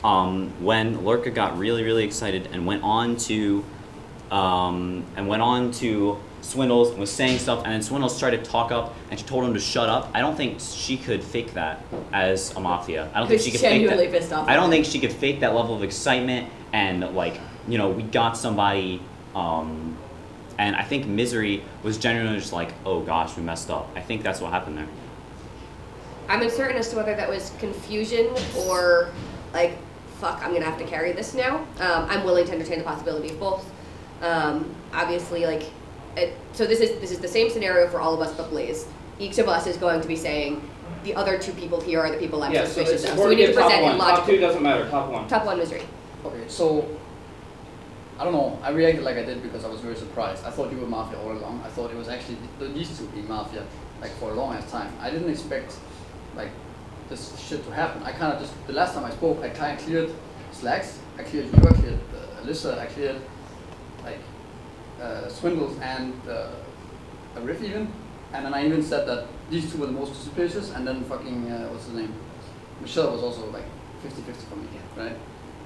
When Lorca got really excited and went on to Swindles and was saying stuff, and then Swindles tried to talk up, and she told him to shut up. I don't think she could fake that as a Mafia. I don't think she could fake genuinely that. pissed off. I don't think she could fake that level of excitement and like, you know, we got somebody. And I think Misery was genuinely just like, oh gosh, we messed up. I think that's what happened there. I'm uncertain as to whether that was confusion or like, fuck, I'm gonna have to carry this now. I'm willing to entertain the possibility of both. Obviously, like, so this is the same scenario for all of us but Blaze. Each of us is going to be saying the other two people here are the people I'm suspicious of. So we need to present in logical. Top 2 doesn't matter. Top 1. Top 1 Misery. Okay, so I don't know. I reacted like I did because I was very surprised. I thought you were Mafia all along. I thought it was actually these two being Mafia like for a long ass time. I didn't expect like this shit to happen. I kind of just the last time I spoke, I kind of cleared Slacks. I cleared you. I cleared Alyssa. I cleared like Swindles and a Riff even. And then I even said that these two were the most suspicious. And then fucking what's his name? Michelle was also like 50-50 for me, right?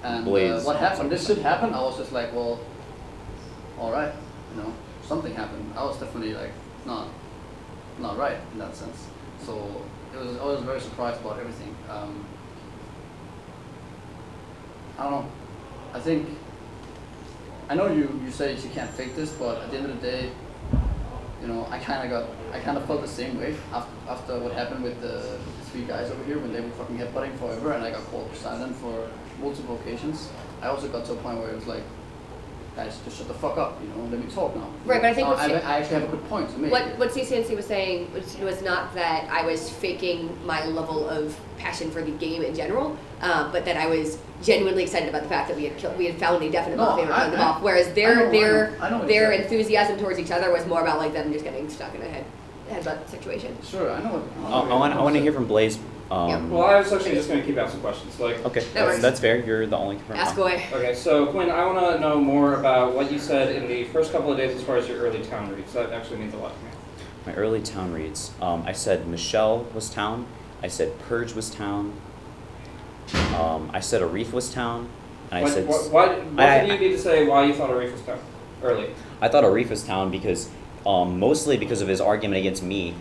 And what happened? When this shit happened, I was just like, well, all right, you know, something happened. I was definitely like not right in that sense. So I was very surprised about everything. I don't know. I think I know you say she can't fake this, but at the end of the day, you know, I kind of felt the same way after what happened with the 3 guys over here when they were fucking headbutting forever, and I got called silent for multiple occasions. I also got to a point where it was like, guys, just shut the fuck up, you know, let me talk now. Right, but I think I actually have a good point to make. What CCNC was saying was not that I was faking my level of passion for the game in general, but that I was genuinely excited about the fact that we had found a definite Mafia and found them off. Whereas their enthusiasm towards each other was more about like them just getting stuck in a headbutt situation. Sure, I know. I want to hear from Blaze. Well, I was actually just going to keep asking questions. Like, okay, that's fair. You're the only confirmed. Ask away. Okay, so Quinn, I want to know more about what you said in the first couple of days as far as your early town reads. That actually means a lot to me. My early town reads. I said Michelle was town. I said Purge was town. I said Arif was town. And I said. What did you need to say why you thought Arif was town early? I thought Arif was town because, mostly because of his argument against me.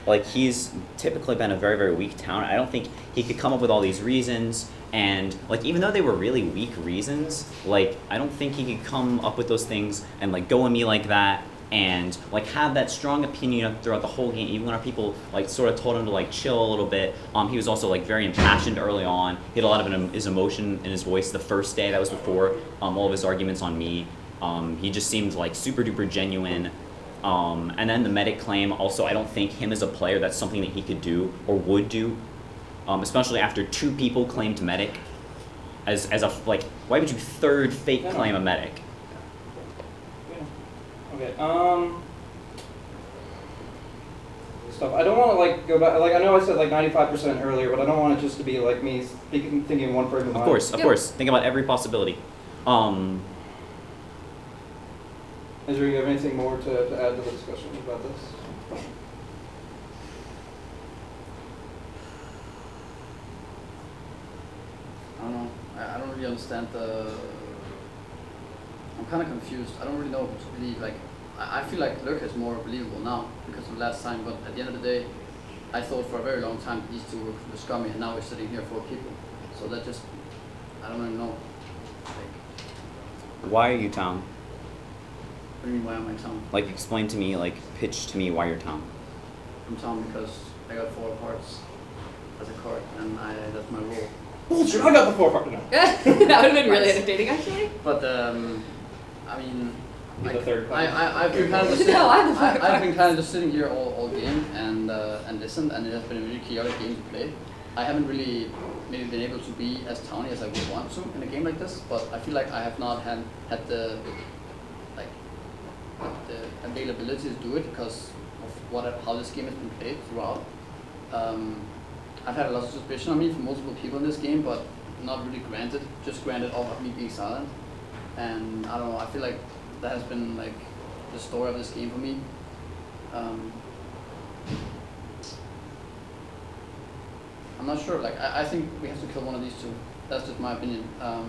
Like he's typically been a very, very weak town. I don't think he could come up with all these reasons, and like even though they were really weak reasons, like I don't think he could come up with those things and like go at me like that and like have that strong opinion throughout the whole game. Even when our people like sort of told him to like chill a little bit, he was also like very impassioned early on. He had a lot of his emotion in his voice the first day. That was before all of his arguments on me. He just seemed like super duper genuine. And then the medic claim, also I don't think him as a player, that's something that he could do or would do, especially after 2 people claimed medic as a, like, why would you third fake claim a medic? Okay, stuff. I don't want to like go back, like I know I said like 95% earlier, but I don't want it just to be like me thinking one frame of mind. Of course, think about every possibility. Is there you have anything more to add to the discussion about this? I don't know. I don't really understand the. I'm kind of confused. I don't really know who to believe. Like, I feel like Lurk is more believable now because of last time. But at the end of the day, I thought for a very long time these two were scummy, and now we're sitting here 4 people. So that just, I don't even know. Like, why are you town? What do you mean, why am I town? Like, explain to me, like, pitch to me why you're town. I'm town because I got 4 parts as a card, and that's my role. Bullshit, I got the 4 parts now. That would have been really entertaining, actually. But, I mean, the third part. I've been kind of just sitting, I've been kind of just sitting here all game and listened, and it has been a really chaotic game to play. I haven't really maybe been able to be as towny as I would want to in a game like this, but I feel like I have not had the availability to do it because of how this game has been played throughout. I've had a lot of suspicion on me from multiple people in this game, but not really granted, just granted off of me being silent. And I don't know, I feel like that has been like the story of this game for me. I'm not sure, like I think we have to kill one of these 2. That's just my opinion. Of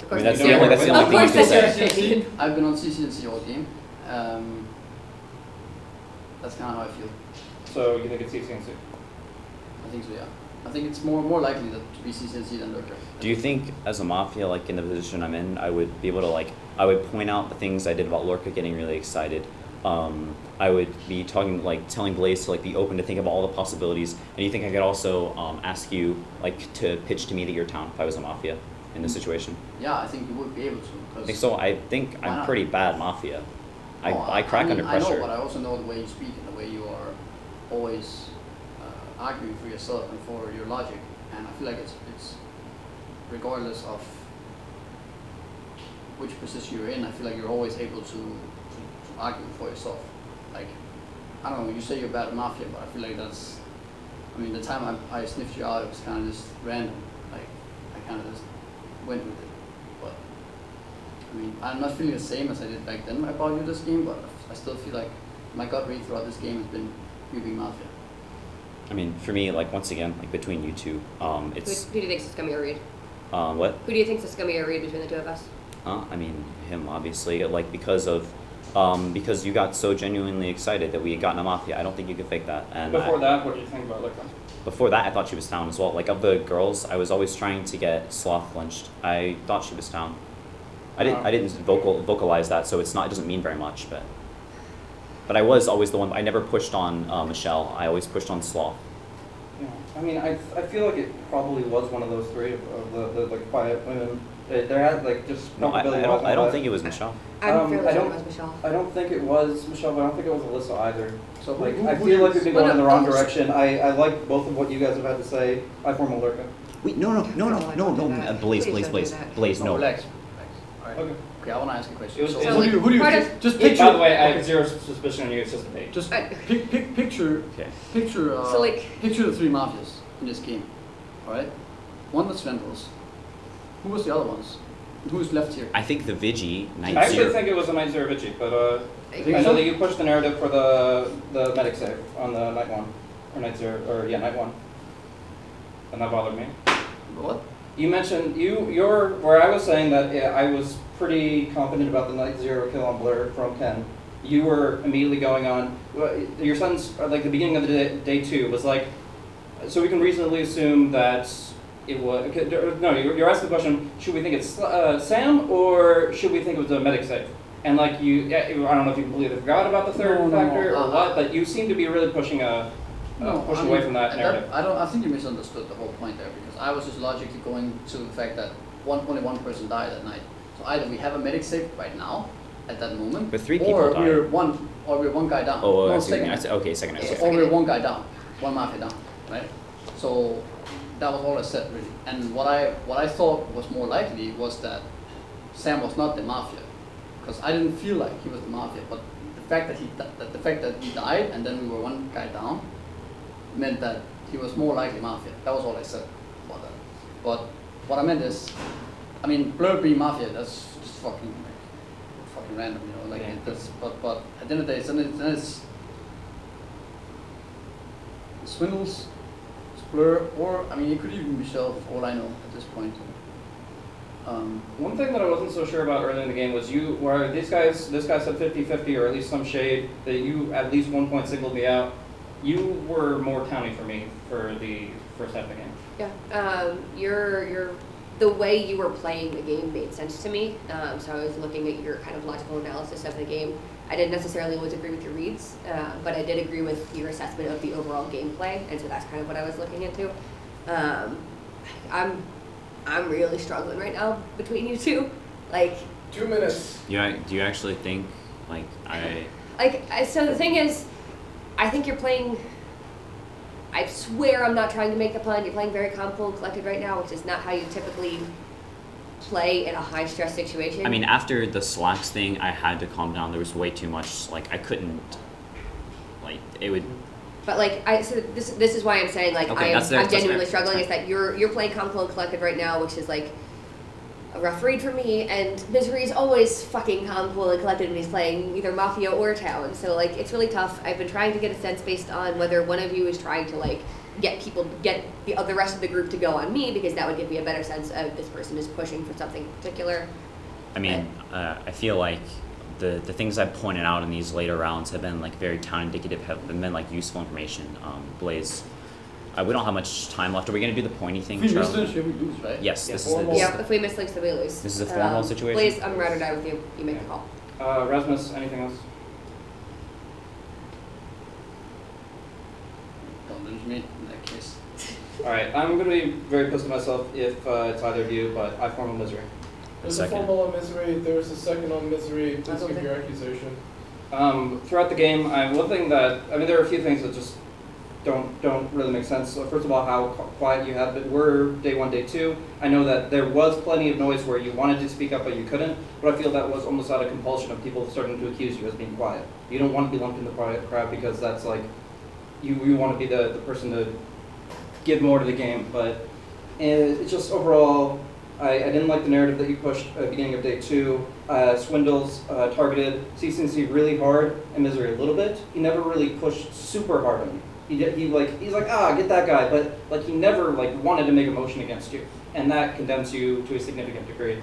course, that's the only thing you can say. I've been on CCNC all game. That's kind of how I feel. So you think it's CCNC? I think so, yeah. I think it's more likely to be CCNC than Lurker. Do you think, as a Mafia, like in the position I'm in, I would be able to I would point out the things I did about Lorca getting really excited. I would be telling Blaze to be open to think about all the possibilities. And do you think I could also ask you to pitch to me that you're town if I was a Mafia in this situation? Yeah, I think you would be able to. I think so. I think I'm not? pretty bad Mafia. No, I crack under I pressure. know, but I also know the way you speak and the way you are always arguing for yourself and for your logic. And I feel like it's regardless of which position you're in, I feel like you're always able to argue for yourself. Like, I don't know, you say you're bad at Mafia, but I feel like that's, I mean, the time I sniffed you out, it was kind of just random. Like, I kind of just went with it. But, I mean, I'm not feeling the same as I did back then about you this game, but I still feel like my gut read throughout this game has been you being Mafia. I mean, for me, once again, between you two, it's... Who do you think is going to be a read? What? Who do you think is going to be a read between the two of us? I mean, him, obviously, because you got so genuinely excited that we had gotten a Mafia. I don't think you could fake that. And Before that, what did you think about Lurker? Before that, I thought she was town as well. Of the girls, I was always trying to get Sloth lynched. I thought she was town. I didn't vocalize that, so it doesn't mean very much, but I was always the one. I never pushed on Michelle. I always pushed on Sloth. Yeah, I mean, I feel like it probably was one of those three of the quiet women. There had just no. I don't think it was Michelle. I'm fairly sure it was Michelle. I don't think it was Michelle, but I don't think it was Alyssa either. So I feel like we've been going in the wrong direction. I like both of what you guys have had to say. I form a Lurker. Wait, no, Blaze, no. Relax. Alright. Okay, I want to ask a question. Who do you just picture? By the way, I have zero suspicion on you. It's just a bait. Just picture the three Mafias in this game. Alright? One was Vendels. Who was the other ones? Who's left here? I think the Vigi, Night I actually Zero. think it was a Night Zero Vigi, but I know that you pushed the narrative for the medic save on the Night 1. Or Night 0, or yeah, Night 1. And that bothered me. What? You mentioned, where I was saying that I was pretty confident about the Night 0 kill on Blur from Ken. You were immediately going on, your sentence, the beginning of the day 2 was so we can reasonably assume that it was, no, you're asking the question, should we think it's Sam, or should we think it was a medic save? And I don't know if you completely forgot about the third factor or what, but you seem to be really pushing away from that narrative. I think you misunderstood the whole point there, because I was just logically going to the fact that only one person died that night. So either we have a medic save right now, at that moment, but 3 people or died. we're one guy down. Oh, second. Okay, second. Or we're one guy down, one Mafia down, right? So that was all I said, really. And what I thought was more likely was that Sam was not the Mafia, because I didn't feel like he was the Mafia. But the fact that he died and then we were one guy down meant that he was more likely Mafia. That was all I said about that. But what I meant is, I mean, Blur being Mafia, that's just fucking random, but at the end of the day, then it's Swindles, Blur, or I mean, it could even be Michelle, for all I know at this point. One thing that I wasn't so sure about early in the game was this guy said 50-50 or at least some shade, that you at least one point singled me out. You were more towny for me for the first half of the game. Yeah, the way you were playing the game made sense to me. So I was looking at your kind of logical analysis of the game. I didn't necessarily always agree with your reads, but I did agree with your assessment of the overall gameplay, and so that's kind of what I was looking into. I'm really struggling right now between you two. 2 minutes. Yeah, do you actually think so the thing is, I think you're playing. I swear I'm not trying to make the pun. You're playing very calm, cool, and collected right now, which is not how you typically play in a high-stress situation. I mean, after the Slacks thing, I had to calm down. There was way too much. I couldn't. It would. But so this is why I'm saying Okay, I'm genuinely struggling. Is that you're playing calm, cool, and collected right now, which is a rough read for me, and Misery's always fucking calm, cool, and collected when he's playing either Mafia or Town. So it's really tough. I've been trying to get a sense based on whether one of you is trying to get the rest of the group to go on me, because that would give me a better sense of this person is pushing for something particular. I mean, I feel like the things I've pointed out in these later rounds have been like very town indicative, have been like useful information. Blaze, we don't have much time left. Are we gonna do the pointy thing, If we miss Charlie? this, we lose, right? Yes, Yeah, this is the. Yeah, if we miss links, then we lose. This is a formal situation? Blaze, I'm ride or die with you. You make the call. Rasmus, anything else? Don't lose me in that case. Alright, I'm going to be very pissed at myself if it's either of you, but I form a misery. There's a formal on misery, there's a second on misery. Please give your accusation. Throughout the game, one thing that, there are a few things that just don't really make sense. So first of all, how quiet you have been. We're day 1, day 2. I know that there was plenty of noise where you wanted to speak up but you couldn't, but I feel that was almost out of compulsion of people starting to accuse you as being quiet. You don't want to be lumped in the quiet crowd because that's like, you want to be the person to give more to the game, but it's just overall, I didn't like the narrative that you pushed at the beginning of day 2. Swindles targeted CCNC really hard and Misery a little bit. He never really pushed super hard on you. He's like, get that guy, but like he never like wanted to make a motion against you, and that condemns you to a significant degree.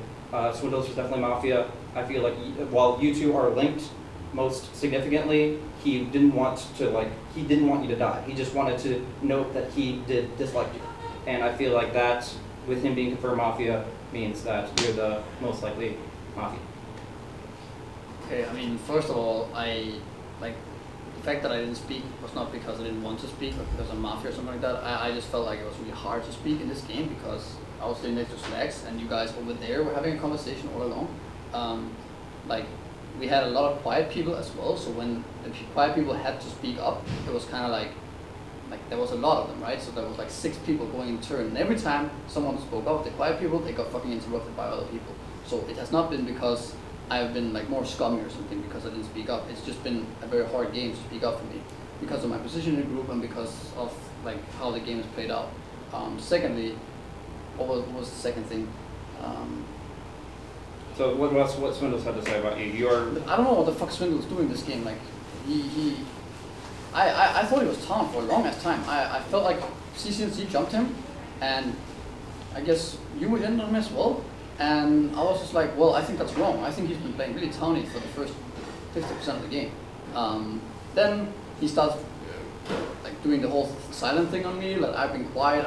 Swindles was definitely Mafia. I feel like while you two are linked most significantly, he didn't want you to die. He just wanted to note that he did dislike you, and I feel like that, with him being confirmed Mafia, means that you're the most likely Mafia. Okay, first of all, the fact that I didn't speak was not because I didn't want to speak or because I'm Mafia or something like that. I just felt like it was really hard to speak in this game because I was sitting next to Slacks and you guys over there were having a conversation all along. We had a lot of quiet people as well, so when the quiet people had to speak up, it was kind of like there was a lot of them, right? So there was like 6 people going in turn, and every time someone spoke up, the quiet people, they got fucking interrupted by other people. So it has not been because I've been more scummy or something because I didn't speak up. It's just been a very hard game to speak up for me because of my position in the group and because of how the game is played out. Secondly, what was the second thing? So what Swindles had to say about you? I don't know what the fuck Swindle's doing this game. I thought he was Tom for a long ass time. I felt like CCNC jumped him, and I guess you were in on him as well. And I was just like, well, I think that's wrong. I think he's been playing really towny for the first 50% of the game. Then he starts doing the whole silent thing on me. I've been quiet,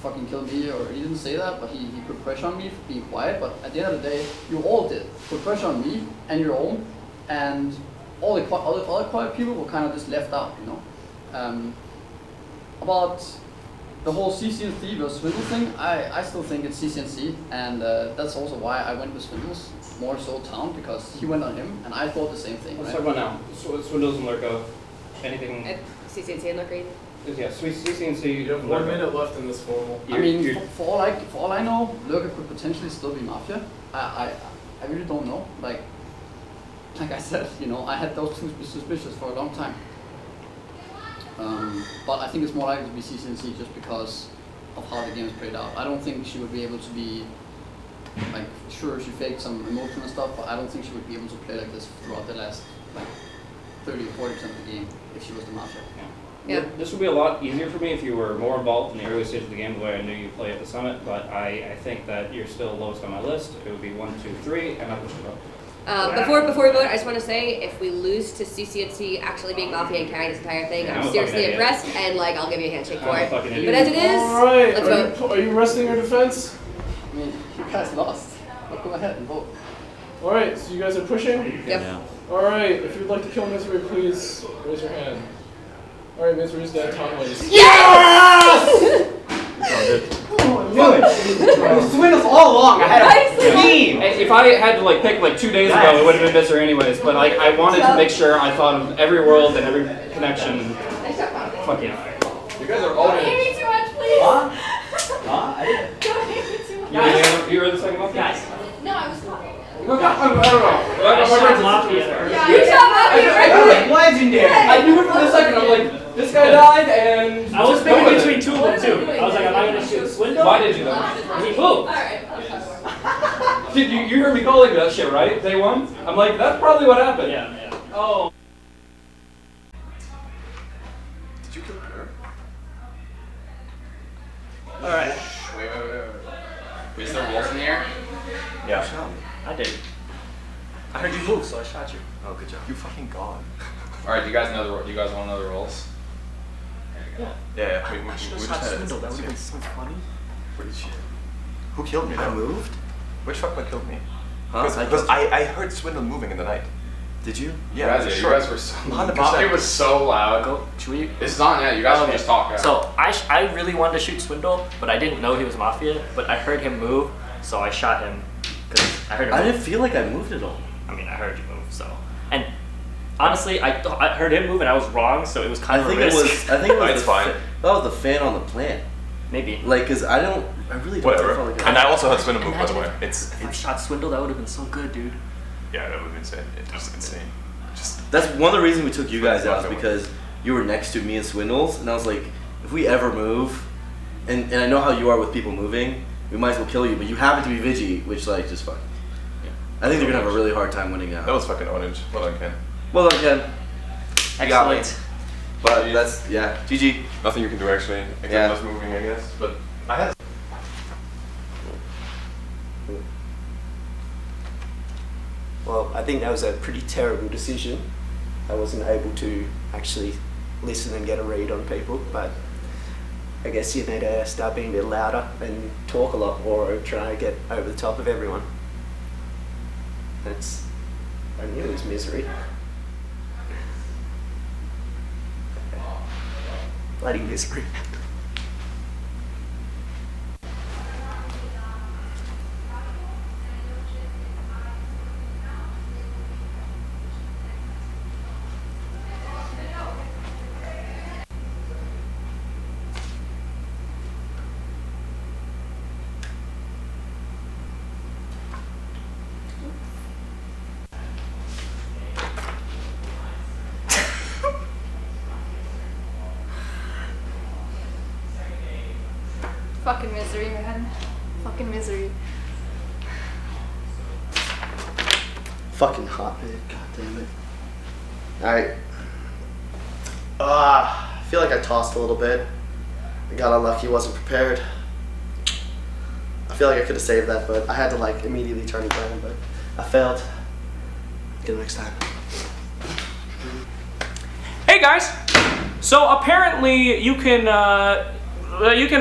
fucking kill me. Or he didn't say that, but he put pressure on me for being quiet. But at the end of the day, you all did put pressure on me and your own, and all the other quiet people were kind of just left out, you know. About the whole CCNC versus Swindle thing, I still think it's CCNC, and that's also why I went with Swindles, more so Town, because he went on him, and I thought the same thing. Let's talk about now. Swindles and Lurko. Anything? CCNC and Lurko? Yeah, CCNC. You have 1 minute left in this formal. For all I know, Lurko could potentially still be Mafia. I really don't know. Like I said, you know, I had those two suspicions for a long time. But I think it's more likely to be CCNC just because of how the game is played out. I don't think she would be able to be, sure she faked some emotion and stuff, but I don't think she would be able to play like this throughout the last 30 or 40% of the game if she was the Mafia. Yeah. This would be a lot easier for me if you were more involved in the early stage of the game the way I knew you play at the Summit, but I think that you're still lowest on my list. It would be 1, 2, 3, and I push it up. Before we vote, I just want to say, if we lose to CCNC actually being Mafia and carrying this entire thing, Yeah, I'm seriously impressed, and I'll give you a handshake for it. But as it is, Alright, let's vote. are you resting your defense? You guys lost. But go ahead and vote. Alright, so you guys are pushing? Yep. Yeah. Alright, if you'd like to kill Misery, please raise your hand. Alright, Misery's dead, Tom wins. Yes! Swindles all along. I had a team. If I had to pick 2 days ago, it would have been Misery anyways. But I wanted to make sure I thought of every world and every connection. Fuck yeah. You guys are all Don't hate me too much, please. I didn't. Don't hate me too much. You were the second one? Guys. No, I was not. I don't know. I shot Mafia first. Yeah, you shot Mafia right? Legendary. I knew it for the second. I'm like, this guy died, and I was picking between 2 of them too. I was like, am I gonna shoot Swindle? Why did you though? He moved. Alright. Did you heard me calling that shit, right? Day 1? I'm like, that's probably what happened. Yeah. Oh. Did you kill her? Alright. Wait. Is there wolves in the air? Yeah. I did. I heard you move, so I shot you. Oh, good job. You fucking god. All right, do you guys know you guys want to know the roles? Yeah. Yeah. I should have We shot just had Swindle. it. That would have been so funny. Pretty shit. Who killed me? I though? moved? Which fuckman killed me? Huh? Because I heard Swindle moving in the night. Did you? Yeah, you sure. guys were so. 100%. Mafia was so loud. Go. Should we? It's not yet. You guys Okay. can just talk. Yeah. So I really wanted to shoot Swindle, but I didn't know he was Mafia. But I heard him move, so I shot him because I heard him. I move. didn't feel like I moved at all. I mean, I heard you move, so. And honestly, I heard him move and I was wrong, so it was kind I of think a it risk. was. I think it was. It's the fine. That was the fan on the plant. Maybe. Like, cause I really don't. Whatever. feel like And I also had Swindle move, by the way. Imagine if I shot Swindle, that would have been so good, dude. Yeah, that would have been insane. It was insane. Just. That's one of the reasons we took you guys out, is Fucking because you were next to me and Swindles, and I was like, if we ever move, and I know how you are with people moving, we might as well kill you, but you happen to be Vigi, which like just fuck. Yeah. I think they're gonna have a really hard time winning out. That was fucking orange. Well done, Ken. Well done, Ken. You got me. Excellent. But that's GG. Nothing you can do actually, except Yeah. us moving, I guess. But I had. Well, I think that was a pretty terrible decision. I wasn't able to actually listen and get a read on people, but I guess you need to start being a bit louder and talk a lot more or try to get over the top of everyone. I knew it was misery. Bloody misery. Fucking misery, man. Fucking misery. Fucking hot, man. God damn it. Alright. I feel like I tossed a little bit. I got unlucky, wasn't prepared. I feel like I could have saved that, but I had to like immediately turn it down, but I failed. Get it next time. Hey guys, so apparently you can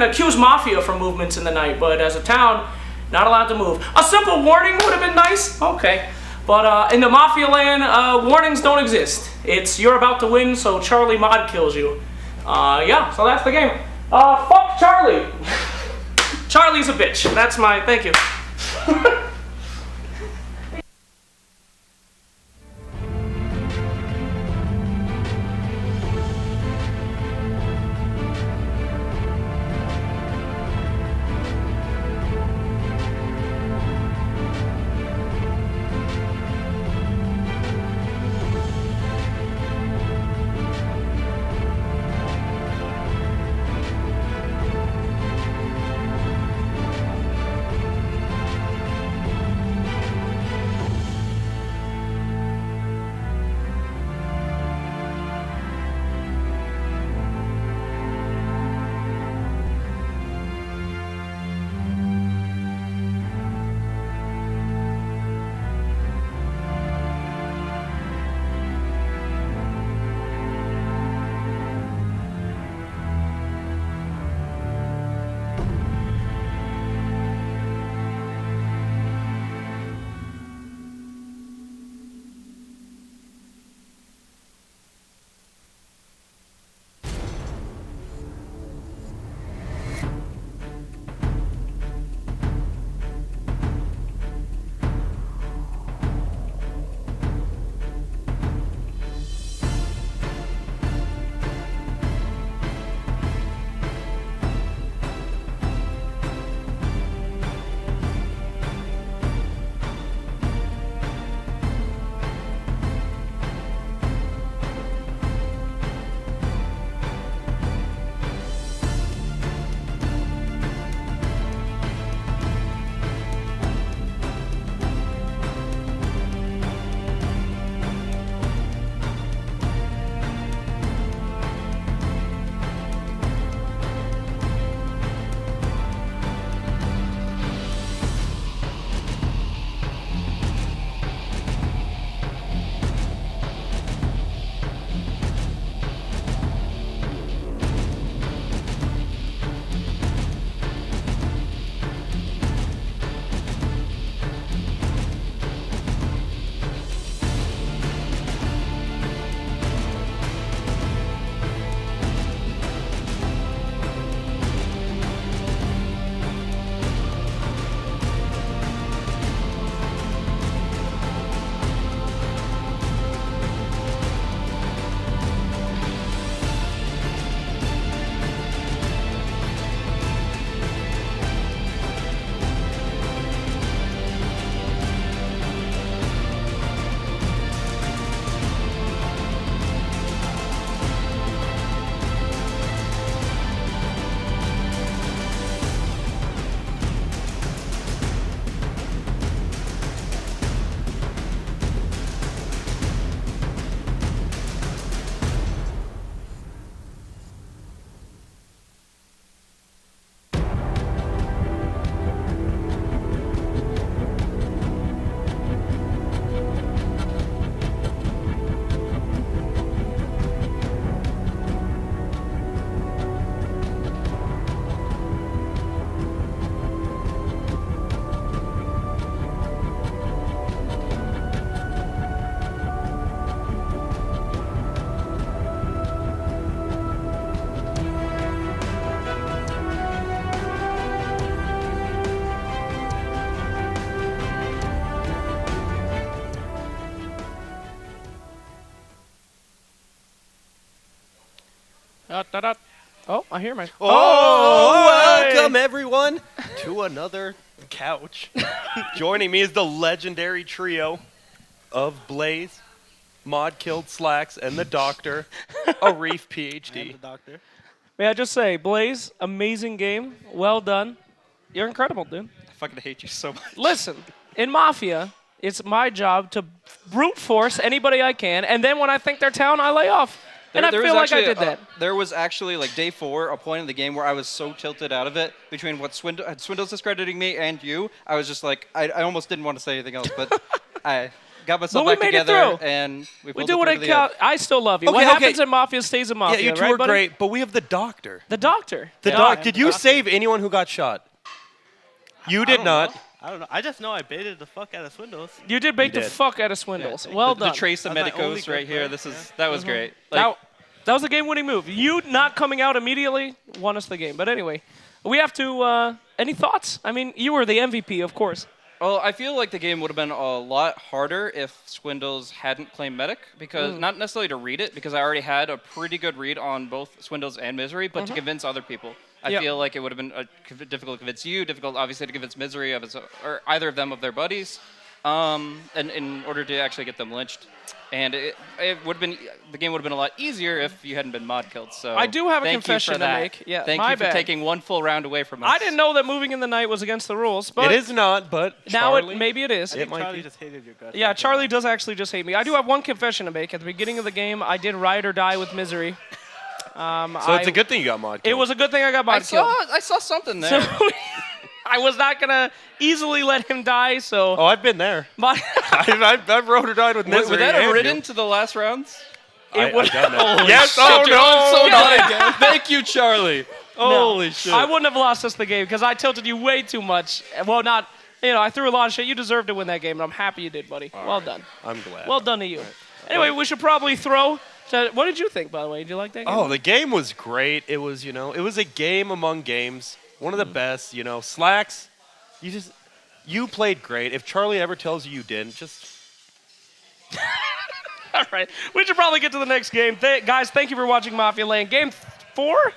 accuse Mafia from movements in the night, but as a town, not allowed to move. A simple warning would have been nice. Okay, but in the Mafia land, warnings don't exist. It's you're about to win, so Charlie Mod kills you. Yeah, so that's the game. Fuck Charlie. Charlie's a bitch. That's my thank you. Oh, I hear my. Welcome everyone to another couch. Joining me is the legendary trio of Blaze, Mod Killed Slacks, and the Doctor, Arif PhD. May I just say, Blaze, amazing game. Well done. You're incredible, dude. I fucking hate you so much. Listen, in Mafia, it's my job to brute force anybody I can, and then when I think they're down, I lay off. And I feel like I did that. There was actually, like, day 4, a point in the game where I was so tilted out of it between what Swindle's discrediting me and you. I was just like, I almost didn't want to say anything else, but I got myself back together, and we do what I count. I still love you. What happens in Mafia stays in Mafia, Yeah, you two right, are buddy? great, but we have the Doctor. The Doctor. Did you save anyone who got shot? You did not. I don't know. I just know I baited the fuck out of Swindles. You did bait the fuck out of Swindles. Well done. The trace of Medicos right here. That was great. That was a game-winning move. You not coming out immediately won us the game. But anyway, we have to. Any thoughts? I mean, you were the MVP, of course. Well, I feel like the game would have been a lot harder if Swindles hadn't claimed Medic, because not necessarily to read it, because I already had a pretty good read on both Swindles and Misery, but to convince other people. I feel like it would have been difficult to convince you, difficult obviously to convince Misery of or either of them of their buddies, and in order to actually get them lynched. And it would have been, the game would have been a lot easier if you hadn't been mod killed. So I do have a confession to make. Yeah, thank you for taking one full round away from us. I didn't know that moving in the night was against the rules, but It is not, but now Charlie, maybe it is. I think Charlie just hated your guts. Yeah, Charlie does actually just hate me. I do have one confession to make. At the beginning of the game, I did ride or die with Misery. So it's a good thing you got mod killed. It was a good thing I got mod killed. I saw something there. So I was not gonna easily let him die. So I've been there. I've rode or died with Misery. Would that have and ridden you. to the last rounds? It would. Yes. Shit, Oh dude, no. I'm so not glad. again. Thank you, Charlie. Holy shit. I wouldn't have lost us the game because I tilted you way too much. Well, not. I threw a lot of shit. You deserved to win that game, and I'm happy you did, buddy. Well done. I'm glad. Well done to you. Anyway, we should probably throw. What did you think, by the way? Did you like that game? Oh, the game was great. It was, it was a game among games. One of the best, Slacks, you played great. If Charlie ever tells you didn't, just... All right. We should probably get to the next game. Guys, thank you for watching Mafia Land. Game 4?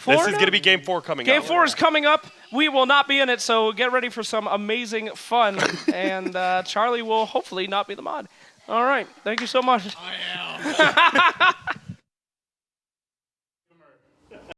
This is going to be Game 4 coming up. Game 4 is coming up. We will not be in it, so get ready for some amazing fun. And Charlie will hopefully not be the mod. All right. Thank you so much. I am.